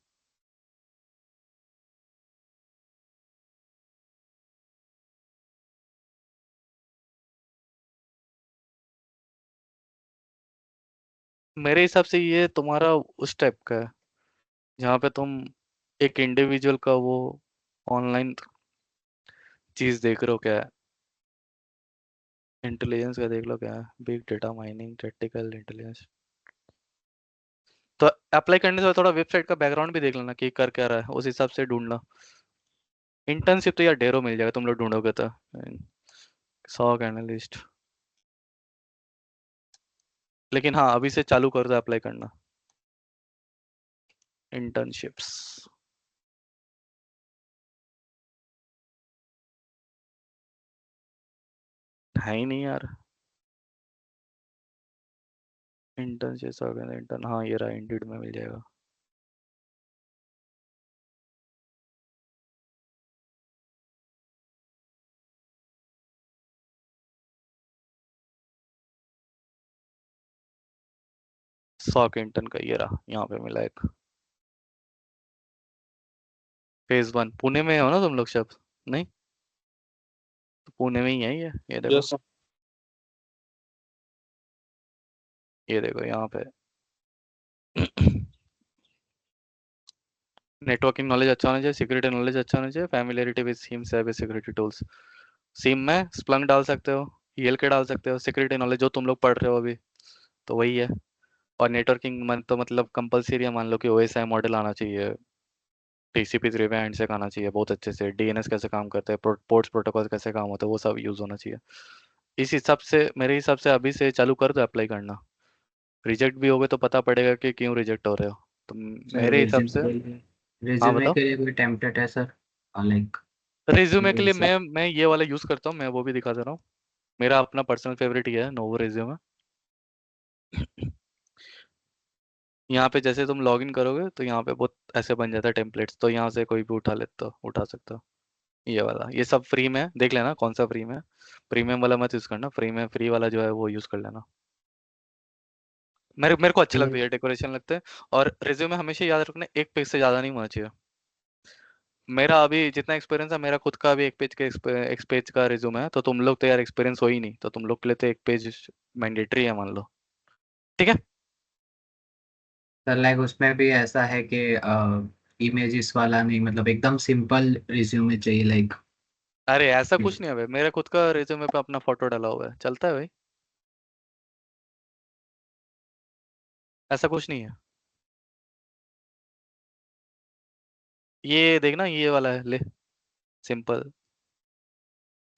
मेरे हिसाब से ये तुम्हारा उस टाइप का है जहाँ पे तुम एक इंडिविजुअल का वो ऑनलाइन चीज देख रहे हो, क्या है इंटेलिजेंस का, देख लो क्या है, big data mining, tactical intelligence. तो अप्लाई करने से पहले थोड़ा वेबसाइट का बैकग्राउंड भी देख लेना कि कर क्या रहा है, उस हिसाब से ढूंढना। इंटर्नशिप तो यार ढेरों मिल जाएगा तुम लोग ढूंढोगे तो। सॉक एनालिस्ट, लेकिन हाँ अभी से चालू कर दो अप्लाई करना इंटर्नशिप्स। है ही नहीं यार इंटर्नशिप, इंटर्न, हाँ ये रहा, इंडीड में मिल जाएगा। सॉक इंटर्न का ये रहा, यहाँ पे मिला एक। फेज 1 पुणे में हो ना तुम लोग सब? नहीं तो पुणे में ही है ये देखो। Yes, ये देखो यहाँ पे नेटवर्किंग नॉलेज अच्छा होना चाहिए, सिक्योरिटी नॉलेज अच्छा होना चाहिए, familiarity with SIEM cyber security tools. SIEM में स्प्लंक डाल सकते हो, ELK डाल सकते हो, सिक्योरिटी नॉलेज जो तुम लोग पढ़ रहे हो अभी तो वही है। और नेटवर्किंग मन तो मतलब कंपलसरी है, मान लो कि OSI मॉडल आना चाहिए, TCP/3 पे हैंडशेक आना चाहिए बहुत अच्छे से, DNS कैसे काम करते हैं, पोर्ट्स प्रोटोकॉल कैसे काम होता है, वो सब यूज होना चाहिए। इस हिसाब से मेरे हिसाब से अभी से चालू कर दो अप्लाई करना। रिजेक्ट भी होगे तो पता पड़ेगा कि क्यों रिजेक्ट हो रहे हो, तो सर मेरे हिसाब से। हाँ रिज्यूमे बताओ। के लिए कोई टेम्पलेट है सर? लाइक रिज्यूमे के लिए मैं ये वाला यूज करता हूँ, मैं वो भी दिखा दे रहा हूँ। मेरा अपना पर्सनल फेवरेट ही है, नोवो रिज्यूमे। यहाँ पे जैसे तुम लॉगिन करोगे तो यहाँ पे बहुत ऐसे बन जाता है टेम्पलेट्स, तो यहाँ से कोई भी उठा लेते हो, उठा सकते हो। ये वाला, ये सब फ्री में है, देख लेना कौन सा फ्री में है। प्रीमियम वाला मत यूज करना, फ्री वाला जो है वो यूज कर लेना। मेरे को अच्छे लगते हैं, डेकोरेशन लगते हैं। और रिज्यूमे हमेशा याद रखना, एक पेज से ज्यादा नहीं होना चाहिए। मेरा अभी जितना एक्सपीरियंस है, मेरा खुद का भी एक पेज का रिज्यूमे है, तो तुम लोग तो यार एक्सपीरियंस हो ही नहीं, तो तुम लोग के लिए तो एक पेज मैंडेटरी है मान लो, ठीक है। सर लाइक उसमें भी ऐसा है कि इमेजेस वाला नहीं, मतलब एकदम सिंपल रिज्यूमे चाहिए लाइक। अरे ऐसा कुछ नहीं है भाई, मेरा खुद का रिज्यूमे पे अपना फोटो डाला हुआ है, चलता है भाई, ऐसा कुछ नहीं है। ये देखना, ये वाला है, ले सिंपल।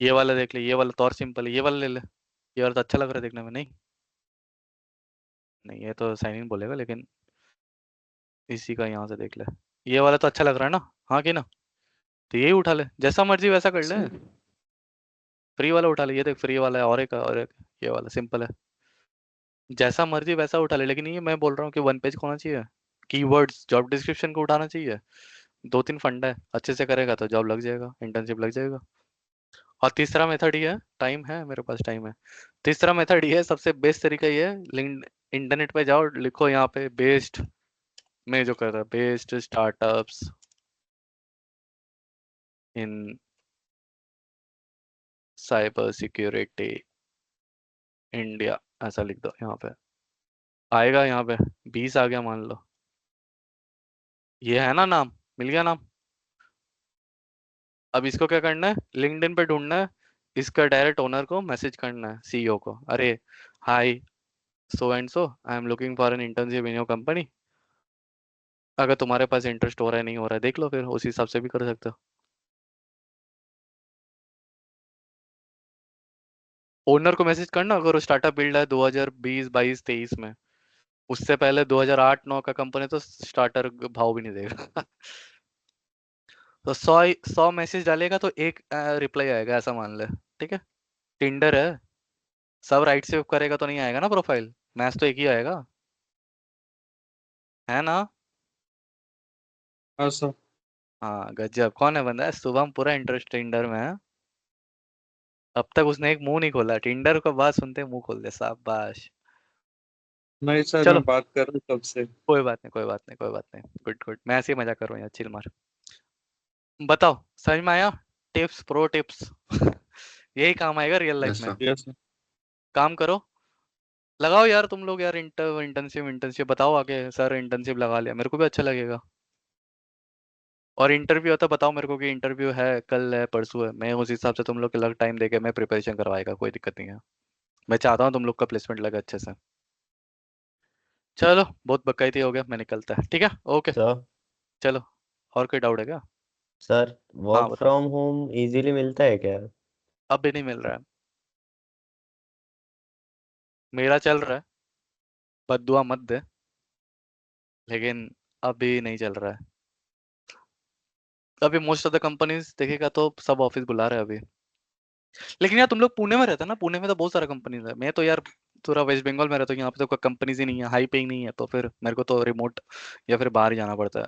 ये वाला देख ले, ये वाला तो और सिंपल है, ये वाला ले ले। ये वाला तो अच्छा लग रहा है देखने में, नहीं नहीं ये तो साइन इन बोलेगा, लेकिन इसी का यहाँ से देख ले, ये वाला तो अच्छा लग रहा है ना, हाँ कि ना? तो यही उठा ले, जैसा मर्जी वैसा कर ले। फ्री वाला उठा ले, ये देख फ्री वाला है, और एक ये वाला सिंपल है। जैसा मर्जी वैसा उठा ले, लेकिन ये मैं बोल रहा हूँ कि 1 पेज होना चाहिए। कीवर्ड्स, जॉब डिस्क्रिप्शन को उठाना चाहिए। 2-3 फंडा है, अच्छे से करेगा तो जॉब लग जाएगा, इंटर्नशिप लग जाएगा। और तीसरा मेथड ये है, टाइम है मेरे पास, टाइम है। तीसरा मेथड ये है, सबसे बेस्ट तरीका ये है, लिंक्ड इंटरनेट पे जाओ, लिखो यहाँ पे बेस्ड, मैं जो कर रहा बेस्ड स्टार्टअप्स इन साइबर सिक्योरिटी इंडिया, ऐसा लिख दो यहाँ पे, आएगा यहाँ पे 20 आ गया मान लो। ये है ना नाम, मिल गया नाम। अब इसको क्या करना है, लिंक्डइन पे ढूंढना है, इसका डायरेक्ट ओनर को मैसेज करना है, CEO को, अरे hi so and so, I am looking for an internship in your company, अगर तुम्हारे पास इंटरेस्ट हो रहा है नहीं हो रहा है देख लो, फिर उस हिसाब से भी कर सकते हो। ओनर को मैसेज करना अगर वो स्टार्टअप बिल्ड है 2020 22 23 में, उससे पहले 2008-9 का कंपनी तो स्टार्टर भाव भी नहीं देगा। तो 100 मैसेज डालेगा तो एक रिप्लाई आएगा, ऐसा मान ले। ठीक है, टिंडर है, सब राइट से करेगा तो नहीं आएगा ना प्रोफाइल, मैच तो एक ही आएगा, है ना। हाँ सर। हाँ गजब, कौन है बंदा? शुभम पूरा इंटरेस्ट टिंडर में है। अब तक उसने एक मुंह नहीं खोला, टिंडर को बात सुनते मुंह खोल दे, शाबाश। नहीं सर, चलो मैं बात कर रहा हूँ तब से। कोई बात नहीं, कोई बात नहीं, कोई बात नहीं, गुड गुड, मैं ऐसे ही मजा कर रहा हूँ यार, चिल मार। बताओ, समझ में आया? Tips, pro tips. यही काम आएगा रियल लाइफ यस में। सर। Yes sir. काम करो, लगाओ यार तुम लोग यार, इंटर्नशिप इंटर्नशिप बताओ आगे, सर इंटर्नशिप लगा लिया, मेरे को भी अच्छा लगेगा। और इंटरव्यू होता बताओ मेरे को कि इंटरव्यू है, कल है, परसों है, मैं उस हिसाब से तुम लोग के अलग टाइम देके मैं प्रिपरेशन करवाएगा, कोई दिक्कत नहीं है। मैं चाहता हूँ तुम लोग का प्लेसमेंट लगे अच्छे से। चलो बहुत बकैती हो गया, मैं निकलता है, ठीक है, ओके। सर चलो, और कोई डाउट है क्या? सर हाँ वर्क बताओ। फ्रॉम होम इजीली मिलता है क्या? अब भी नहीं मिल रहा है, मेरा चल रहा है, बद्दुआ मत दे, लेकिन अभी नहीं चल रहा है। अभी मोस्ट ऑफ द कंपनीज देखेगा तो सब ऑफिस बुला रहे हैं अभी। लेकिन यार तुम लोग पुणे में रहते हो ना, पुणे में तो बहुत सारा कंपनीज है, मैं तो यार पूरा वेस्ट बंगाल में रहता हूँ, यहाँ पे तो कोई कंपनीज ही नहीं है, हाई पेइंग नहीं है, तो फिर मेरे को तो रिमोट या फिर बाहर ही जाना पड़ता है।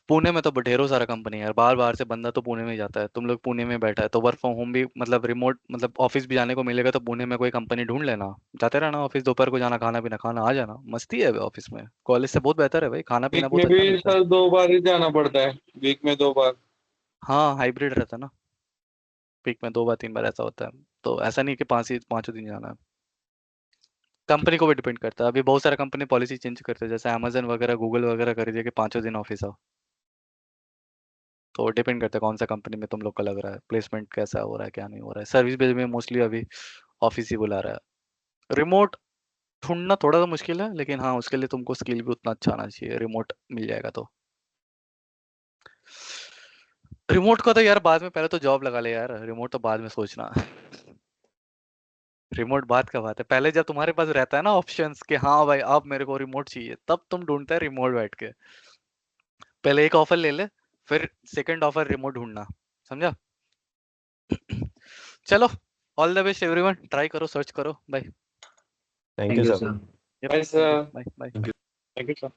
पुणे में तो ढेरों सारा कंपनी है यार, बाहर बाहर से बंदा तो पुणे में ही जाता है, तुम लोग पुणे में बैठा है तो वर्क फ्रॉम होम भी मतलब रिमोट मतलब ऑफिस भी जाने को मिलेगा, तो पुणे में कोई कंपनी ढूंढ लेना, जाते रहना ऑफिस, दोपहर को जाना, खाना पीना खाना, आ जाना, मस्ती है ऑफिस में, कॉलेज से बहुत बेहतर है भाई, खाना पीना वीक बहुत में अच्छा भी मिलता है। सर 2 बार ही जाना पड़ता है, वीक में 2 बार। हाँ हाइब्रिड रहता है ना, वीक में 2 बार 3 बार ऐसा होता है, तो ऐसा नहीं कि पांचों दिन जाना है। कंपनी को भी डिपेंड करता है, अभी बहुत सारे कंपनी पॉलिसी चेंज करते हैं, जैसे अमेजन वगैरह गूगल वगैरह कर दिया कि 5 दिन ऑफिस आओ। तो डिपेंड करता है कौन सा कंपनी में तुम लोग का लग रहा है, प्लेसमेंट कैसा हो रहा है क्या नहीं हो रहा है। सर्विस बेस में मोस्टली अभी ऑफिस ही बुला रहा है। रिमोट ढूंढना थोड़ा सा मुश्किल है, लेकिन हाँ उसके लिए तुमको स्किल भी उतना अच्छा आना चाहिए, रिमोट मिल जाएगा तो। रिमोट का तो यार बाद में, पहले तो जॉब लगा ले यार, रिमोट तो बाद में सोचना। रिमोट बात का बात है, पहले जब तुम्हारे पास रहता है ना ऑप्शंस कि हाँ भाई अब मेरे को रिमोट चाहिए, तब तुम ढूंढते है रिमोट बैठ के। पहले एक ऑफर ले ले, फिर सेकंड ऑफर रिमोट ढूंढना, समझा? चलो, all the best everyone, try करो, सर्च करो, bye. Thank thank you you sir. Sir. Yup, bye thank you, sir. Bye bye. Thank you. Thank you sir.